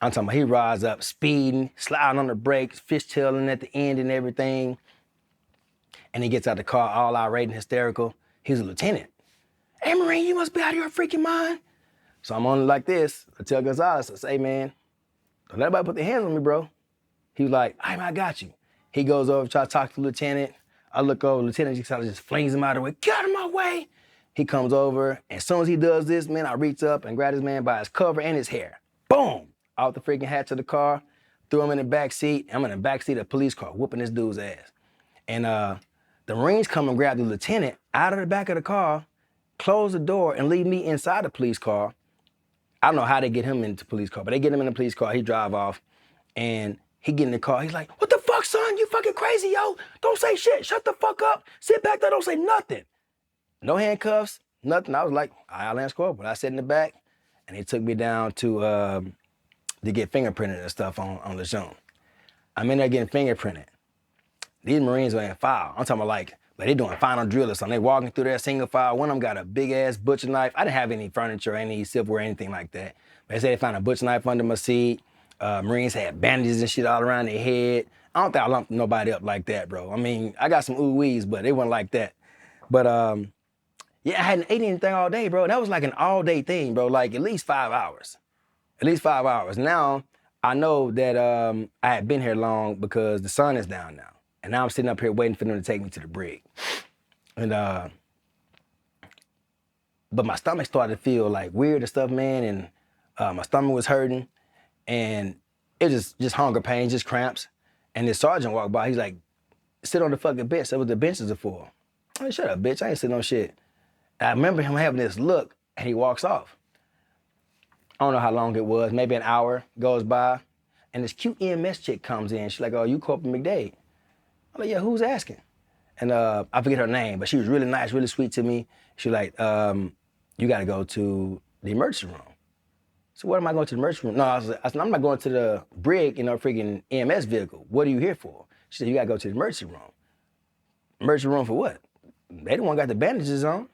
I'm talking about he rides up, speeding, sliding on the brakes, fishtailing at the end and everything. And he gets out the car all irate and hysterical. He's a lieutenant. Hey, Marine, you must be out of your freaking mind. So I'm on it like this. I tell Gonzalez, I say, hey, man, don't let anybody put their hands on me, bro. He was like, hey, man, I got you. He goes over, try to talk to the lieutenant. I look over, lieutenant just flings him out of the way. Get out of my way. He comes over, and as soon as he does this, man, I reach up and grab this man by his cover and his hair. Boom! Out the freaking hatch of the car, threw him in the back seat. I'm in the back seat of a police car, whooping this dude's ass. And the Marines come and grab the lieutenant out of the back of the car, close the door, and leave me inside the police car. I don't know how they get him into the police car, but they get him in the police car. He drive off, and he get in the car. He's like, what the fuck, son? You fucking crazy, yo. Don't say shit. Shut the fuck up. Sit back there. Don't say nothing. No handcuffs, nothing. I was like, I'll Lance Corporal. I sat in the back, and they took me down to get fingerprinted and stuff on Lejeune. I'm in there getting fingerprinted. These Marines are in file. I'm talking about like they doing final drill or something. They walking through that single file. One of them got a big ass butcher knife. I didn't have any furniture, any silverware, anything like that. But they said they found a butcher knife under my seat. Marines had bandages and shit all around their head. I don't think I lumped nobody up like that, bro. I mean, I got some ooh-wees, but they wasn't like that. But yeah, I hadn't ate anything all day, bro. That was like an all-day thing, bro, like at least 5 hours. At least 5 hours. Now, I know that I had been here long because the sun is down now. And now I'm sitting up here waiting for them to take me to the brig. And but my stomach started to feel like weird and stuff, man, and my stomach was hurting, and it was just hunger pains, just cramps. And this sergeant walked by, he's like, sit on the fucking bench. That's what the benches are for. I said, shut up, bitch, I ain't sitting on shit. And I remember him having this look, and he walks off. I don't know how long it was, maybe an hour goes by, and this cute EMS chick comes in. She's like, oh, you Corporal McDade? I'm like, yeah, who's asking? And I forget her name, but she was really nice, really sweet to me. She was like, you gotta go to the emergency room. So what am I going to the emergency room? No, I said, I'm not going to the brig in a freaking EMS vehicle. What are you here for? She said, you gotta go to the emergency room. Emergency room for what? They the one got the bandages on.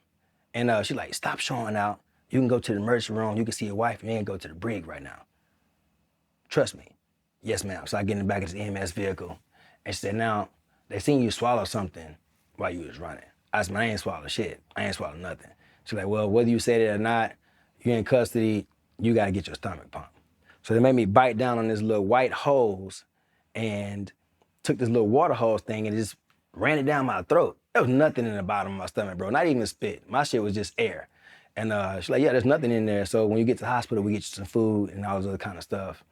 And she's like, stop showing out. You can go to the emergency room, you can see your wife, you ain't go to the brig right now. Trust me. Yes, ma'am. So I get in the back of this EMS vehicle, and she said, now, they seen you swallow something while you was running. I said, man, I ain't swallow shit. I ain't swallow nothing. She's like, well, whether you said it or not, you're in custody, you gotta get your stomach pumped. So they made me bite down on this little white hose and took this little water hose thing and just ran it down my throat. There was nothing in the bottom of my stomach, bro, not even spit. My shit was just air. And she's like, yeah, there's nothing in there. So when you get to the hospital, we get you some food and all this other kind of stuff.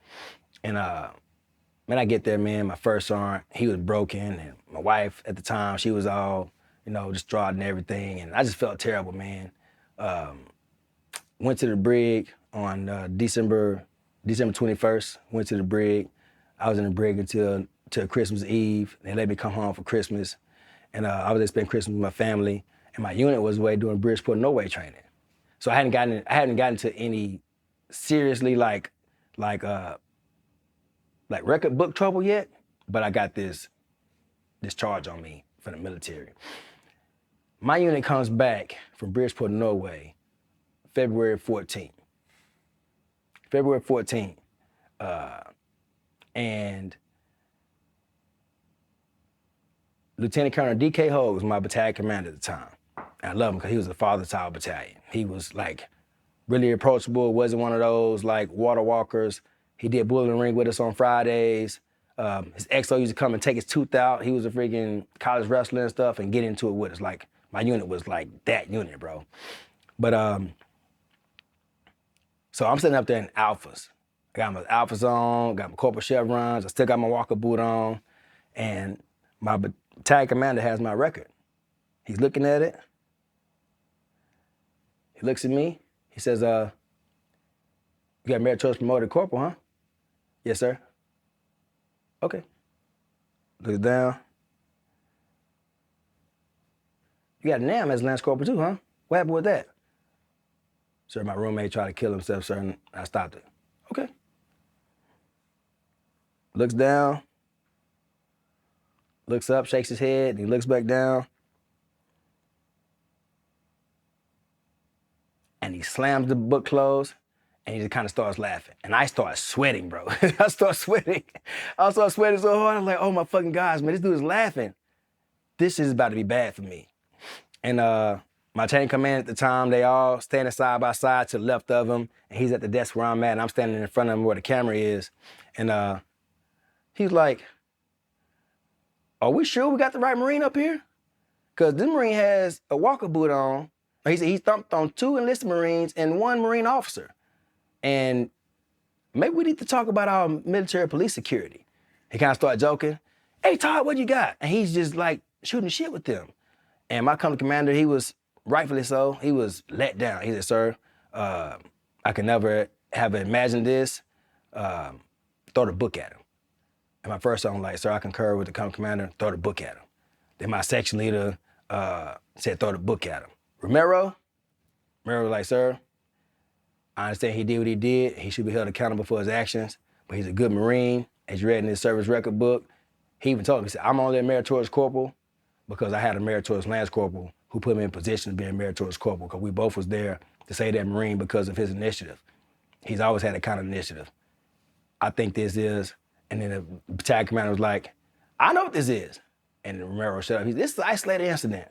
And man, I get there, man, my first sergeant, he was broken, and my wife at the time, she was all, you know, distraught and everything, and I just felt terrible, man. Went to the brig, on December 21st. Went to the brig. I was in the brig until Christmas Eve. They let me come home for Christmas, and I was there to spend Christmas with my family. And my unit was away doing Bridgeport Norway training. So I hadn't gotten to any seriously like record book trouble yet, but I got this charge on me from the military. My unit comes back from Bridgeport, Norway, February 14th. February 14th. And Lieutenant Colonel D.K. Hogue was my battalion commander at the time. And I love him because he was the father to our battalion. He was like really approachable, wasn't one of those like water walkers. He did Bull in the Ring with us on Fridays. His XO used to come and take his tooth out. He was a freaking college wrestler and stuff and get into it with us. Like, my unit was like that unit, bro. But, so I'm sitting up there in Alphas. I got my Alphas on, got my corporal chevrons, I still got my walker boot on, and my battalion commander has my record. He's looking at it. He looks at me. He says, you got meritorious promoted corporal, huh? Yes, sir. Okay. Looks down. You got a NAM as Lance Corporal too, huh? What happened with that? Sir, my roommate tried to kill himself, sir, and I stopped it. Okay. Looks down. Looks up, shakes his head, he looks back down. And he slams the book closed, and he just kind of starts laughing. And I start sweating, bro. I start sweating so hard. I'm like, oh my fucking gosh, man, this dude is laughing. This is about to be bad for me. And my chain command at the time, they all standing side by side to the left of him, and he's at the desk where I'm at, and I'm standing in front of him where the camera is. And he's like, are we sure we got the right Marine up here? Because this Marine has a walker boot on. He said he thumped on 2 enlisted Marines and 1 Marine officer. And maybe we need to talk about our military police security. He kind of started joking. Hey, Todd, what you got? And he's just like shooting shit with them. And my company commander, he was, rightfully so, he was let down. He said, sir, I could never have imagined this. Throw the book at him. And my first song, like, sir, I concur with the company commander, throw the book at him. Then my section leader said, throw the book at him. Romero was like, sir, I understand he did what he did. He should be held accountable for his actions, but he's a good Marine. As you read in his service record book, he even told me, he said, I'm only a meritorious corporal because I had a meritorious lance corporal who put me in position to be a meritorious corporal, because we both was there to say that Marine because of his initiative. He's always had that kind of initiative. I think this is, and then the battalion commander was like, I know what this is. And then Romero shut up. He said, this is an isolated incident.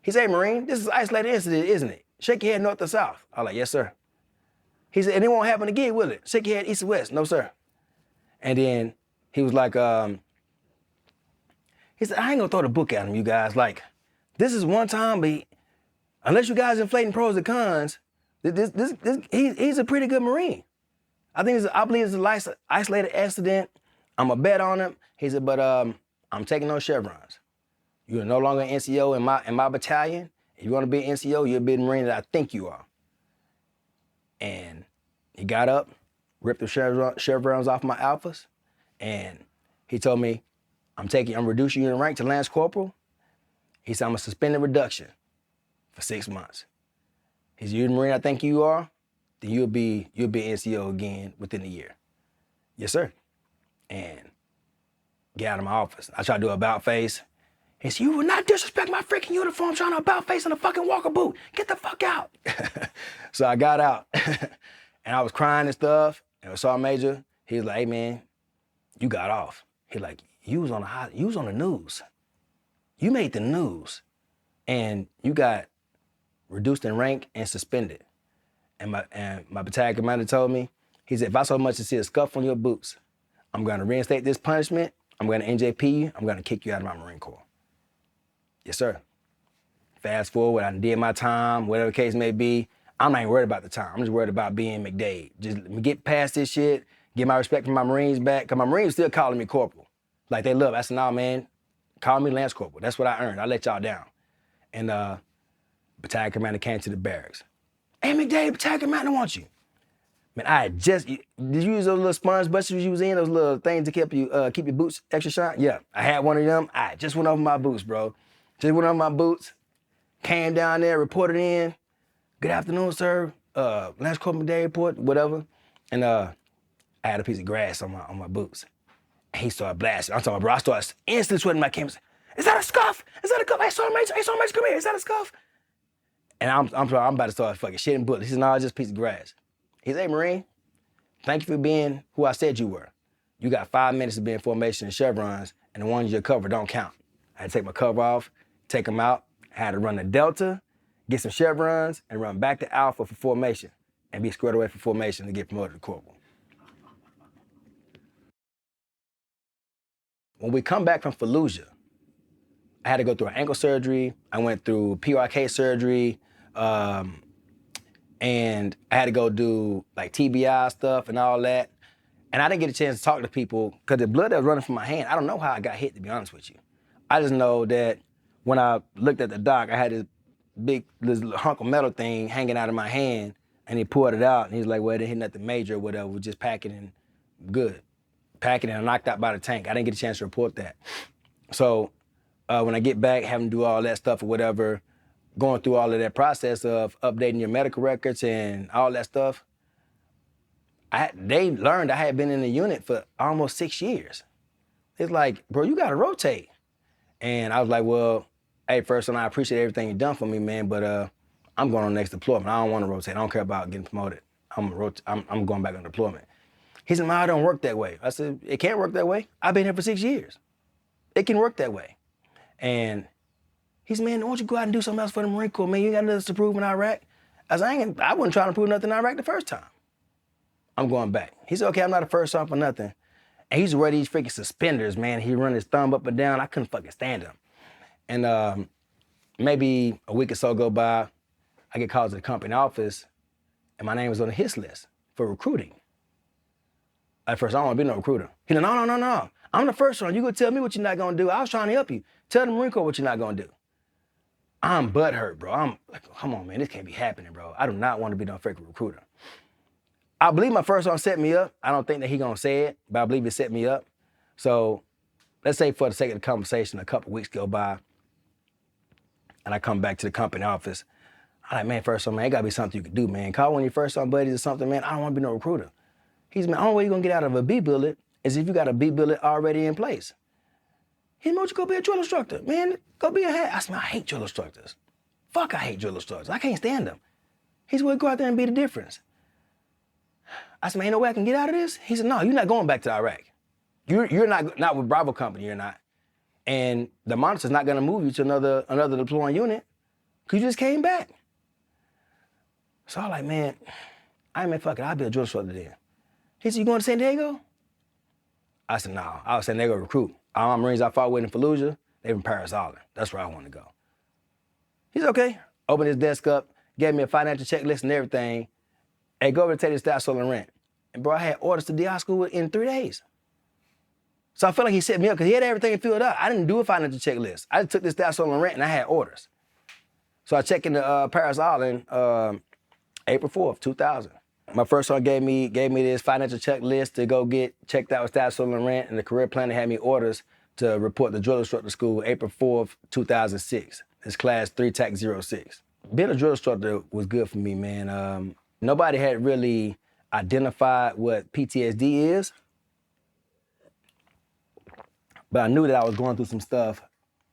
He said, hey, Marine, this is an isolated incident, isn't it? Shake your head north or south. I was like, yes, sir. He said, and it won't happen again, will it? Shake your head east or west. No, sir. And then he was like, he said, I ain't gonna throw the book at him, you guys. Like, this is one time, but unless you guys inflating pros and cons, he's a pretty good Marine. I believe it's an isolated accident. I'm a bet on him. He said, but I'm taking those chevrons. You're no longer an NCO in my battalion. If you want to be an NCO, you're a big Marine that I think you are. And he got up, ripped the chevrons off my Alphas, and he told me, I'm reducing you in rank to Lance Corporal. He said, I'm a suspended reduction for 6 months. He said, you're the Marine I think you are, then you'll be NCO again within a year. Yes, sir. And get out of my office. I tried to do an about face. He said, you will not disrespect my freaking uniform trying to about face in a fucking walker boot. Get the fuck out. So I got out and I was crying and stuff. And I saw Major. He was like, hey man, you got off. He like, you was on the news. You made the news. And you got reduced in rank and suspended. And my battalion commander told me, he said, if I so much as see a scuff on your boots, I'm gonna reinstate this punishment, I'm gonna NJP you, I'm gonna kick you out of my Marine Corps. Yes, sir. Fast forward, I did my time, whatever the case may be. I'm not even worried about the time. I'm just worried about being McDade. Just let me get past this shit, get my respect from my Marines back, because my Marines still calling me corporal. Like they love it. I said, nah, man, call me Lance Corporal. That's what I earned. I let y'all down. And battalion commander came to the barracks. Hey, McDade, battalion commander wants you. Man, I had just, did you use those little sponge brushes you was in, those little things to keep your boots extra shine? Yeah, I had one of them. I just went over my boots, bro. Just went over my boots, came down there, reported in. Good afternoon, sir. Lance Corporal McDade report, whatever. And I had a piece of grass on my boots. And he started blasting. I'm talking about, bro, I started instantly sweating my cameras. Is that a scuff? Is that a cuff? Hey, Sergeant Major, come here. Is that a scuff? And I'm about to start fucking shitting bullets. He said, no, it's just a piece of grass. He said, hey, Marine, thank you for being who I said you were. You got 5 minutes to be in formation and chevrons, and the ones you cover don't count. I had to take my cover off, take them out. I had to run the Delta, get some chevrons, and run back to Alpha for formation, and be squared away for formation to get promoted to corporal. When we come back from Fallujah, I had to go through an ankle surgery. I went through PRK surgery, and I had to go do like TBI stuff and all that. And I didn't get a chance to talk to people because the blood that was running from my hand, I don't know how I got hit, to be honest with you. I just know that when I looked at the doc, I had this hunk of metal thing hanging out of my hand, and he pulled it out, and he's like, well, it didn't hit nothing major or whatever, we're just packing and good. Packing and knocked out by the tank. I didn't get a chance to report that. So when I get back, having to do all that stuff or whatever, going through all of that process of updating your medical records and all that stuff, they learned I had been in the unit for almost 6 years. It's like, bro, you gotta rotate. And I was like, well, hey, first one, I appreciate everything you've done for me, man, but I'm going on the next deployment. I don't wanna rotate. I don't care about getting promoted. I'm going back on deployment. He said, man, I don't work that way. I said, it can't work that way. I've been here for 6 years. It can work that way. And he said, man, why don't you go out and do something else for the Marine Corps, man? You ain't got nothing to prove in Iraq. I said, I wasn't trying to prove nothing in Iraq the first time. I'm going back. He said, okay, I'm not a first time for nothing. And he used to wear these freaking suspenders, man. He run his thumb up and down. I couldn't fucking stand him. And maybe a week or so go by, I get called to the company office, and my name was on the hit list for recruiting. At first, I don't want to be no recruiter. He said, no. I'm the first one. You gonna tell me what you're not gonna do. I was trying to help you. Tell the Marine Corps what you're not gonna do. I'm butthurt, bro. I'm like, come on, man, this can't be happening, bro. I do not want to be no fake recruiter. I believe my first one set me up. I don't think that he gonna say it, but I believe it set me up. So let's say for the sake of the conversation, a couple weeks go by, and I come back to the company office. I'm like, man, first one, man, it gotta be something you can do, man. Call one of your first on buddies or something, man. I don't want to be no recruiter. He's, man, the only way you're gonna get out of a B billet is if you got a B billet already in place. He said, why don't you go be a drill instructor? Man, go be a head. I said, man, I hate drill instructors. Fuck, I hate drill instructors. I can't stand them. He said, well, go out there and be the difference. I said, man, ain't no way I can get out of this? He said, no, you're not going back to Iraq. You're not with Bravo Company, you're not. And the monitor's not gonna move you to another deploying unit because you just came back. So I was like, man, fuck it, I'll be a drill instructor then. He said, you going to San Diego? I said, no, I was San Diego recruit. All my Marines I fought with in Fallujah, they from Paris Island. That's where I want to go. He said, okay. Opened his desk up, gave me a financial checklist and everything. Hey, go over to take this staff solar rent. And bro, I had orders to DI school in 3 days. So I felt like he set me up because he had everything filled out. I didn't do a financial checklist. I just took this staff solar rent and I had orders. So I checked into Paris Island April 4th, 2000. My first son gave me this financial checklist to go get checked out with staff solar rent, and the career planner had me orders to report to drill instructor school April 4th, 2006. It's class 3 TAC 06. Being a drill instructor was good for me, man. Nobody had really identified what PTSD is, but I knew that I was going through some stuff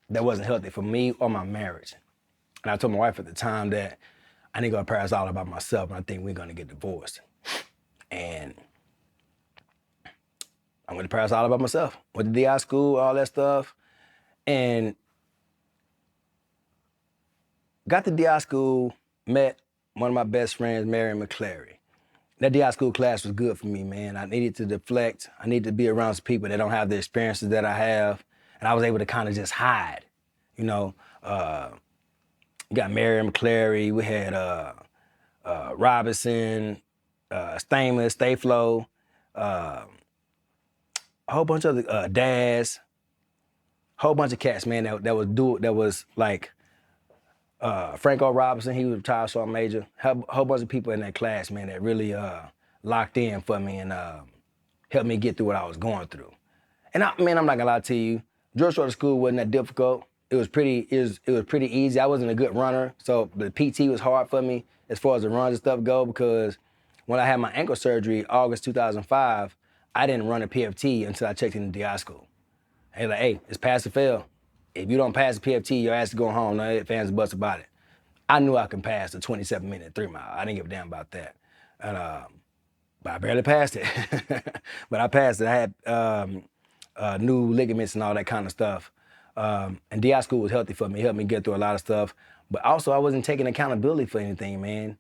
that wasn't healthy for me or my marriage. And I told my wife at the time that I need to go to Paris all by myself, and I think we're gonna get divorced. And I went to Paris all by myself. Went to DI school, all that stuff, and got to DI school, met one of my best friends, Mary McClary. That DI school class was good for me, man. I needed to deflect. I needed to be around some people that don't have the experiences that I have, and I was able to kind of just hide, you know. Got Mary McClary, we had Robinson, Stamos, Stayflow, a whole bunch of Daz, whole bunch of cats, man, that was like Franco Robinson, he was a retired sergeant major. Whole bunch of people in that class, man, that really locked in for me and helped me get through what I was going through. And I'm not gonna lie to you, drill instructor school wasn't that difficult. It was pretty easy. I wasn't a good runner, so the PT was hard for me as far as the runs and stuff go, because when I had my ankle surgery, August 2005, I didn't run a PFT until I checked into DI school. They like, hey, it's pass or fail. If you don't pass the PFT, your ass is going home. No ifs, ands, or buts about it. I knew I could pass the 27-minute 3 mile. I didn't give a damn about that. And, but I barely passed it. But I passed it. I had new ligaments and all that kind of stuff. And DI school was healthy for me. It helped me get through a lot of stuff. But also, I wasn't taking accountability for anything, man.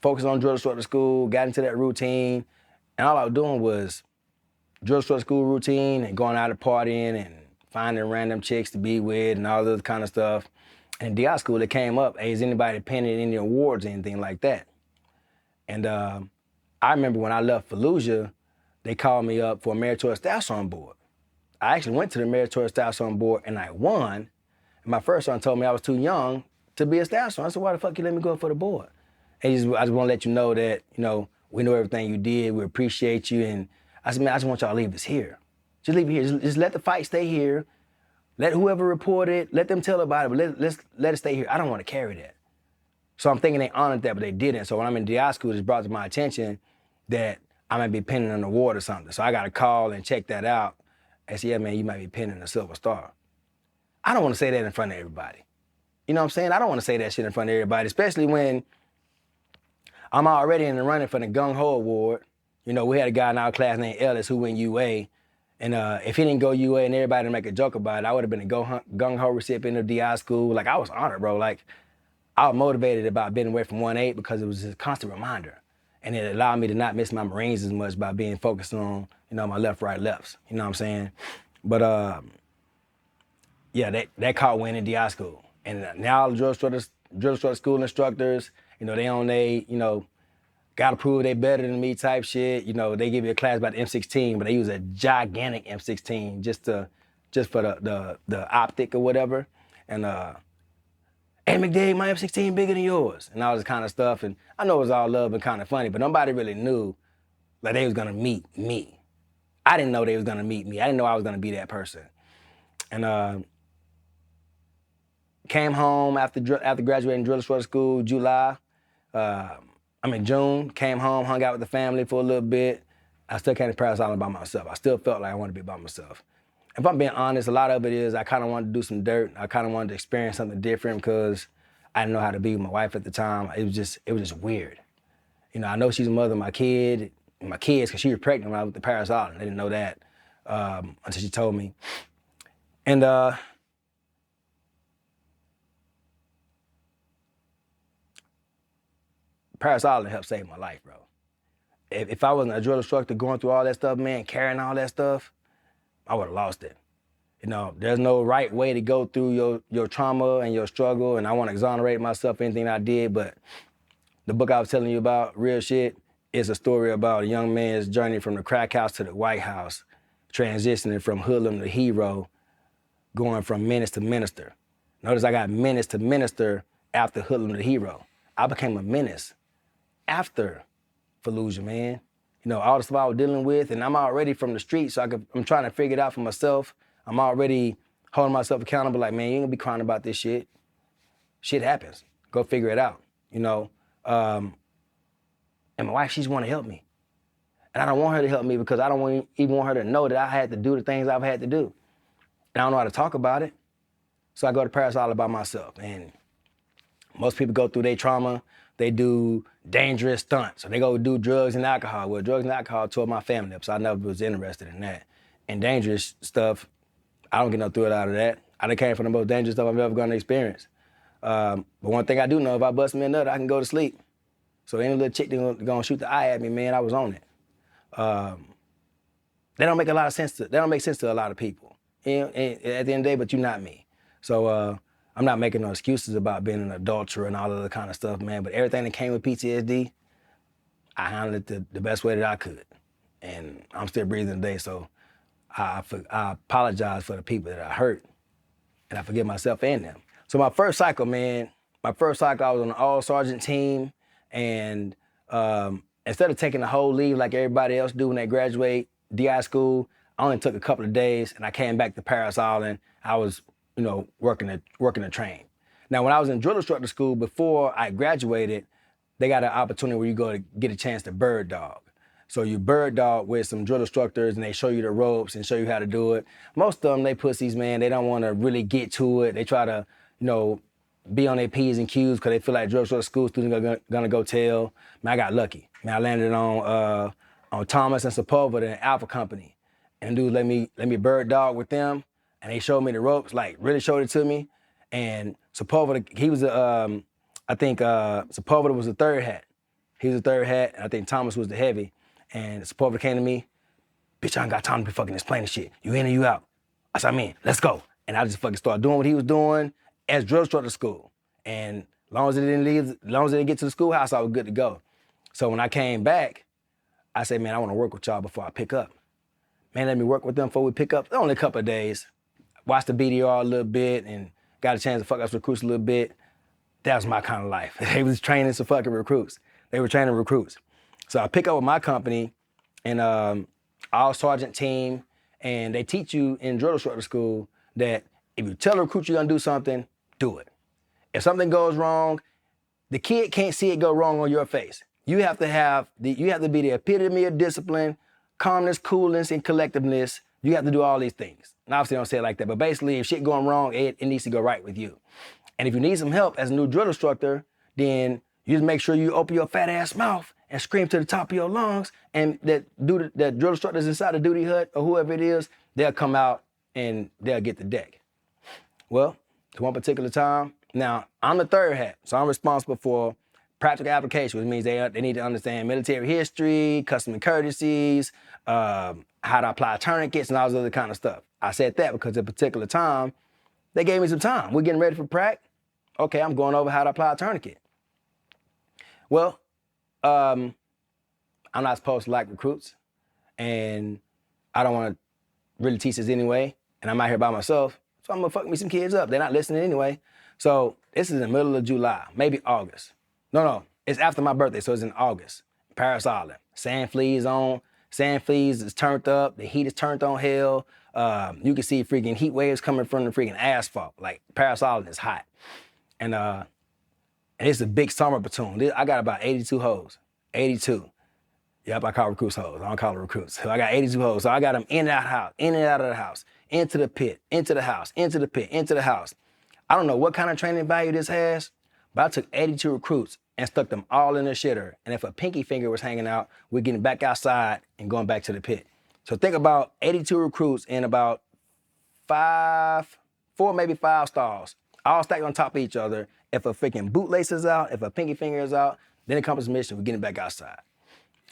Focused on drill instructor school, got into that routine, and all I was doing was drill instructor school routine and going out and partying and finding random chicks to be with and all this kind of stuff. And DI school, it came up, hey, is anybody pinning any awards or anything like that? And I remember when I left Fallujah, they called me up for a meritorious staff sergeant board. I actually went to the meritorious staff sergeant board and I won. And my first sergeant told me I was too young to be a staff sergeant. I said, why the fuck you let me go up for the board? And I just want to let you know that, we know everything you did. We appreciate you. And I said, man, I just want y'all to leave this here. Just leave it here. Just let the fight stay here. Let whoever report it, let them tell about it, but let it stay here. I don't want to carry that. So I'm thinking they honored that, but they didn't. So when I'm in DI school, it's brought to my attention that I might be pinning an award or something. So I got to call and check that out. I said, yeah, man, you might be pinning a Silver Star. I don't want to say that in front of everybody. You know what I'm saying? I don't want to say that shit in front of everybody, especially when I'm already in the running for the Gung Ho Award. We had a guy in our class named Ellis who went UA. And if he didn't go UA and everybody make a joke about it, I would have been a Gung Ho recipient of DI school. Like, I was honored, bro. Like, I was motivated about being away from 1-8 because it was a constant reminder. And it allowed me to not miss my Marines as much by being focused on, my left, right, lefts. You know what I'm saying? But yeah, that caught wind in DI school. And now drill instructor school instructors, they on they, gotta prove they better than me type shit. They give you a class about the M16, but they use a gigantic M16 just for the optic or whatever. And hey, McDade, my M16 bigger than yours, and all this kind of stuff. And I know it was all love and kind of funny, but nobody really knew that they was gonna meet me. I didn't know they was gonna meet me. I didn't know I was gonna be that person. And came home after graduating drill instructor school, June, came home, hung out with the family for a little bit. I still came to Paris Island by myself. I still felt like I wanted to be by myself. If I'm being honest, a lot of it is I kind of wanted to do some dirt. I kind of wanted to experience something different because I didn't know how to be with my wife at the time. It was just weird. I know she's the mother of my kids, because she was pregnant when I was at Paris Island. I didn't know that until she told me. And Paris Island helped save my life, bro. If I wasn't a drill instructor going through all that stuff, man, carrying all that stuff, I would have lost it. There's no right way to go through your trauma and your struggle, and I want to exonerate myself for anything I did, but the book I was telling you about, Real Shit, is a story about a young man's journey from the crack house to the White House, transitioning from hoodlum to hero, going from menace to minister. Notice I got menace to minister after hoodlum to hero. I became a menace after Fallujah, man. All the stuff I was dealing with, and I'm already from the street, so I'm trying to figure it out for myself. I'm already holding myself accountable, like, man, you ain't gonna be crying about this shit. Shit happens. Go figure it out, And my wife, she's wanna help me. And I don't want her to help me because I don't even want her to know that I had to do the things I've had to do. And I don't know how to talk about it. So I go to Paris Island by myself. And most people go through their trauma, they do dangerous stunts, or they go do drugs and alcohol. Well, drugs and alcohol tore my family up, so I never was interested in that. And dangerous stuff, I don't get no thrill out of that. I done came from the most dangerous stuff I've ever gonna experience. But one thing I do know, if I bust me a nut, I can go to sleep. So any little chick that's gonna shoot the eye at me, man, I was on it. They don't make a lot of sense they don't make sense to a lot of people. And at the end of the day, but you're not me. So I'm not making no excuses about being an adulterer and all of that kind of stuff, man. But everything that came with PTSD, I handled it the best way that I could. And I'm still breathing today, so I apologize for the people that I hurt, and I forgive myself and them. So my first cycle, man, I was on an all-sergeant team, and instead of taking the whole leave like everybody else do when they graduate DI school, I only took a couple of days and I came back to Paris Island. I was, working the train. Now, when I was in drill instructor school before I graduated, they got an opportunity where you go to get a chance to bird dog. So you bird dog with some drill instructors and they show you the ropes and show you how to do it. Most of them, they pussies, man. They don't want to really get to it. They try to, be on their P's and Q's because they feel like drill instructor school students are gonna go tell. Man, I got lucky. Man, I landed on Thomas and Sepulveda, the Alpha Company. And dudes let me bird dog with them. And they showed me the ropes, like really showed it to me. And Sepulveda, he was Sepulveda was the third hat. He was the third hat, and I think Thomas was the heavy. And Sepulveda came to me, bitch, I ain't got time to be fucking explaining shit. You in or you out? I said, I'm in, let's go. And I just fucking started doing what he was doing as drill instructor school. And as long as it didn't get to the schoolhouse, I was good to go. So when I came back, I said, man, I want to work with y'all before I pick up. Man, let me work with them before we pick up. Only a couple of days. Watched the BDR a little bit and got a chance to fuck us recruits a little bit. That was my kind of life. They was training some fucking recruits. They were training recruits. So I pick up with my company and all sergeant team, and they teach you in drill instructor school that if you tell a recruit you're gonna do something, do it. If something goes wrong, the kid can't see it go wrong on your face. You have to be the epitome of discipline, calmness, coolness, and collectiveness. You have to do all these things. And obviously I don't say it like that, but basically if shit going wrong, it needs to go right with you. And if you need some help as a new drill instructor, then you just make sure you open your fat ass mouth and scream to the top of your lungs, and that drill instructors inside the duty hut or whoever it is, they'll come out and they'll get the deck. Well, to one particular time, now I'm the third hat, so I'm responsible for practical application, which means they need to understand military history, custom and courtesies, how to apply tourniquets and all this other kind of stuff. I said that because at a particular time, they gave me some time. We're getting ready for prac. Okay, I'm going over how to apply a tourniquet. Well, I'm not supposed to like recruits, and I don't want to really teach this anyway, and I'm out here by myself, so I'm gonna fuck me some kids up. They're not listening anyway. So this is in the middle of July, maybe August. No, it's after my birthday, so it's in August. Paris Island, sand fleas on, sand fleas is turned up, the heat is turned on hell. You can see freaking heat waves coming from the freaking asphalt. Like Paris Island is hot. And it's a big summer platoon. I got about 82 hoes, 82. Yep, I call recruits hoes, I don't call them recruits. So I got 82 hoes, so I got them in and out of the house, in and out of the house, into the pit, into the house, into the pit, into the house. I don't know what kind of training value this has, but I took 82 recruits and stuck them all in the shitter. And if a pinky finger was hanging out, we're getting back outside and going back to the pit. So think about 82 recruits in about 4, maybe 5 stalls, all stacked on top of each other. If a freaking bootlace is out, if a pinky finger is out, then it comes to mission, we're getting back outside.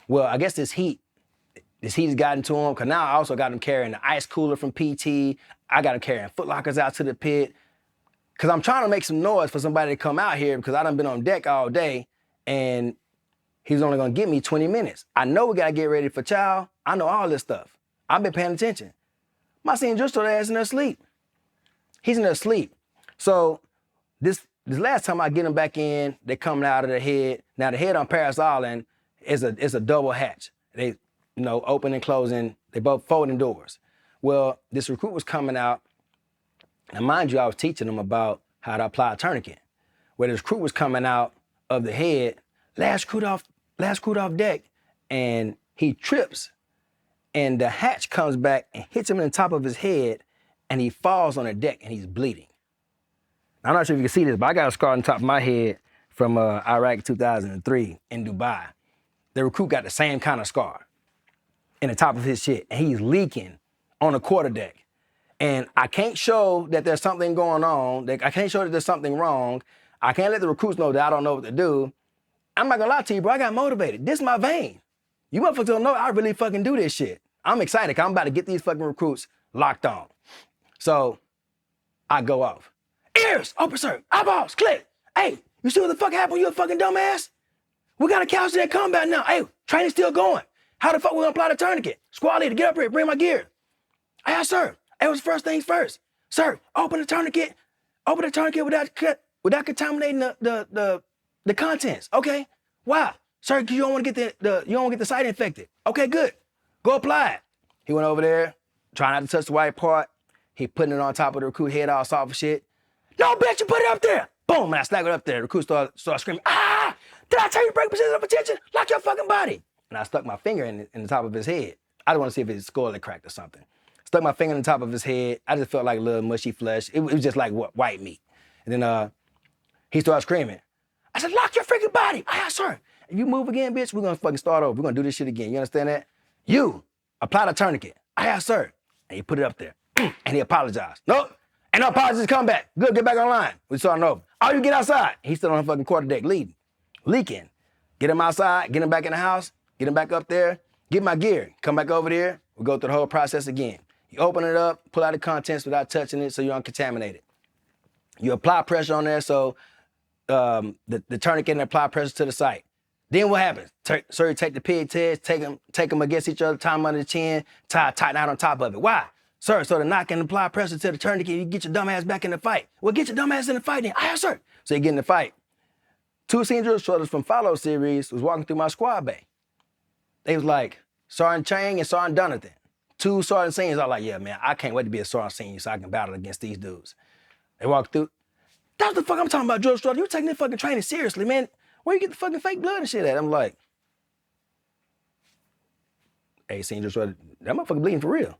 Well, I guess this heat has gotten to them, because now I also got them carrying the ice cooler from PT. I got them carrying Foot Lockers out to the pit. Because I'm trying to make some noise for somebody to come out here, because I done been on deck all day, and he's only gonna give me 20 minutes. I know we gotta get ready for chow. I know all this stuff. I've been paying attention. My senior drill instructor is in there asleep. He's in there asleep. So this last time I get them back in, they're coming out of the head. Now the head on Paris Island is a double hatch. They, open and closing, they both folding doors. Well, this recruit was coming out, and mind you, I was teaching them about how to apply a tourniquet. Where this recruit was coming out of the head, last recruit off deck, and he trips, and the hatch comes back and hits him in the top of his head, and he falls on the deck and he's bleeding. Now, I'm not sure if you can see this, but I got a scar on the top of my head from Iraq 2003 in Dubai. The recruit got the same kind of scar in the top of his shit, and he's leaking on the quarterdeck. And I can't show that there's something going on. I can't show that there's something wrong. I can't let the recruits know that I don't know what to do. I'm not gonna lie to you, bro, I got motivated. This is my vein. You motherfuckers don't know I really fucking do this shit. I'm excited, 'cause I'm about to get these fucking recruits locked on. So I go off. Ears, open, sir, eyeballs, click. Hey, you see what the fuck happened? You a fucking dumbass? We got a couch to that combat now. Hey, training's still going. How the fuck we gonna apply the tourniquet? Squad leader, get up here, bring my gear. Hey, sir, it was first things first. Sir, open the tourniquet without contaminating the contents. Okay, why? Sir, you don't want to get you don't want to get the site infected. Okay, good. Go apply it. He went over there, trying not to touch the white part. He putting it on top of the recruit head, all soft and shit. No, bitch, you put it up there. Boom, and I snagged it up there. The recruit started screaming, ah! Did I tell you to break position of attention? Lock your fucking body. And I stuck my finger in the top of his head. I didn't want to see if his skull had cracked or something. Stuck my finger in the top of his head. I just felt like a little mushy flesh. It was just like white meat. And then he started screaming. I said, lock your freaking body. Ah, sir. If you move again, bitch, we're gonna fucking start over. We're gonna do this shit again. You understand that? You apply the tourniquet. Ah, sir. And he put it up there. And he apologized. Nope. And no apologies, come back. Good, get back online. We starting over. Oh, you get outside. He's still on the fucking quarterdeck leaking. Get him outside, get him back in the house, get him back up there, get my gear, come back over there. We go through the whole process again. You open it up, pull out the contents without touching it so you don't contaminate it. You apply pressure on there so the tourniquet and apply pressure to the site. Then what happens? Sir, you take the pig tails, take them against each other, tie them under the chin, tighten out on top of it. Why? Sir, so to knock and apply pressure to the tourniquet, you get your dumb ass back in the fight. Well, get your dumb ass in the fight then. Ah, sir. So you get in the fight. 2 senior drill instructors from Follow series was walking through my squad bay. They was like, Sergeant Chang and Sergeant Donathan. 2 sergeant seniors. I was like, yeah, man, I can't wait to be a sergeant senior so I can battle against these dudes. They walked through. That's the fuck I'm talking about, drill instructor. You taking this fucking training seriously, man. Where you get the fucking fake blood and shit at? I'm like, hey, senior drill instructor, that motherfucker bleeding for real.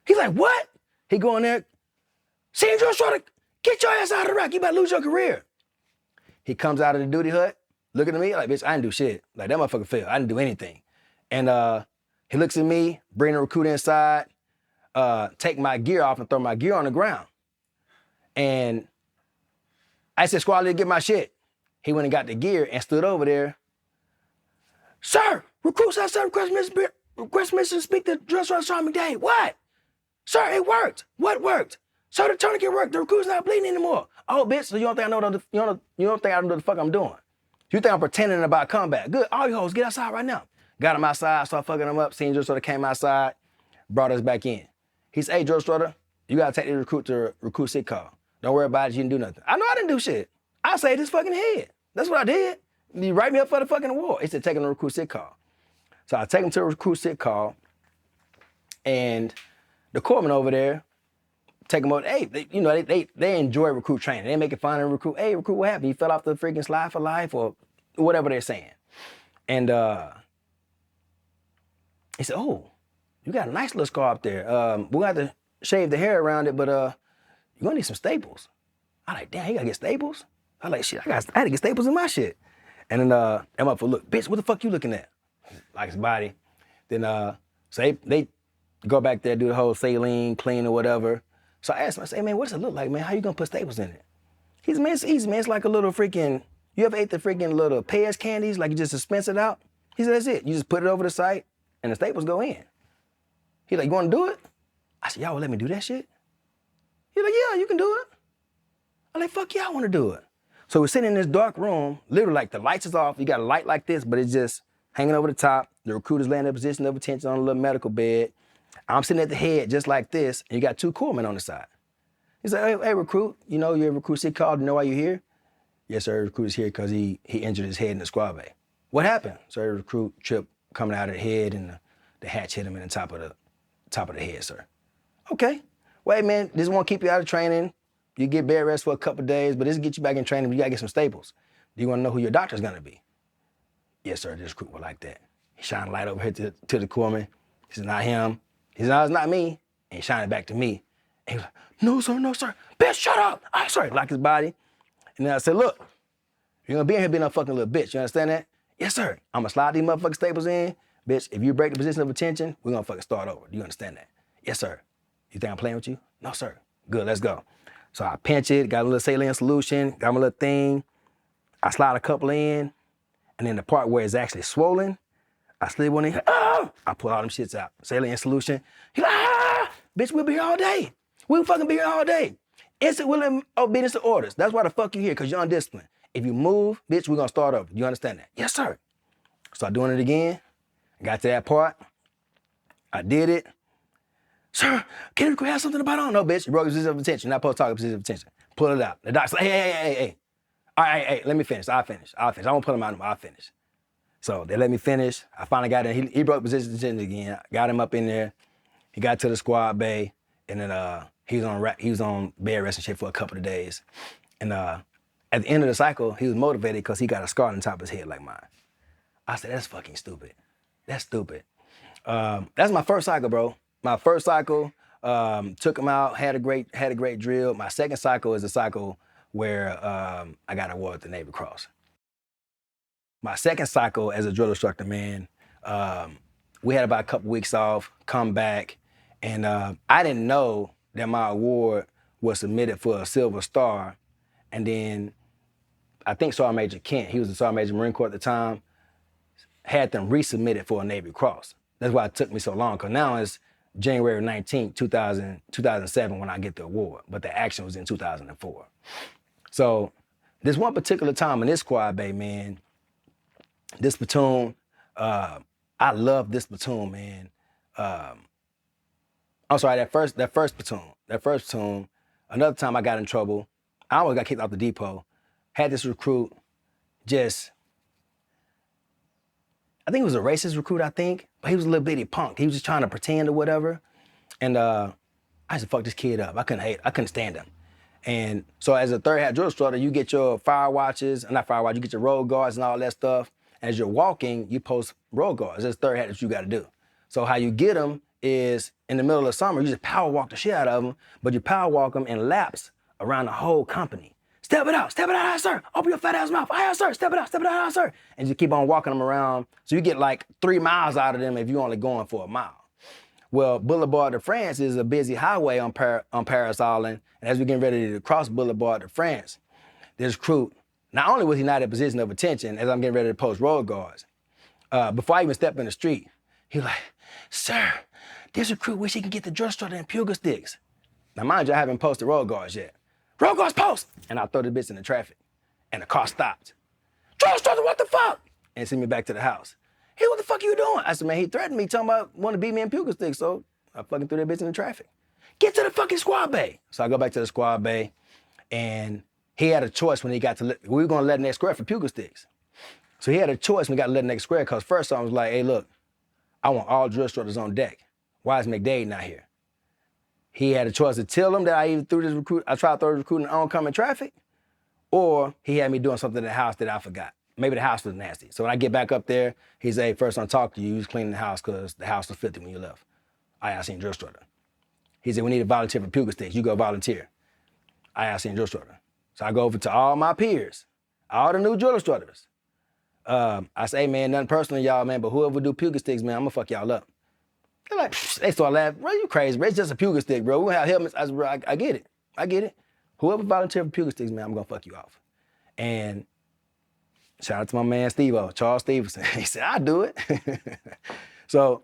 He's like, what? He go in there, senior drill instructor, get your ass out of the rack. You about to lose your career. He comes out of the duty hut, looking at me like, bitch, I didn't do shit. Like, that motherfucker failed. I didn't do anything. And he looks at me, bring the recruit inside, take my gear off and throw my gear on the ground. And I said, squad leader, get my shit. He went and got the gear and stood over there. Sir, recruits outside request mission to speak to Drill Sergeant Aubrey McDade. What? Sir, it worked. What worked? Sir, the tourniquet worked. The recruit's not bleeding anymore. Oh, bitch, so you don't think I know you don't think I know what the fuck I'm doing. You think I'm pretending about combat. Good, all you hoes, get outside right now. Got him outside, started fucking him up. Senior drill instructor came outside, brought us back in. He said, hey, drill instructor, you gotta take the recruit to recruit sick call. Don't worry about it, you didn't do nothing. I know I didn't do shit. I saved his fucking head. That's what I did. You write me up for the fucking award. He said, take him to recruit sick call. So I take him to a recruit sick call, and the corpsman over there, take him over, hey, they enjoy recruit training. They make it fun and recruit, hey, recruit, what happened? He fell off the freaking slide for life or whatever they're saying. And he said, oh, you got a nice little scar up there. We're gonna have to shave the hair around it, but you're gonna need some staples. I like, damn, he gotta get staples? I like, shit, I had to get staples in my shit. And then that motherfucker, look, bitch, what the fuck you looking at? Like his body. Then so they go back there, do the whole saline, clean or whatever. So I asked him, I said, hey, man, what does it look like, man? How you gonna put staples in it? He said, man, it's easy, man. It's like a little freaking, you ever ate the freaking little Pez candies, like you just dispense it out? He said, that's it. You just put it over the site and the staples go in. He like, you wanna do it? I said, y'all will let me do that shit? He like, yeah, you can do it. I'm like, fuck yeah, I wanna do it. So we're sitting in this dark room, literally like the lights is off. You got a light like this, but it's just hanging over the top. The recruiter's laying in a position of attention on a little medical bed. I'm sitting at the head just like this, and you got 2 corpsmen on the side. He said, hey, recruit, you know your recruit sick call, do you know why you're here? Yes, sir, recruit is here because he injured his head in the squad bay. What happened? Sir, recruit tripped coming out of the head and the hatch hit him in the top of the head, sir. Okay. Wait, man, this won't keep you out of training. You get bed rest for a couple of days, but this will get you back in training, but you gotta get some staples. Do you wanna know who your doctor's gonna be? Yes, sir, this recruit was like that. He shined a light over here to the corpsman. He said, not him. He said, no, it's not me. And he shined it back to me. And he was like, no, sir. Bitch, shut up. All right, sorry, lock his body. And then I said, look, you're gonna be in here being a fucking little bitch. You understand that? Yes, sir. I'm gonna slide these motherfucking staples in. Bitch, if you break the position of attention, we're gonna fucking start over. Do you understand that? Yes, sir. You think I'm playing with you? No, sir. Good, let's go. So I pinch it, got a little saline solution, got my little thing. I slide a couple in, and then the part where it's actually swollen, I slid one in, I pull all them shits out. Saline solution. He like, bitch, we'll be here all day. We'll fucking be here all day. Instant willing obedience to orders. That's why the fuck you here, because you're undisciplined. If you move, bitch, we're gonna start over. You understand that? Yes, sir. Start doing it again. Got to that part. I did it. Sir, can we have something about on? No, bitch, you broke the position of attention. You're not supposed to talk position of attention. Pull it out. The doc's like, hey. All right, hey, let me finish. I'll finish. I won't pull him out anymore. I'll finish. So they let me finish. I finally got in. He broke position again. Got him up in there. He got to the squad bay, and then he was on bed rest and shit for a couple of days. And at the end of the cycle, he was motivated because he got a scar on the top of his head like mine. I said, that's fucking stupid. That's stupid. That's my first cycle, bro. My first cycle, took him out, had a great drill. My second cycle is a cycle where I got awarded with the Navy Cross. My second cycle as a drill instructor, man, we had about a couple weeks off, come back, and I didn't know that my award was submitted for a Silver Star, and then I think Sergeant Major Kent, he was the Sergeant Major Marine Corps at the time, had them resubmitted for a Navy Cross. That's why it took me so long, because now it's January 19th, 2007 when I get the award, but the action was in 2004. So this one particular time in this squad bay, man, this platoon, I love this platoon, man. I'm sorry, that first platoon, another time I got in trouble, I almost got kicked off the depot, had this recruit I think it was a racist recruit, but he was a little bitty punk. He was just trying to pretend or whatever. And I used to fuck this kid up. I couldn't stand him. And so as a third hat drill instructor, you get your you get your road guards and all that stuff. As you're walking, you post road guards. That's third hat that you gotta do. So how you get them is in the middle of summer, you just power walk the shit out of them, but you power walk them in laps around the whole company. Step it out, aye, sir. Open your fat ass mouth, aye, sir. Step it out, aye, sir. And you keep on walking them around. So you get like 3 miles out of them if you're only going for a mile. Well, Boulevard de France is a busy highway on Paris Island. And as we're getting ready to cross Boulevard de France, this recruit, not only was he not in a position of attention as I'm getting ready to post road guards, before I even step in the street, he was like, sir, this recruit wish he can get the drill instructor and puga sticks. Now mind you, I haven't posted road guards yet. Road guards post! And I throw the bitch in the traffic. And the car stopped. Drill instructor, what the fuck? And send me back to the house. Hey, what the fuck you doing? I said, man, he threatened me, talking about wanting to beat me in puga sticks, so I fucking threw that bitch in the traffic. Get to the fucking squad bay. So I go back to the squad bay, and he had a choice when he got to, we were gonna let next square for puga sticks. So he had a choice when we got to let next square, because first I was like, hey, look, I want all drill instructors on deck. Why is McDade not here? He had a choice to tell him that I even threw this recruit, I tried to throw the recruit in oncoming traffic, or he had me doing something in the house that I forgot. Maybe the house was nasty. So when I get back up there, he said, hey, first I'm talking to you, he was cleaning the house because the house was filthy when you left. I seen drill instructor. He said, we need a volunteer for puga sticks. You go volunteer. I seen drill instructor. So I go over to all my peers, all the new drill instructors. I say, hey, man, nothing personal, y'all, man, but whoever do puga sticks, man, I'm gonna fuck y'all up. They're like, they start laughing, bro, you crazy, bro, it's just a puga stick, bro. We have helmets. I said, bro, I get it. Whoever volunteer for puga sticks, man, I'm gonna fuck you off. And shout out to my man Steve-O, Charles Stevenson. He said, I'll do it. So,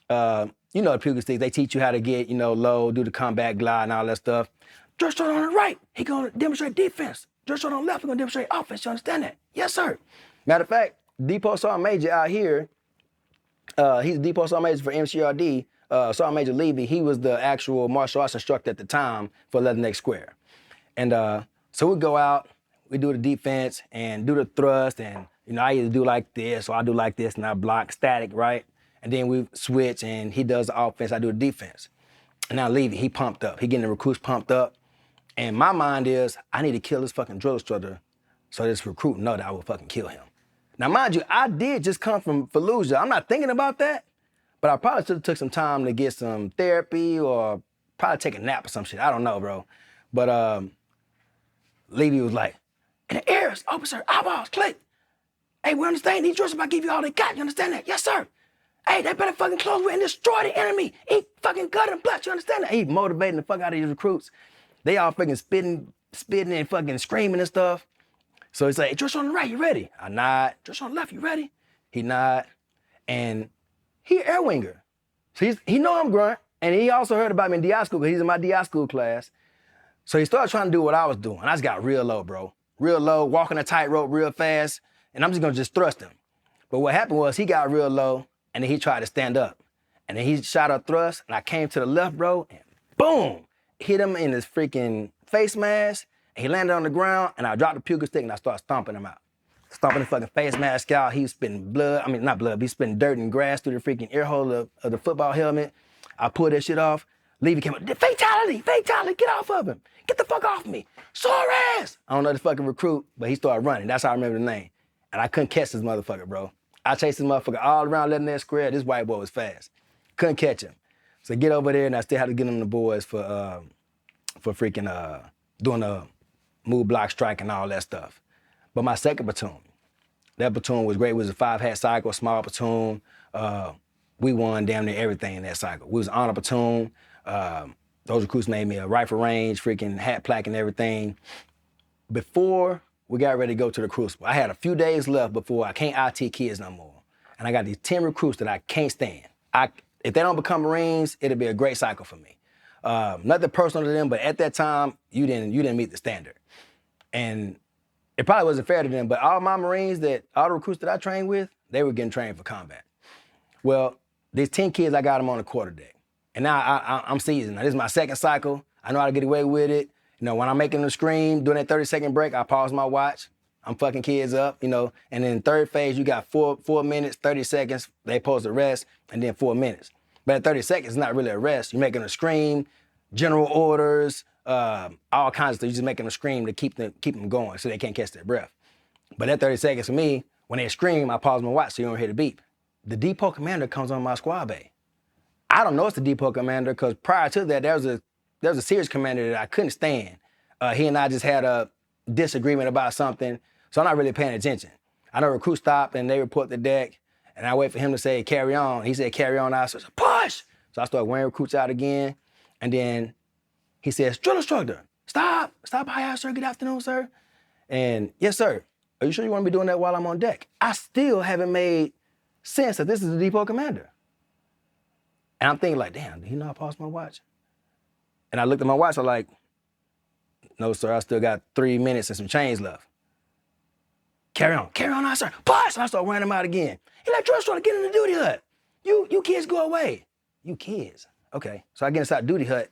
you know the puga sticks, they teach you how to get, low, do the combat glide and all that stuff. Drill instructor on the right, he gonna demonstrate defense. Drill instructor on the left, he gonna demonstrate offense. You understand that? Yes, sir. Matter of fact, Depot Sergeant Major out here, he's the Depot Sergeant Major for MCRD, Sergeant Major Levy, he was the actual martial arts instructor at the time for 11X Square. And so we go out, we do the defense and do the thrust, and I either do like this or I do like this and I block static, right? And then we switch and he does the offense, I do the defense. And now Levy, he pumped up, he getting the recruits pumped up. And my mind is, I need to kill this fucking drill instructor so this recruit know that I will fucking kill him. Now, mind you, I did just come from Fallujah. I'm not thinking about that, but I probably should have took some time to get some therapy or probably take a nap or some shit. I don't know, bro. But Levy was like, in the ears, officer, eyeballs, click. Hey, we understand these drills about to give you all they got. You understand that? Yes, sir. Hey, they better fucking close with and destroy the enemy. Eat fucking gut and blood. You understand that? He motivating the fuck out of these recruits. They all fucking spitting and fucking screaming and stuff. So he's like, hey, drill on the right, you ready? I nod. Drill on the left, you ready? He nod. And he air winger. So he know I'm grunt. And he also heard about me in DI school because he's in my DI school class. So he started trying to do what I was doing. I just got real low, bro. Real low, walking a tightrope real fast. And I'm just gonna just thrust him. But what happened was he got real low and then he tried to stand up. And then he shot a thrust and I came to the left, bro, and boom! Hit him in his freaking face mask. He landed on the ground, and I dropped the puga stick, and I started stomping him out. stomping the fucking face mask out. He was spitting blood. I mean, not blood, but he's spitting dirt and grass through the freaking ear hole of the football helmet. I pulled that shit off. Levy came up, fatality, get off of him. Get the fuck off me. Sore ass. I don't know the fucking recruit, but he started running. That's how I remember the name. And I couldn't catch this motherfucker, bro. I chased this motherfucker all around Leadenhall Square. This white boy was fast. Couldn't catch him. So get over there, and I still had to get him the boys for freaking doing a move block strike and all that stuff. But my second platoon, that platoon was great. It was a 5-hat cycle, small platoon. We won damn near everything in that cycle. We was an honor platoon. Those recruits made me a rifle range, freaking hat plaque and everything. Before we got ready to go to the crucible, I had a few days left before I can't IT kids no more. And I got these 10 recruits that I can't stand. If they don't become Marines, it'll be a great cycle for me. Nothing personal to them, but at that time, you didn't meet the standard. And it probably wasn't fair to them, but all my Marines, all the recruits that I trained with, they were getting trained for combat. Well, these 10 kids, I got them on the quarterdeck. And now I'm seasoned. Now, this is my second cycle. I know how to get away with it. You know, when I'm making them scream, doing that 30-second break, I pause my watch. I'm fucking kids up, you know. And then in third phase, you got 4 minutes, 30 seconds. They supposed to rest, and then 4 minutes. But at 30 seconds, it's not really a rest. You're making them scream, general orders, all kinds of stuff. You're just making them scream to keep them going so they can't catch their breath. But at 30 seconds for me, when they scream, I pause my watch so you don't hear the beep. The depot commander comes on my squad bay. I don't know it's the depot commander because prior to that, there was a serious commander that I couldn't stand. He and I just had a disagreement about something, so I'm not really paying attention. I know recruits stop and they report the deck, and I wait for him to say, carry on. He said, carry on. I said, push! So I started wearing recruits out again, and then he says, drill instructor, stop. Stop, hi, sir, good afternoon, sir. And yes, sir. Are you sure you want to be doing that while I'm on deck? I still haven't made sense that this is the depot commander. And I'm thinking like, damn, did he know I paused my watch? And I looked at my watch, I'm like, no, sir, I still got 3 minutes and some change left. Carry on, sir, push! And I start wearing him out again. He like, drill instructor, get in the duty hut. You kids go away. You kids, okay. So I get inside the duty hut.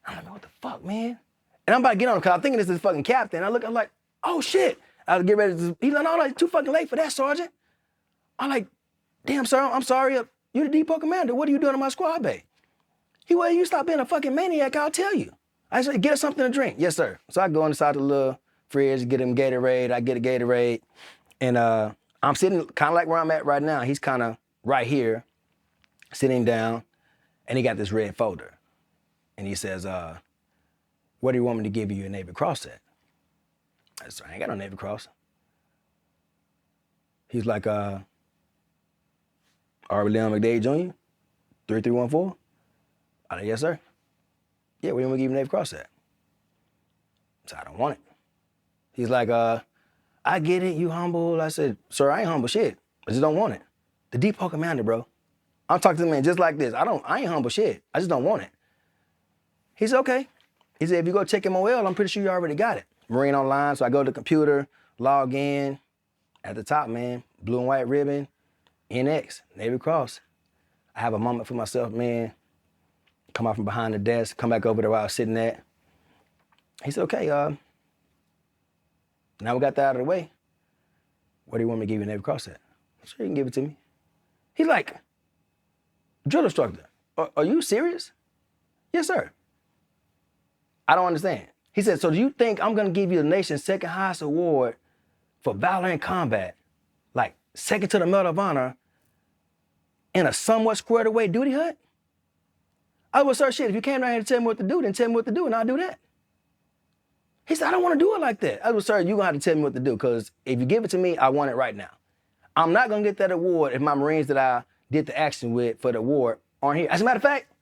I'm like, what the fuck, man? And I'm about to get on him because I'm thinking this is the fucking captain. I'm like, oh shit. I was getting ready to, he's like, no, it's too fucking late for that, Sergeant. I'm like, damn, sir, I'm sorry. You're the depot commander. What are you doing in my squad bay? Well, you stop being a fucking maniac, I'll tell you. I said, get us something to drink. Yes, sir. So I go inside the little fridge, get him Gatorade. I get a Gatorade. And I'm sitting kind of like where I'm at right now. He's kind of right here, sitting down, and he got this red folder. And he says, what do you want me to give you your Navy Cross at? I said, I ain't got no Navy Cross. He's like, Aubrey McDade Jr., 3314? I said, yes, sir. Yeah, where do you want to give you Navy Cross at? I said, I don't want it. He's like, I get it, you humble. I said, sir, I ain't humble shit. I just don't want it. The depot commander, bro. I'm talking to the man just like this. I ain't humble shit. I just don't want it. He said, okay. He said, if you go check MOL, I'm pretty sure you already got it. Marine Online, so I go to the computer, log in. At the top, man, blue and white ribbon, NX, Navy Cross. I have a moment for myself, man. Come out from behind the desk, come back over to where I was sitting at. He said, okay, now we got that out of the way. What do you want me to give you a Navy Cross at? Sure, you can give it to me. He's like, drill instructor, are you serious? Yes, sir. I don't understand. He said, so do you think I'm gonna give you the nation's second highest award for valor in combat, like second to the Medal of Honor, in a somewhat squared away duty hut? I was, sir, shit, if you came down here to tell me what to do, then tell me what to do and I'll do that. He said, I don't want to do it like that. I was, sir, you're gonna have to tell me what to do because if you give it to me, I want it right now. I'm not gonna get that award if my Marines that I did the action with for the award aren't here. As a matter of fact,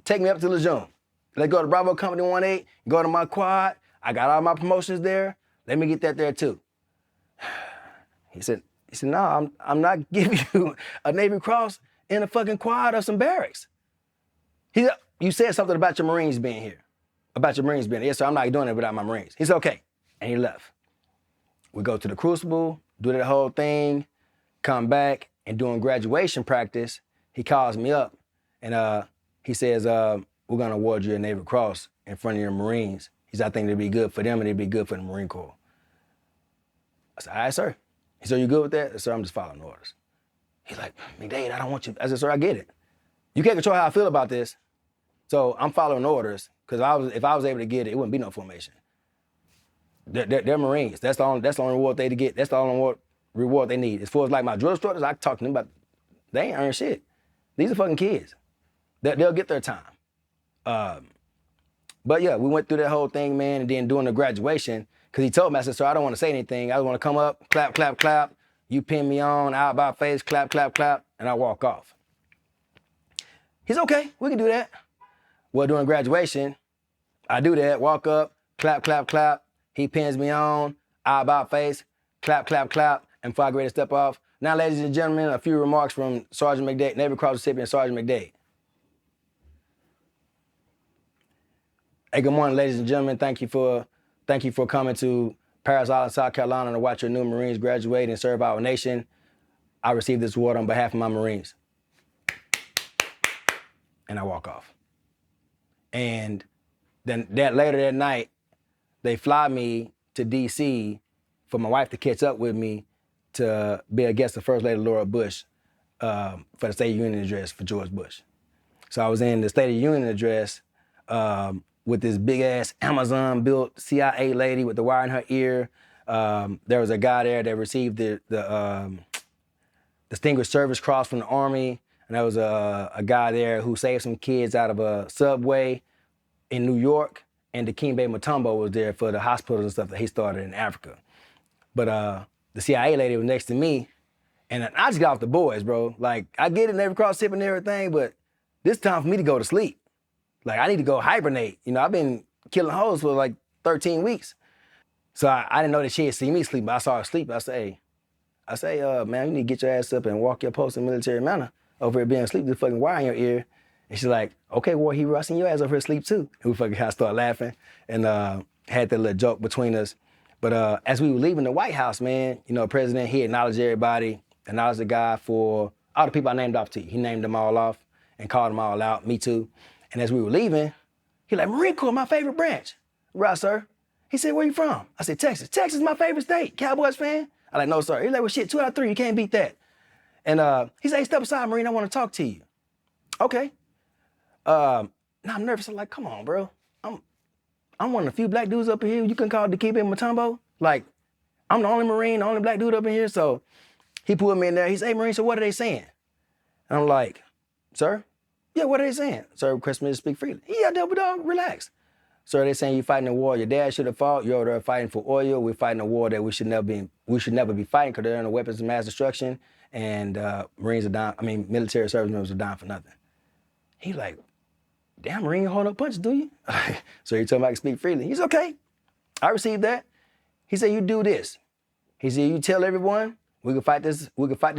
take me up to Lejeune. Let's go to Bravo Company 18, go to my quad. I got all my promotions there. Let me get that there too. He said, no, I'm not giving you a Navy Cross in a fucking quad or some barracks. He said, you said something about your Marines being here. About your Marines being here. Yes, sir, I'm not doing it without my Marines. He said, okay. And he left. We go to the Crucible, do that whole thing, come back, and doing graduation practice, he calls me up and he says, we're gonna award you a Navy Cross in front of your Marines. He said, I think it'd be good for them and it'd be good for the Marine Corps. I said, all right, sir. He said, you good with that? I said, sir, I'm just following orders. He's like, McDade, I don't want you. I said, sir, I get it. You can't control how I feel about this. So I'm following orders, because if I was able to get it, it wouldn't be no formation. They're Marines. That's the only reward they to get. That's the only reward they need. As far as like my drill instructors, I talk to them about, they ain't earned shit. These are fucking kids. They'll get their time. But yeah, we went through that whole thing, man, and then during the graduation, because he told me, I said, sir, I don't want to say anything. I just want to come up, clap, clap, clap. You pin me on, out by face, clap, clap, clap, and I walk off. He's okay, we can do that. Well, during graduation, I do that, walk up, clap, clap, clap. He pins me on, eye about face, clap, clap, clap, and before I get ready to step off. Now, ladies and gentlemen, a few remarks from Sergeant McDade, Navy Cross recipient Sergeant McDade. Hey, good morning, ladies and gentlemen. Thank you for coming to Paris Island, South Carolina to watch your new Marines graduate and serve our nation. I received this award on behalf of my Marines. And I walk off. And then later that night, they fly me to D.C. for my wife to catch up with me to be a guest of First Lady Laura Bush for the State of the Union address for George Bush. So I was in the State of the Union address with this big-ass Amazon-built CIA lady with the wire in her ear. There was a guy there that received the Distinguished Service Cross from the Army, and there was a guy there who saved some kids out of a subway in New York, and Dikembe Mutombo was there for the hospitals and stuff that he started in Africa. But the CIA lady was next to me, and I just got off the boys, bro. Like, I get it, Navy Cross tip and everything, but this time for me to go to sleep. Like, I need to go hibernate. You know, I've been killing hoes for like 13 weeks. So I didn't know that she had seen me sleep, but I saw her sleep. I say, man, you need to get your ass up and walk your post in military manner over here being asleep with the fucking wire in your ear. And she's like, okay, war hero, I seen your ass over here asleep too. And we fucking kind of started laughing and had that little joke between us. But as we were leaving the White House, man, you know, the president, he acknowledged everybody, acknowledged the guy for all the people I named off to you. He named them all off and called them all out, me too. And as we were leaving, he like, Marine Corps, my favorite branch. Right, sir. He said, where you from? I said, Texas. Texas is my favorite state. Cowboys fan? I like, no, sir. He's like, well, shit, 2 out of 3, you can't beat that. And he said, hey, step aside, Marine, I want to talk to you. Okay. Now I'm nervous. I'm like, come on, bro. I'm one of the few black dudes up in here you can call Dikembe Mutombo. Like, I'm the only Marine, the only black dude up in here. So he pulled me in there. He said, hey, Marine, so what are they saying? And I'm like, sir? Yeah, what are they saying? Sir, request me to speak freely. Yeah, double dog, relax. Sir, they're saying you're fighting a war your dad should have fought. You're over there fighting for oil. We're fighting a war that we should never be fighting because they're in the weapons of mass destruction. And military service members are dying for nothing. He's like, damn, Marine, you hold no punches, do you? So he told me I can speak freely. He's okay. I received that. He said, you do this. He said, you tell everyone we can fight this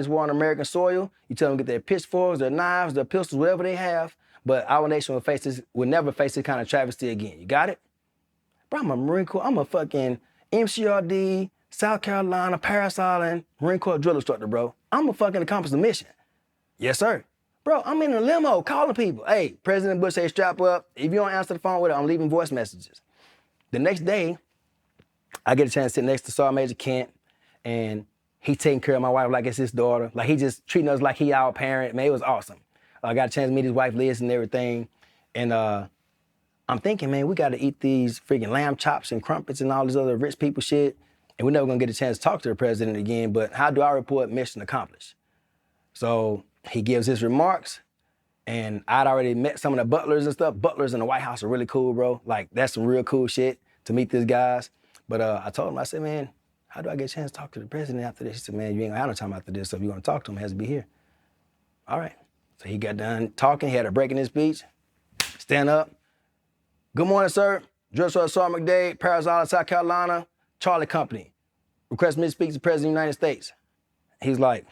war on American soil. You tell them to get their pitchforks, their knives, their pistols, whatever they have. But our nation will never face this kind of travesty again. You got it? Bro, I'm a Marine Corps. I'm a fucking MCRD, South Carolina, Paris Island, Marine Corps drill instructor, bro. I'm a fucking accomplish the mission. Yes, sir. Bro, I'm in a limo calling people. Hey, President Bush said strap up. If you don't answer the phone with it, I'm leaving voice messages. The next day, I get a chance to sit next to Sergeant Major Kent, and he taking care of my wife like it's his daughter. Like, he just treating us like he our parent. Man, it was awesome. I got a chance to meet his wife, Liz, and everything. And I'm thinking, man, we got to eat these freaking lamb chops and crumpets and all this other rich people shit, and we're never going to get a chance to talk to the president again, but how do I report mission accomplished? So he gives his remarks, and I'd already met some of the butlers and stuff. Butlers in the White House are really cool, bro. Like, that's some real cool shit to meet these guys. But I told him, I said, man, how do I get a chance to talk to the president after this? He said, man, you ain't gonna have no time after this, so if you want to talk to him, he has to be here. All right. So he got done talking, he had a break in his speech, stand up. Good morning, sir. Drill Sergeant Sergeant McDade, Paris Island, South Carolina, Charlie Company. Request me to speak to the President of the United States. He's like,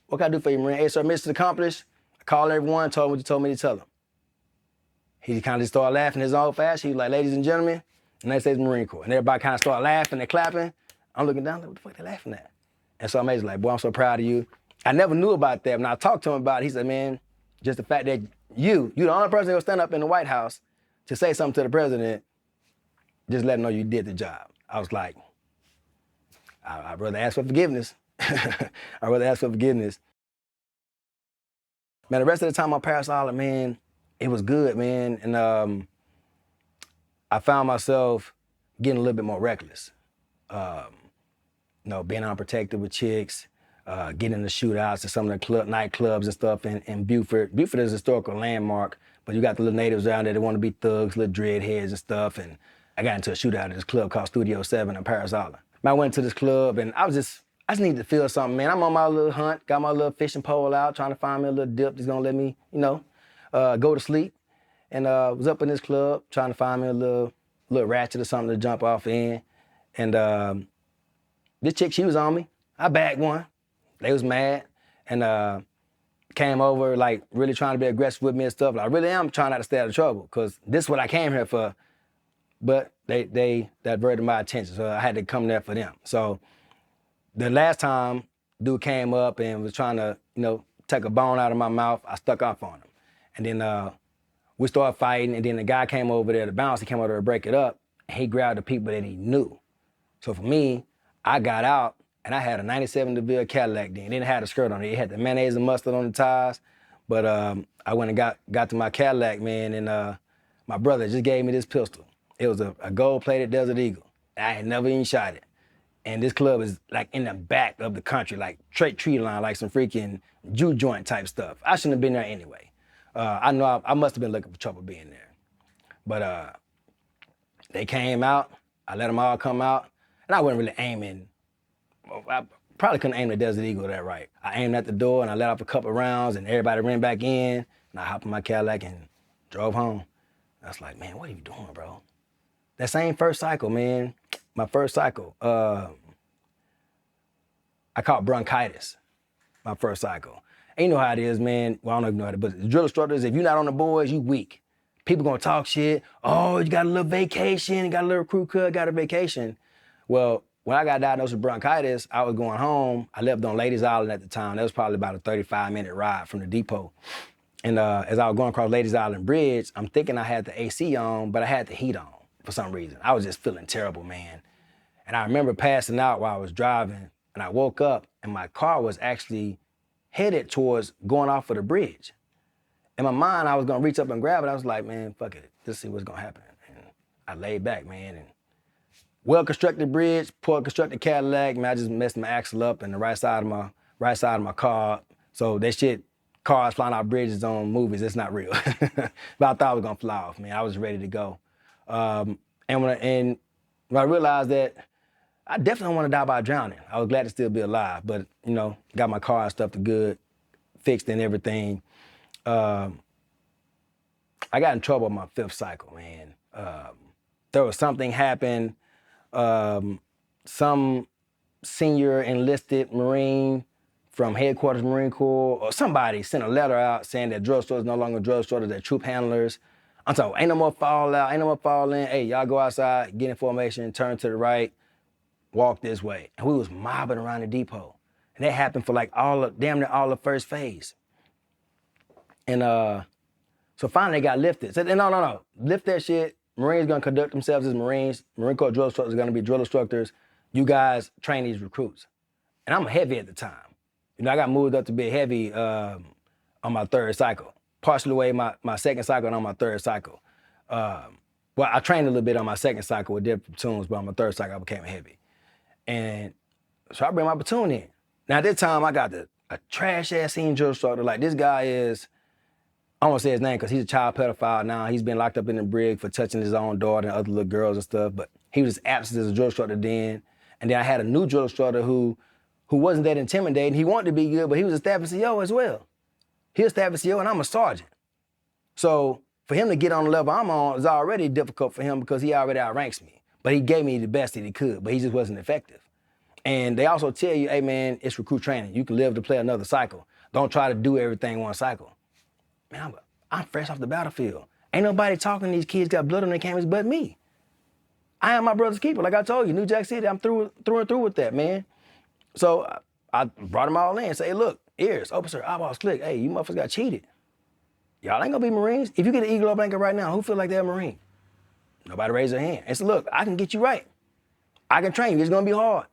what can I do for you, Marine? Hey, sir, mission accomplished. I called everyone, told him what you told me to tell him. He kind of just started laughing his old fashion. He was like, ladies and gentlemen, United States Marine Corps. And everybody kind of started laughing and clapping. I'm looking down, like, what the fuck they laughing at? And so I'm like, boy, I'm so proud of you. I never knew about that. When I talked to him about it, he said, man, just the fact that you're the only person that will stand up in the White House to say something to the president, just let him know you did the job. I was like, I'd rather ask for forgiveness. I'd rather ask for forgiveness. Man, the rest of the time on Paris Island, man, it was good, man. And I found myself getting a little bit more reckless. Being unprotected with chicks, getting in the shootouts at some of the nightclubs and stuff in Beaufort. Beaufort is a historical landmark, but you got the little natives down there that want to be thugs, little dreadheads and stuff. And I got into a shootout at this club called Studio 7 in Paris Island. I went to this club and I just needed to feel something, man. I'm on my little hunt, got my little fishing pole out, trying to find me a little dip that's gonna let me, go to sleep. And was up in this club trying to find me a little ratchet or something to jump off in. And this chick, she was on me. I bagged one. They was mad and came over like really trying to be aggressive with me and stuff. Like, I really am trying not to stay out of trouble because this is what I came here for. But they diverted my attention, so I had to come there for them. So the last time dude came up and was trying to, take a bone out of my mouth, I stuck off on him. And then we started fighting, and then the guy came over there to bounce. He came over there to break it up, and he grabbed the people that he knew. So for me, I got out, and I had a 97 DeVille Cadillac then. It didn't have a skirt on it. It had the mayonnaise and mustard on the tires. But I went and got to my Cadillac, man, and my brother just gave me this pistol. It was a gold-plated Desert Eagle. I had never even shot it. And this club is like in the back of the country, like straight tree line, like some freaking Jew joint type stuff. I shouldn't have been there anyway. I know I must have been looking for trouble being there. But they came out, I let them all come out, and I wasn't really aiming. I probably couldn't aim the Desert Eagle that right. I aimed at the door and I let off a couple rounds and everybody ran back in, and I hopped in my Cadillac and drove home. I was like, man, what are you doing, bro? That same first cycle, man, my first cycle, I caught bronchitis, my first cycle. And you know how it is, man. Well, I don't know if you know how it is, but the drill instructors, if you're not on the boards, you weak. People gonna talk shit. Oh, you got a little vacation, you got a little crew cut, got a vacation. Well, when I got diagnosed with bronchitis, I was going home. I lived on Ladies Island at the time. That was probably about a 35-minute ride from the depot. And as I was going across Ladies Island Bridge, I'm thinking I had the AC on, but I had the heat on for some reason. I was just feeling terrible, man. And I remember passing out while I was driving, and I woke up, and my car was actually headed towards going off of the bridge. In my mind, I was gonna reach up and grab it. I was like, man, fuck it, let's see what's gonna happen. And I laid back, man, and well-constructed bridge, poor-constructed Cadillac, man, I just messed my axle up and the right side of my car. So that shit, cars flying off bridges on movies, it's not real. But I thought it was gonna fly off, man. I was ready to go. And when I realized that I definitely don't want to die by drowning. I was glad to still be alive, but got my car and stuff to good, fixed and everything. I got in trouble on my fifth cycle, man. There was something happened. Some senior enlisted Marine from headquarters Marine Corps or somebody sent a letter out saying that drugstores no longer drugstores, they're troop handlers. I'm talking, ain't no more fallout, ain't no more fall in. Hey, y'all go outside, get in formation, turn to the right, walk this way. And we was mobbing around the depot. And that happened for like damn near all the first phase. And so finally they got lifted. Said, no, lift that shit. Marines gonna conduct themselves as Marines. Marine Corps drill instructors are gonna be drill instructors. You guys train these recruits. And I'm a heavy at the time. I got moved up to be a heavy on my third cycle. Partially away my second cycle and on my third cycle. Well, I trained a little bit on my second cycle with different platoons, but on my third cycle I became a heavy. And so I bring my platoon in. Now at this time I got a trash ass senior drill instructor. Like this guy is, I won't say his name because he's a child pedophile now. He's been locked up in the brig for touching his own daughter and other little girls and stuff, but he was absent as a drill instructor then. And then I had a new drill instructor who wasn't that intimidating. He wanted to be good, but he was a staff CO as well. He was staff CO and I'm a sergeant. So for him to get on the level I'm on is already difficult for him because he already outranks me. But he gave me the best that he could, but he just wasn't effective. And they also tell you, hey man, it's recruit training. You can live to play another cycle. Don't try to do everything one cycle. Man, I'm fresh off the battlefield. Ain't nobody talking, these kids got blood on their cameras but me. I am my brother's keeper. Like I told you, New Jack City, I'm through and through with that, man. So I brought them all in, say, hey, look, ears, officer, eyeballs, click. Hey, you motherfuckers got cheated. Y'all ain't gonna be Marines. If you get an Eagle blanket right now, who feel like they're a Marine? Nobody raised their hand. And said, look, I can get you right. I can train you, it's gonna be hard.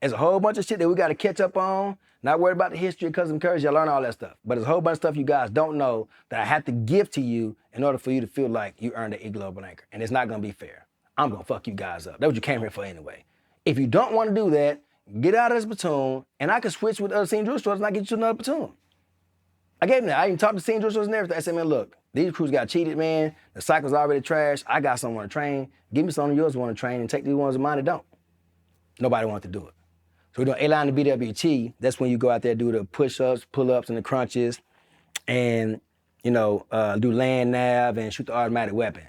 It's a whole bunch of shit that we got to catch up on. Not worried about the history of Cousin Courage. You'll learn all that stuff. But there's a whole bunch of stuff you guys don't know that I have to give to you in order for you to feel like you earned an E-Global anchor. And it's not going to be fair. I'm going to fuck you guys up. That's what you came here for anyway. If you don't want to do that, get out of this platoon, and I can switch with other senior drill instructors and I get you to another platoon. I gave them that. I even talked to senior drill instructors and everything. I said, man, look, these crews got cheated, man. The cycle's already trashed. I got someone to train. Give me some of yours want to train and take these ones of mine that don't. Nobody wants to do it. So we're doing A-line to BWT. That's when you go out there, do the push-ups, pull-ups, and the crunches, and, do land nav and shoot the automatic weapon.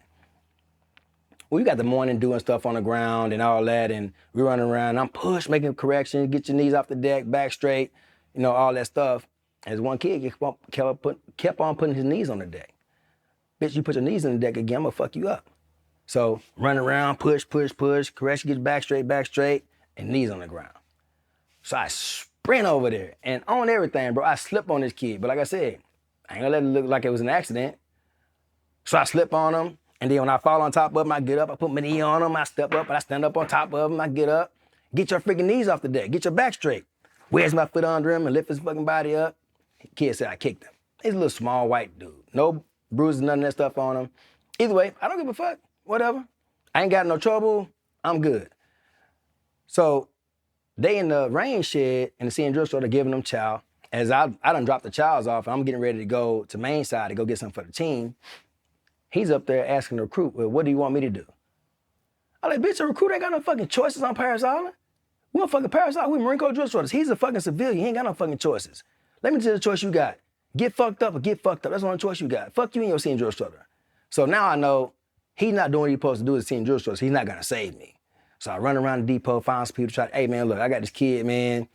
Well, you got the morning doing stuff on the ground and all that, and we're running around. I'm making corrections, get your knees off the deck, back straight, all that stuff. As one kid kept on putting his knees on the deck. Bitch, you put your knees on the deck again, I'm gonna fuck you up. So run around, push, correction, get back straight, and knees on the ground. So I sprint over there, and on everything, bro, I slip on this kid. But like I said, I ain't gonna let it look like it was an accident. So I slip on him, and then when I fall on top of him, I get up, I put my knee on him, I step up, and I stand up on top of him, I get up. Get your freaking knees off the deck, get your back straight. Wedge my foot under him and lift his fucking body up. Kid said I kicked him. He's a little small white dude. No bruises, none of that stuff on him. Either way, I don't give a fuck, whatever. I ain't got no trouble, I'm good. So they in the rain shed and the senior drill instructor giving them chow. As I done dropped the chows off, and I'm getting ready to go to main side to go get something for the team. He's up there asking the recruit, well, what do you want me to do? I'm like, bitch, a recruit ain't got no fucking choices on Paris Island. We on fucking Paris Island, we Marine Corps drill instructors. He's a fucking civilian, he ain't got no fucking choices. Let me tell you the choice you got. Get fucked up or get fucked up. That's the only choice you got. Fuck you and your senior drill instructor. So now I know he's not doing what he's supposed to do as a senior drill instructor. He's not gonna save me. So I run around the depot, find some people, hey man, look, I got this kid, man.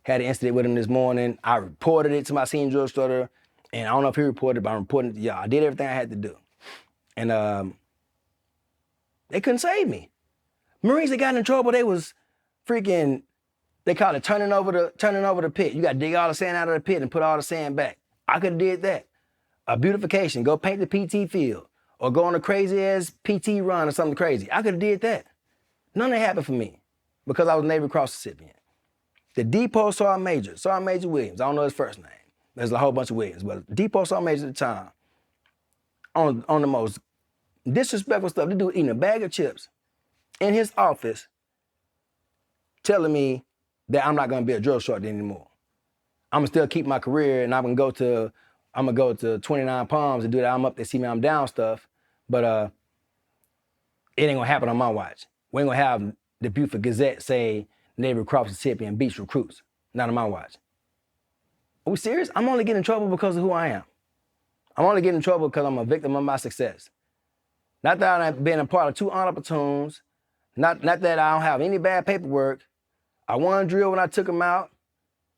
Had an incident with him this morning. I reported it to my senior drill instructor, and I don't know if he reported it, but I'm reporting it to y'all. I did everything I had to do. And they couldn't save me. Marines that got in trouble, they was freaking, they call it turning over the pit. You gotta dig all the sand out of the pit and put all the sand back. I could've did that. A beautification, go paint the PT field, or go on a crazy ass PT run or something crazy. I could've did that. None of that happened for me because I was Navy Cross recipient. The Depot Sergeant Major Williams, I don't know his first name. There's a whole bunch of Williams, but Depot Sergeant Major at the time, on the most disrespectful stuff, the dude eating a bag of chips in his office telling me that I'm not gonna be a drill instructor anymore. I'm gonna still keep my career and I'm gonna go to 29 Palms and do that I'm up there, see me, I'm down stuff, but it ain't gonna happen on my watch. We ain't gonna have the Beaufort Gazette say Navy Cross recipient beats recruits. Not on my watch. Are we serious? I'm only getting in trouble because of who I am. I'm only getting in trouble because I'm a victim of my success. Not that I've been a part of 2 honor platoons, not that I don't have any bad paperwork. I won drill when I took them out.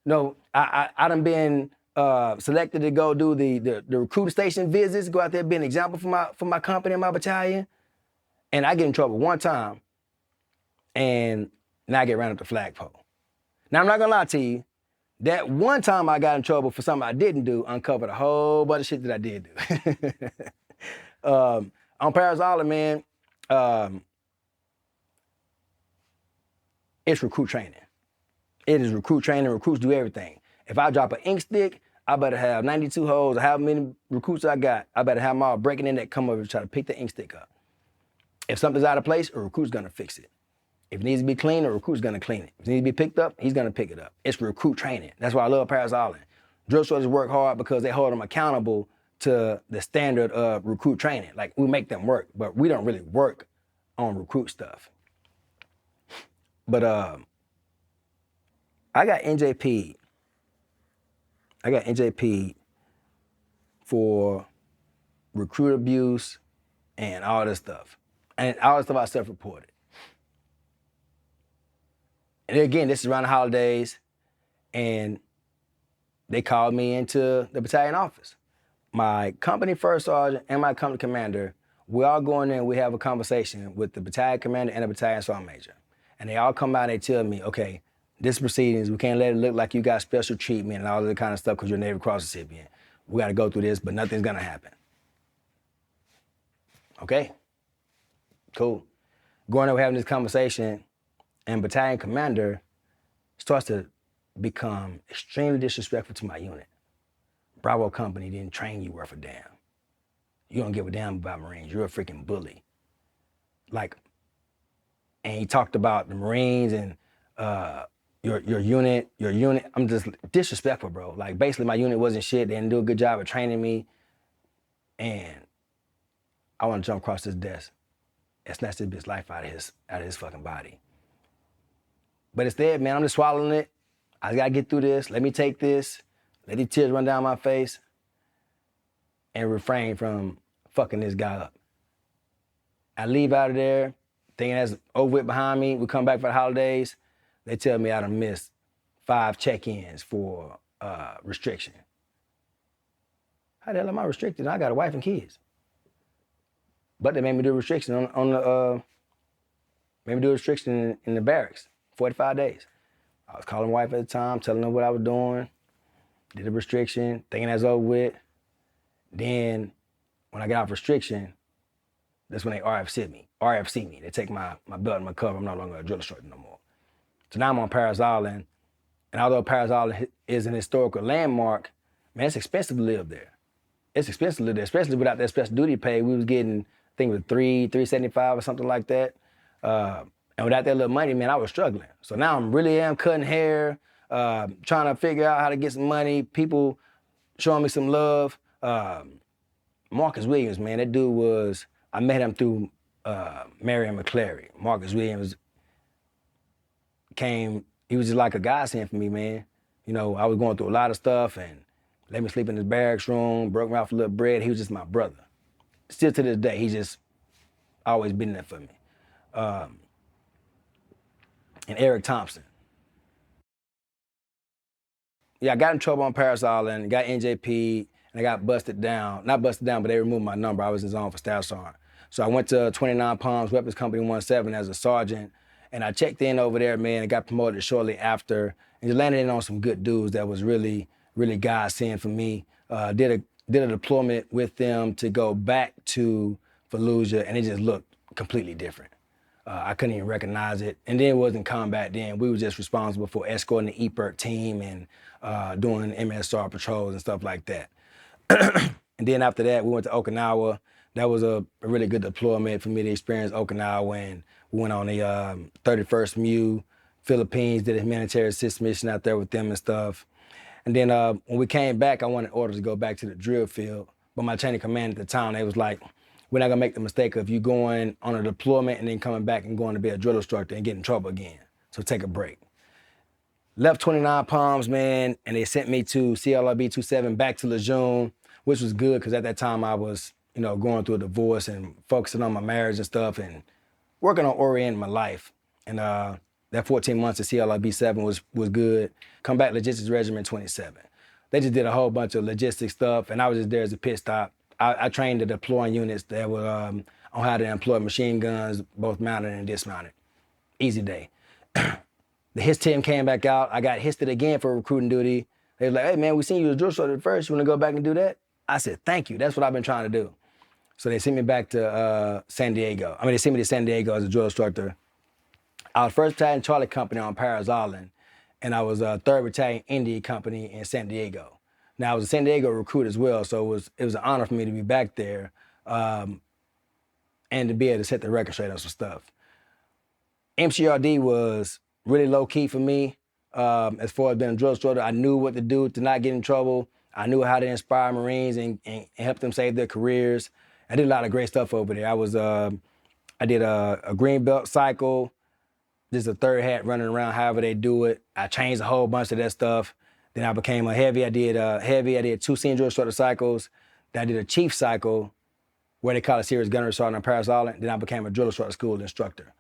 No, I done been selected to go do the recruit station visits, go out there, be an example for my company and my battalion. And I get in trouble one time, and now I get ran up the flagpole. Now I'm not gonna lie to you, that one time I got in trouble for something I didn't do uncovered a whole bunch of shit that I did do. On Paris Island, man, it's recruit training. It is recruit training. Recruits do everything. If I drop an ink stick, I better have 92 holes or however many recruits I got. I better have them all breaking in that come over to try to pick the ink stick up. If something's out of place, a recruit's gonna fix it. If it needs to be cleaned, a recruit's gonna clean it. If it needs to be picked up, he's gonna pick it up. It's recruit training. That's why I love Paris Island. Drill instructors work hard because they hold them accountable to the standard of recruit training. Like, we make them work, but we don't really work on recruit stuff. But I got NJP'd. I got NJP'd for recruit abuse and all this stuff. And all this stuff I self-reported. And again, this is around the holidays, and they called me into the battalion office. My company first sergeant and my company commander, we all go in there and we have a conversation with the battalion commander and the battalion sergeant major. And they all come out and they tell me, okay, this proceedings, we can't let it look like you got special treatment and all that kind of stuff because you're a Navy Cross recipient. We gotta go through this, but nothing's gonna happen. Okay, cool. Going there, we're having this conversation, and battalion commander starts to become extremely disrespectful to my unit. Bravo Company didn't train you worth a damn. You don't give a damn about Marines. You're a freaking bully. Like, and he talked about the Marines and your unit. I'm just disrespectful, bro. Like, basically my unit wasn't shit. They didn't do a good job of training me. And I want to jump across this desk and snatch this bitch's life out of his fucking body. But instead, man, I'm just swallowing it. I just gotta get through this. Let me take this. Let these tears run down my face and refrain from fucking this guy up. I leave out of there, thinking that's over with behind me. We come back for the holidays. They tell me I done missed 5 check-ins for restriction. How the hell am I restricted? I got a wife and kids. But they made me do a restriction in the barracks, 45 days. I was calling my wife at the time, telling her what I was doing, did a restriction, thinking that's over with. Then when I got off restriction, that's when they RFC me. They take my belt and my cover. I'm no longer a drill instructor no more. So now I'm on Paris Island, and although Paris Island is an historical landmark, man, it's expensive to live there. It's expensive to live there, especially without that special duty pay. We was getting, I think it was $375 or something like that. And without that little money, man, I was struggling. So now I'm really cutting hair, trying to figure out how to get some money. People showing me some love. Marcus Williams, man, that dude was, I met him through Marion McClary. Marcus Williams he was just like a godsend for me, man. You know, I was going through a lot of stuff and let me sleep in his barracks room, broke me off a little bread. He was just my brother. Still to this day, he's just always been there for me. And Eric Thompson. Yeah, I got in trouble on Paris Island, got NJP, and I got busted down. Not busted down, but they removed my number. I was in zone for Staff Sergeant. So I went to 29 Palms Weapons Company 17 as a sergeant, and I checked in over there, man, and got promoted shortly after, and just landed in on some good dudes that was really, really godsend for me. Did a deployment with them to go back to Fallujah, and it just looked completely different. I couldn't even recognize it. And then it wasn't combat then. We were just responsible for escorting the EPIRC team and doing MSR patrols and stuff like that. And then after that, we went to Okinawa. That was a really good deployment for me to experience Okinawa. And we went on the 31st MU, Philippines, did a humanitarian assist mission out there with them and stuff. And then when we came back, I wanted orders to go back to the drill field. But my chain of command at the time, they was like, we're not gonna make the mistake of you going on a deployment and then coming back and going to be a drill instructor and get in trouble again. So take a break. Left 29 Palms, man, and they sent me to CLRB 27 back to Lejeune, which was good because at that time I was, you know, going through a divorce and focusing on my marriage and stuff and working on orienting my life. And that 14 months at CLRB 7 was good. Come back Logistics Regiment 27. They just did a whole bunch of logistics stuff and I was just there as a pit stop. I trained the deploying units that were on how to employ machine guns, both mounted and dismounted. Easy day. The HIS team came back out. I got HISted again for recruiting duty. They were like, hey man, we seen you as drill instructor first. You wanna go back and do that? I said, thank you. That's what I've been trying to do. So they sent me back to San Diego. They sent me to San Diego as a drill instructor. I was 1st Battalion Charlie Company on Paris Island, and I was 3rd Battalion India Company in San Diego. Now, I was a San Diego recruit as well, so it was an honor for me to be back there and to be able to set the record straight on some stuff. MCRD was really low-key for me as far as being a drill instructor. I knew what to do to not get in trouble. I knew how to inspire Marines and help them save their careers. I did a lot of great stuff over there. I did a green belt cycle, just a 3rd hat running around however they do it. I changed a whole bunch of that stuff. Then I became a heavy. I did 2 senior drill instructor cycles. Then I did a chief cycle, where they call it Serious Gunnery Sergeant on Paris Island. Then I became a drill instructor school instructor.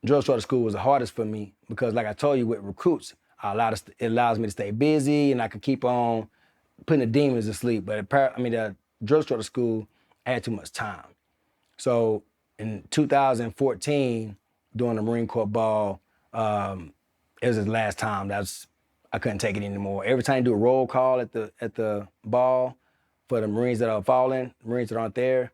Drill instructor school was the hardest for me because, like I told you, with recruits, it allows me to stay busy and I can keep on putting the demons to sleep. But the drill instructor school, I had too much time. So in 2014, during the Marine Corps ball, it was the last time I couldn't take it anymore. Every time you do a roll call at the ball for the Marines that are falling, Marines that aren't there,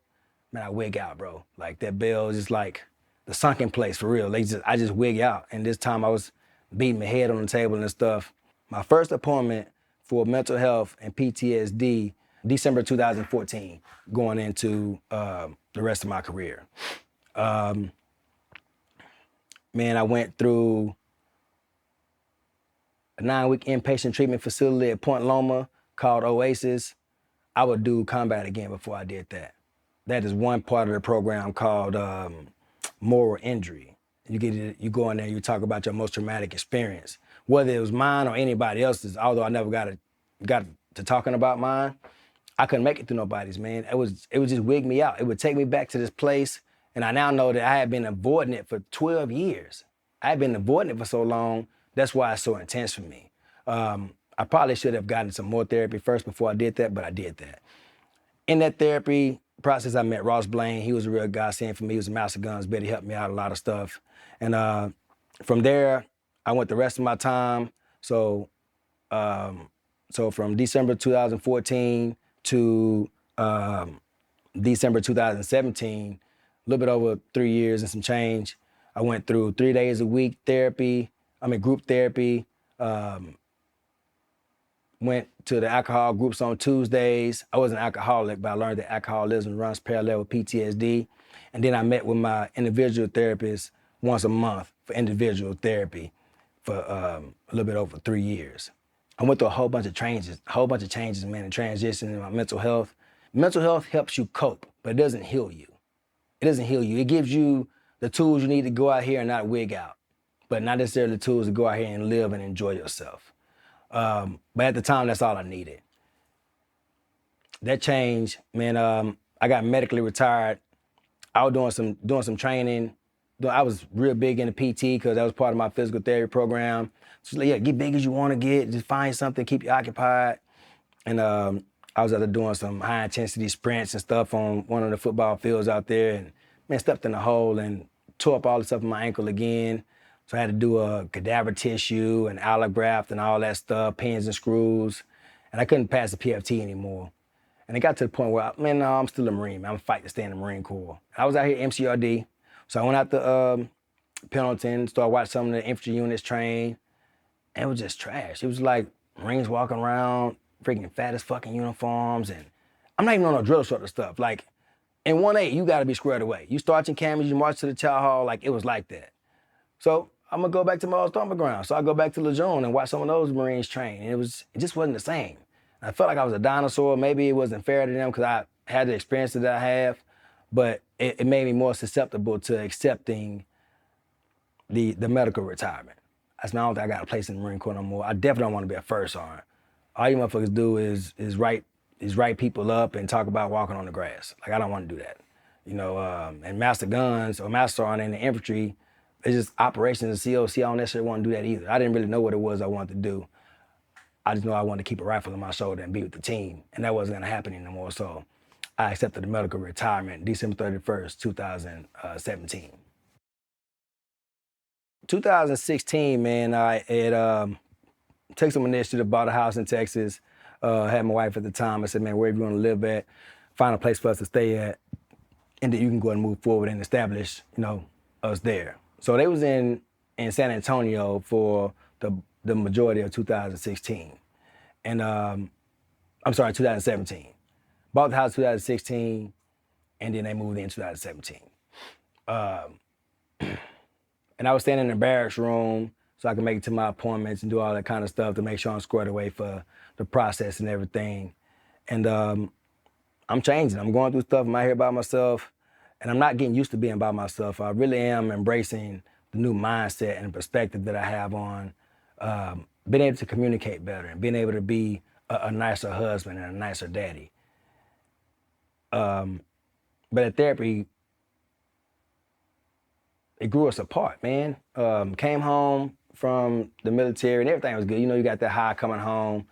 man, I wig out, bro. Like that bell is just like the sunken place for real. I just wig out. And this time I was beating my head on the table and stuff. My first appointment for mental health and PTSD, December 2014, going into the rest of my career. Man, I went through a 9-week inpatient treatment facility at Point Loma called Oasis. I would do combat again before I did that. That is one part of the program called moral injury. You go in there, you talk about your most traumatic experience, whether it was mine or anybody else's. Although I never got to talking about mine, I couldn't make it through nobody's, man. It would just wig me out. It would take me back to this place, and I now know that I had been avoiding it for 12 years. I had been avoiding it for so long. That's why it's so intense for me. I probably should have gotten some more therapy first before I did that, but I did that. In that therapy process, I met Ross Blaine. He was a real godsend for me. He was a master guns, but he helped me out a lot of stuff. And from there, I went the rest of my time. So from December 2014 to December 2017, a little bit over 3 years and some change, I went through 3 days a week group therapy, went to the alcohol groups on Tuesdays. I wasn't an alcoholic, but I learned that alcoholism runs parallel with PTSD. And then I met with my individual therapist once a month for individual therapy for a little bit over 3 years. I went through a whole bunch of changes, man, and transition in my mental health. Mental health helps you cope, but it doesn't heal you. It doesn't heal you. It gives you the tools you need to go out here and not wig out, but not necessarily the tools to go out here and live and enjoy yourself. But at the time, that's all I needed. That changed, man. I got medically retired. I was doing some training. I was real big into PT because that was part of my physical therapy program. So like, yeah, get big as you want to get. Just find something, keep you occupied. And I was out there doing some high intensity sprints and stuff on one of the football fields out there, and man, stepped in a hole and tore up all the stuff in my ankle again. So I had to do a cadaver tissue and allograft and all that stuff, pins and screws. And I couldn't pass the PFT anymore. And it got to the point where, no, I'm still a Marine, man. I'm fighting to stay in the Marine Corps. I was out here MCRD. So I went out to Pendleton, started watching some of the infantry units train. And it was just trash. It was like Marines walking around, freaking fat as fucking uniforms. And I'm not even on no drill instructor stuff. Like, in 1-8, you gotta be squared away. You start your camis, you march to the chow hall, like it was like that. So I'm gonna go back to my old stomping ground. So I go back to Lejeune and watch some of those Marines train. And it just wasn't the same. I felt like I was a dinosaur. Maybe it wasn't fair to them because I had the experience that I have, but it made me more susceptible to accepting the medical retirement. I don't think I got a place in the Marine Corps no more. I definitely don't want to be a first sergeant. All you motherfuckers do is write people up and talk about walking on the grass. Like, I don't want to do that. You know, and master guns or master sergeant in the infantry, it's just operations and COC. I don't necessarily want to do that either. I didn't really know what it was I wanted to do. I just know I wanted to keep a rifle on my shoulder and be with the team, and that wasn't gonna happen anymore. So I accepted the medical retirement December 31st, 2017. 2016, man, I had took some initiative, bought a house in Texas, had my wife at the time. I said, man, wherever you wanna live at, find a place for us to stay at, and then you can go and move forward and establish, us there. So they was in San Antonio for the majority of 2016. And, 2017. Bought the house 2016, and then they moved in 2017. And I was standing in the barracks room so I could make it to my appointments and do all that kind of stuff to make sure I'm squared away for the process and everything. And I'm changing. I'm going through stuff. I'm out here by myself, and I'm not getting used to being by myself. I really am embracing the new mindset and perspective that I have on being able to communicate better and being able to be a nicer husband and a nicer daddy. But at therapy, it grew us apart, man. Came home from the military and everything was good. You got that high coming home.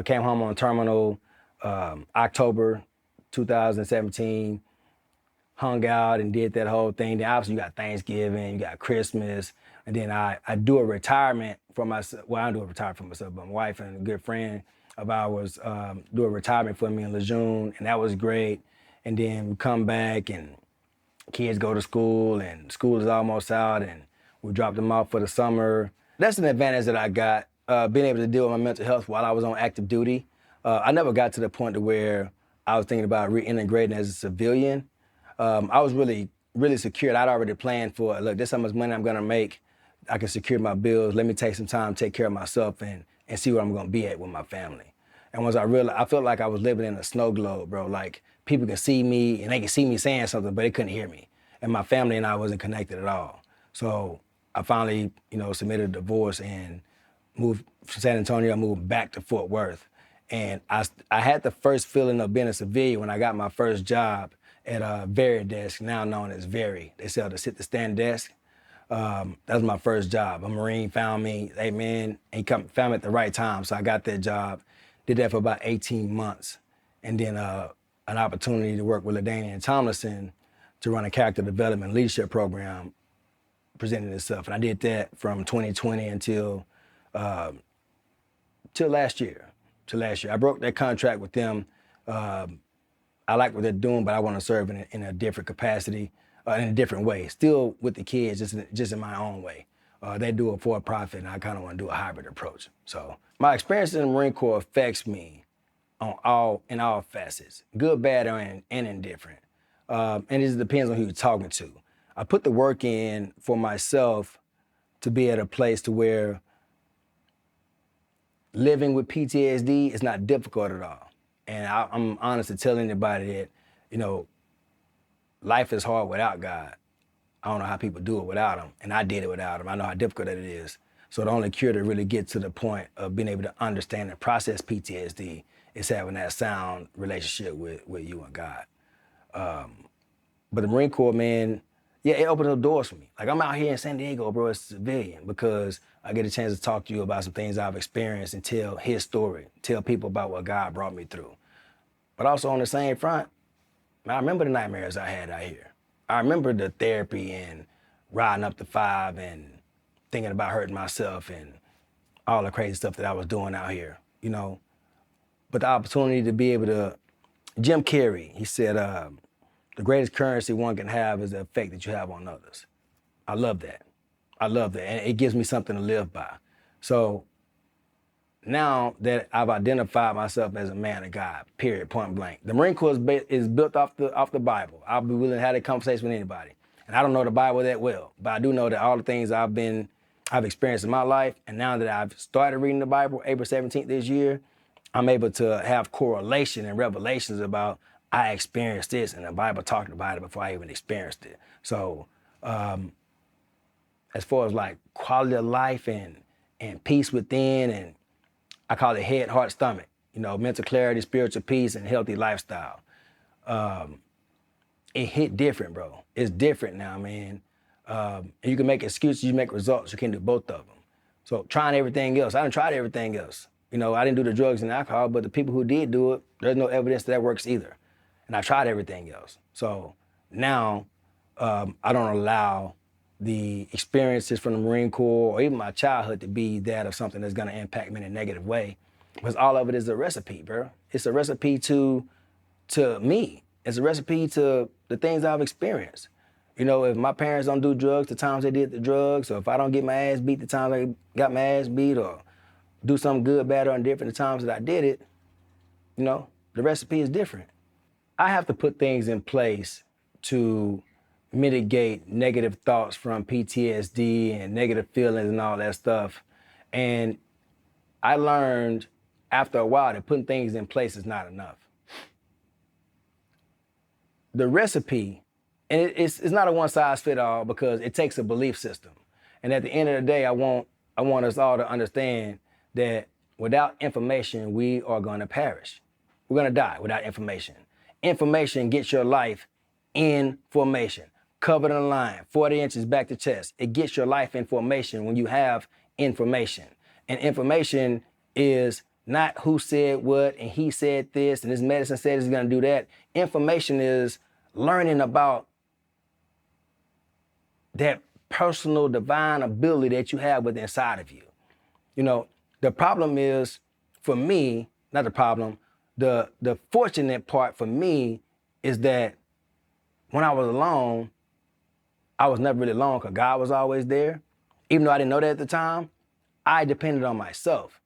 Came home on terminal October 2017. Hung out and did that whole thing. Then obviously you got Thanksgiving, you got Christmas, and then I do a retirement for myself. Well, I don't do a retirement for myself, but my wife and a good friend of ours do a retirement for me in Lejeune, and that was great. And then we come back and kids go to school and school is almost out and we drop them off for the summer. That's an advantage that I got, being able to deal with my mental health while I was on active duty. I never got to the point to where I was thinking about reintegrating as a civilian. I was really, really secured. I'd already planned for, look, this is how much money I'm gonna make. I can secure my bills. Let me take some time, take care of myself, and see where I'm gonna be at with my family. And once I realized, I felt like I was living in a snow globe, bro. Like people could see me and they could see me saying something, but they couldn't hear me. And my family and I wasn't connected at all. So I finally, submitted a divorce and moved from San Antonio, moved back to Fort Worth. And I had the first feeling of being a civilian when I got my first job at a Veridesk, now known as Very. They sell the sit-to-stand desk. That was my first job. A Marine found me, hey man, and he found me at the right time. So I got that job, did that for about 18 months. And then an opportunity to work with LaDainian Tomlinson to run a character development leadership program presented itself. And I did that from 2020 until till last year. I broke that contract with them. I like what they're doing, but I want to serve in a different capacity, in a different way. Still with the kids, just in my own way. They do it for a profit, and I kind of want to do a hybrid approach. So my experience in the Marine Corps affects me in all facets, good, bad, and indifferent. And it just depends on who you're talking to. I put the work in for myself to be at a place to where living with PTSD is not difficult at all. And I'm honest to tell anybody that, life is hard without God. I don't know how people do it without him, and I did it without him. I know how difficult it is. So the only cure to really get to the point of being able to understand and process PTSD is having that sound relationship with you and God. But the Marine Corps, man, yeah, it opened up doors for me. Like I'm out here in San Diego, bro, as a civilian, because I get a chance to talk to you about some things I've experienced and tell his story, tell people about what God brought me through. But also on the same front, man, I remember the nightmares I had out here. I remember the therapy and riding up to 5 and thinking about hurting myself and all the crazy stuff that I was doing out here, But the opportunity to be able to, Jim Carrey, he said, the greatest currency one can have is the effect that you have on others. I love that. And it gives me something to live by. So now that I've identified myself as a man of God, period, point blank. The Marine Corps is built off the Bible. I'll be willing to have that conversation with anybody. And I don't know the Bible that well, but I do know that all the things I've experienced in my life, and now that I've started reading the Bible, April 17th this year, I'm able to have correlation and revelations about I experienced this, and the Bible talked about it before I even experienced it. So as far as like quality of life and peace within, and I call it head, heart, stomach, mental clarity, spiritual peace, and healthy lifestyle. It hit different, bro. It's different now, man. And you can make excuses, you make results, you can do both of them. So trying everything else, I done tried everything else. I didn't do the drugs and alcohol, but the people who did do it, there's no evidence that works either. And I tried everything else. So now I don't allow the experiences from the Marine Corps or even my childhood to be that of something that's gonna impact me in a negative way. Because all of it is a recipe, bro. It's a recipe to me. It's a recipe to the things I've experienced. If my parents don't do drugs, the times they did the drugs, or if I don't get my ass beat the times I got my ass beat, or do something good, bad, or indifferent the times that I did it, the recipe is different. I have to put things in place to mitigate negative thoughts from PTSD and negative feelings and all that stuff. And I learned after a while that putting things in place is not enough. The recipe, and it's not a one size fit all because it takes a belief system. And at the end of the day, I want us all to understand that without information, we are gonna perish. We're gonna die without information. Information gets your life in formation. Covered in a line, 40 inches back to chest. It gets your life in formation when you have information. And information is not who said what and he said this and this medicine said it's gonna do that. Information is learning about that personal divine ability that you have within inside of you. The problem is, for me, not the problem, the fortunate part for me is that when I was alone, I was never really alone because God was always there. Even though I didn't know that at the time, I depended on myself.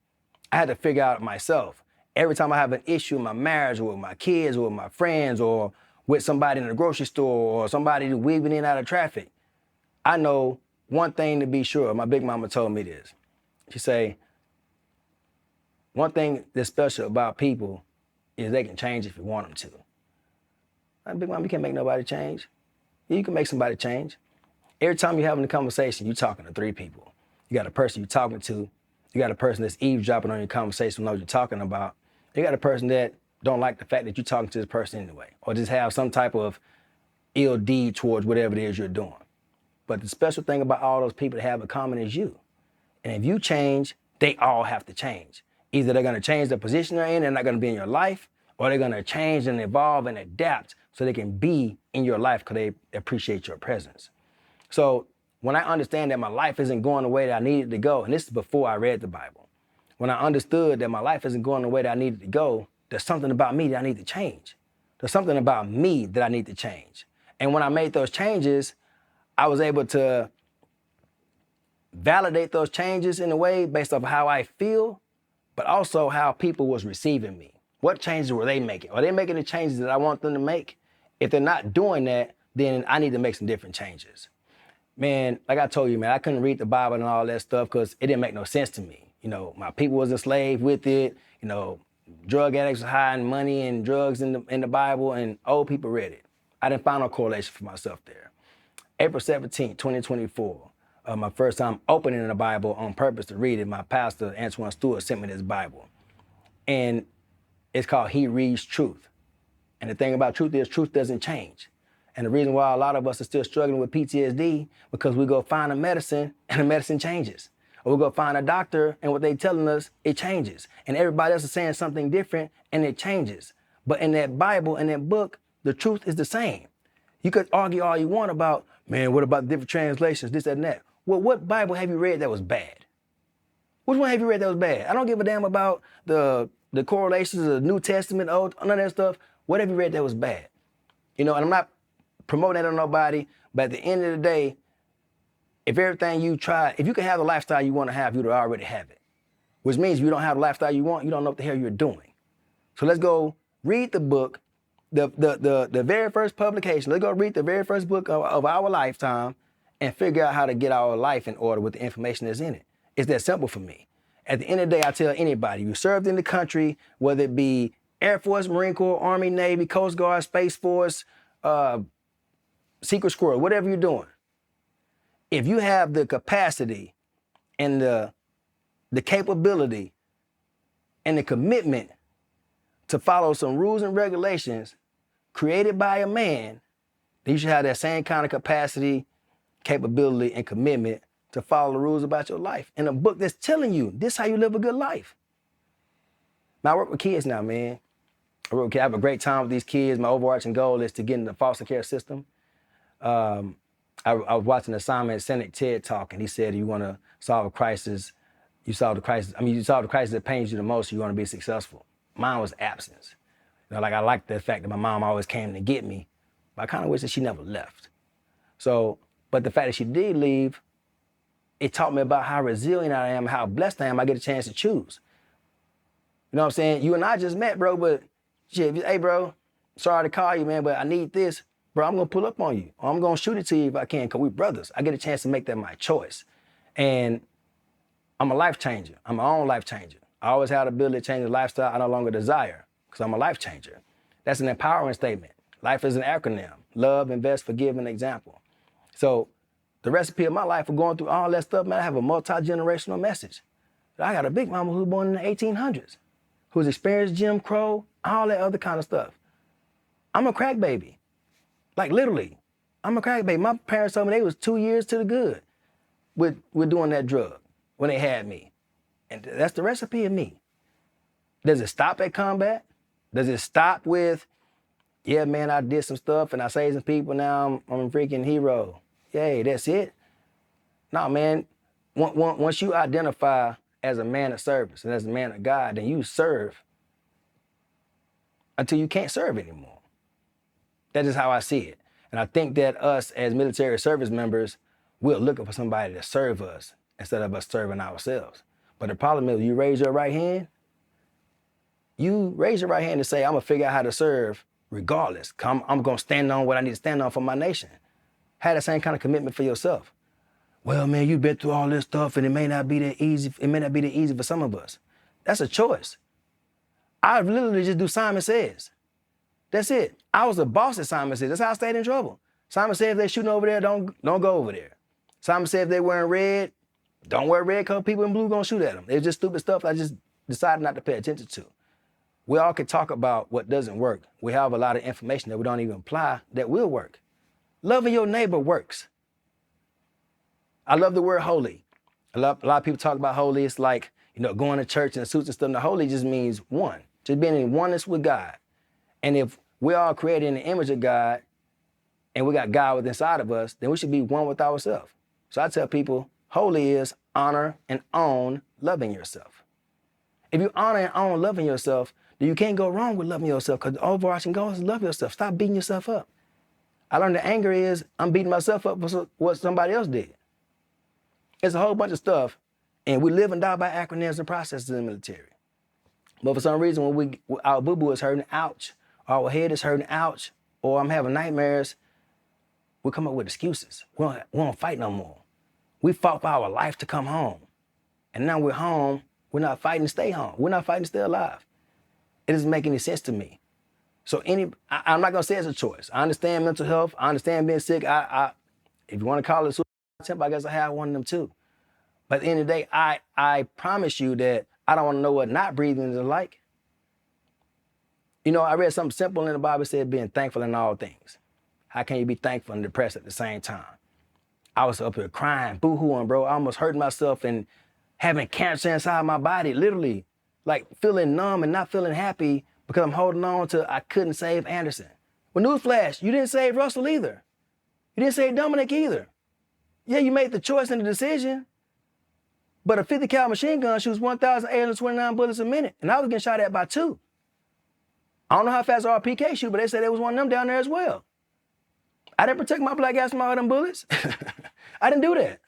I had to figure out myself. Every time I have an issue in my marriage or with my kids or with my friends or with somebody in the grocery store or somebody weaving in and out of traffic, I know one thing to be sure. My big mama told me this. She say, one thing that's special about people is they can change if you want them to. My big mama, you can't make nobody change. You can make somebody change. Every time you're having a conversation, you're talking to three people. You got a person you're talking to. You got a person that's eavesdropping on your conversation, knows what you're talking about. You got a person that don't like the fact that you're talking to this person anyway, or just have some type of ill deed towards whatever it is you're doing. But the special thing about all those people that have in common is you. And if you change, they all have to change. Either they're gonna change the position they're in, they're not gonna be in your life, or they're gonna change and evolve and adapt so they can be in your life because they appreciate your presence. So when I understand that my life isn't going the way that I needed to go, and this is before I read the Bible, when I understood that my life isn't going the way that I needed to go, there's something about me that I need to change. There's something about me that I need to change. And when I made those changes, I was able to validate those changes in a way based off how I feel, but also how people was receiving me. What changes were they making? Are they making the changes that I want them to make? If they're not doing that, then I need to make some different changes. Man, like I told you, man, I couldn't read the Bible and all that stuff because it didn't make no sense to me. You know, my people was enslaved with it. You know, drug addicts was hiding money and drugs in the Bible, and old people read it. I didn't find no correlation for myself there. April 17, 2024, my first time opening the Bible on purpose to read it, my pastor, Antoine Stewart, sent me this Bible. And it's called He Reads Truth. And the thing about truth is truth doesn't change. And the reason why a lot of us are still struggling with PTSD, because we go find a medicine and the medicine changes. Or we go find a doctor and what they telling us, it changes. And everybody else is saying something different and it changes. But in that Bible, in that book, the truth is the same. You could argue all you want about, man, what about different translations, this and that. Well, what Bible have you read that was bad? Which one have you read that was bad? I don't give a damn about the correlations of the New Testament, Old, none of that stuff. What have you read that was bad? You know, and I'm not promoting that on nobody, but at the end of the day, if everything you try, if you can have the lifestyle you want to have, you'd already have it. Which means if you don't have the lifestyle you want, you don't know what the hell you're doing. So let's go read the book, the very first publication. Let's go read the very first book of our lifetime and figure out how to get our life in order with the information that's in it. It's that simple for me. At the end of the day, I tell anybody, you served in the country, whether it be Air Force, Marine Corps, Army, Navy, Coast Guard, Space Force, Secret Squirrel, whatever you're doing, if you have the capacity and the capability and the commitment to follow some rules and regulations created by a man, then you should have that same kind of capacity, capability, and commitment to follow the rules about your life. In a book that's telling you, this is how you live a good life. Now, I work with kids now, man. I have a great time with these kids. My overarching goal is to get in the foster care system. I was watching the Simon Sinek TED Talk, and he said, you want to solve a crisis, you solve the crisis that pains you the most, you want to be successful. Mine was absence. You know, like I liked the fact that my mom always came to get me, but I kind of wish that she never left. So, but the fact that she did leave, it taught me about how resilient I am, how blessed I am, I get a chance to choose. You know what I'm saying? You and I just met, bro, but shit, hey, bro, sorry to call you, man, but I need this. Bro, I'm gonna pull up on you, or I'm gonna shoot it to you if I can, because we brothers. I get a chance to make that my choice. And I'm a life changer. I'm my own life changer. I always had the ability to change the lifestyle I no longer desire, because I'm a life changer. That's an empowering statement. Life is an acronym. Love, invest, forgive, and example. So the recipe of my life for going through all that stuff, man, I have a multi-generational message. I got a big mama who was born in the 1800s, who's experienced Jim Crow, all that other kind of stuff. I'm a crack baby. Like literally, I'm a crack baby. My parents told me they was 2 years to the good with doing that drug when they had me. And that's the recipe of me. Does it stop at combat? Does it stop with, yeah, man, I did some stuff and I saved some people, now I'm a freaking hero. Yay, that's it? No, man, once you identify as a man of service and as a man of God, then you serve until you can't serve anymore. That is how I see it. And I think that us as military service members, we're looking for somebody to serve us instead of us serving ourselves. But the problem is, you raise your right hand to say, I'm gonna figure out how to serve regardless. I'm gonna stand on what I need to stand on for my nation. Have the same kind of commitment for yourself. Well, man, you've been through all this stuff and it may not be that easy. It may not be that easy for some of us. That's a choice. I literally just do Simon Says. That's it. I was a boss at Simon Says. That's how I stayed in trouble. Simon said if they're shooting over there, don't go over there. Simon said if they're wearing red, don't wear red because people in blue gonna shoot at them. It's just stupid stuff I just decided not to pay attention to. We all can talk about what doesn't work. We have a lot of information that we don't even apply that will work. Loving your neighbor works. I love the word holy. A lot of people talk about holy. It's like, going to church and suits and stuff. The holy just means one, just being in oneness with God. And if we're all created in the image of God and we got God within inside of us, then we should be one with ourselves. So I tell people, holy is honor and own loving yourself. If you honor and own loving yourself, then you can't go wrong with loving yourself because the overarching goal is love yourself. Stop beating yourself up. I learned that anger is I'm beating myself up for what somebody else did. It's a whole bunch of stuff, and we live and die by acronyms and processes in the military. But for some reason, when our boo-boo is hurting, ouch, or our head is hurting, ouch, or I'm having nightmares, we come up with excuses. We don't fight no more. We fought for our life to come home. And now we're home, we're not fighting to stay home. We're not fighting to stay alive. It doesn't make any sense to me. So I'm not gonna say it's a choice. I understand mental health, I understand being sick. If you wanna call it suicide attempt, I guess I have one of them too. But at the end of the day, I promise you that I don't wanna know what not breathing is like. I read something simple in the Bible, said being thankful in all things. How can you be thankful and depressed at the same time? I was up here crying, boo-hooing, bro. I almost hurting myself and having cancer inside my body, literally, like feeling numb and not feeling happy because I'm holding on to I couldn't save Anderson. Well, newsflash, you didn't save Russell either. You didn't save Dominic either. Yeah, you made the choice and the decision, but a 50 cal machine gun shoots 1,829 bullets a minute, and I was getting shot at by 2. I don't know how fast RPK shoot, but they said there was one of them down there as well. I didn't protect my black ass from all them bullets. I didn't do that.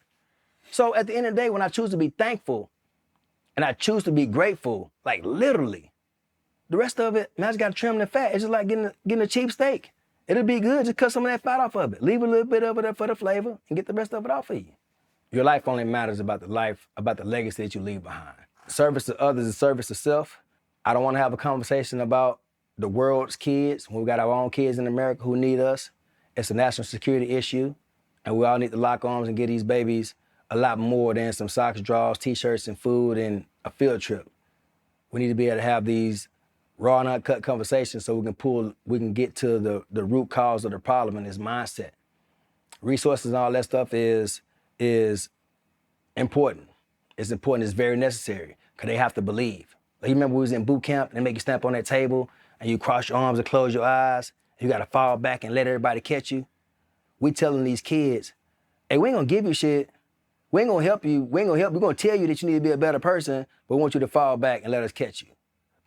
So at the end of the day, when I choose to be thankful and I choose to be grateful, like literally, the rest of it, man, I just gotta trim the fat. It's just like getting a cheap steak. It'll be good, just cut some of that fat off of it. Leave a little bit of it there for the flavor and get the rest of it off of you. Your life only matters about the legacy that you leave behind. Service to others is service to self. I don't wanna have a conversation about the world's kids when we got our own kids in America who need us. It's a national security issue, and we all need to lock arms and give these babies a lot more than some socks, drawers, t-shirts, and food, and a field trip. We need to be able to have these raw and uncut conversations so we can get to the root cause of the problem and this mindset. Resources and all that stuff is important. It's important, it's very necessary, because they have to believe. Like, you remember we was in boot camp, and they make you stand up on that table, and you cross your arms and close your eyes, you gotta fall back and let everybody catch you. We telling these kids, hey, we ain't gonna give you shit. We ain't gonna help you. We're gonna tell you that you need to be a better person, but we want you to fall back and let us catch you.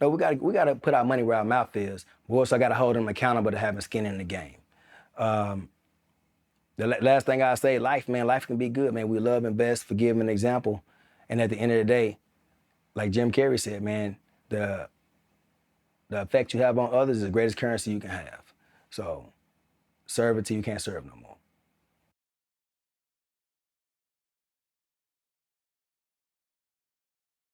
No, we gotta put our money where our mouth is. We also gotta hold them accountable to having skin in the game. The last thing I say, life can be good, man. We love and best, forgive and example. And at the end of the day, like Jim Carrey said, man, the effect you have on others is the greatest currency you can have. So serve it till you can't serve no more.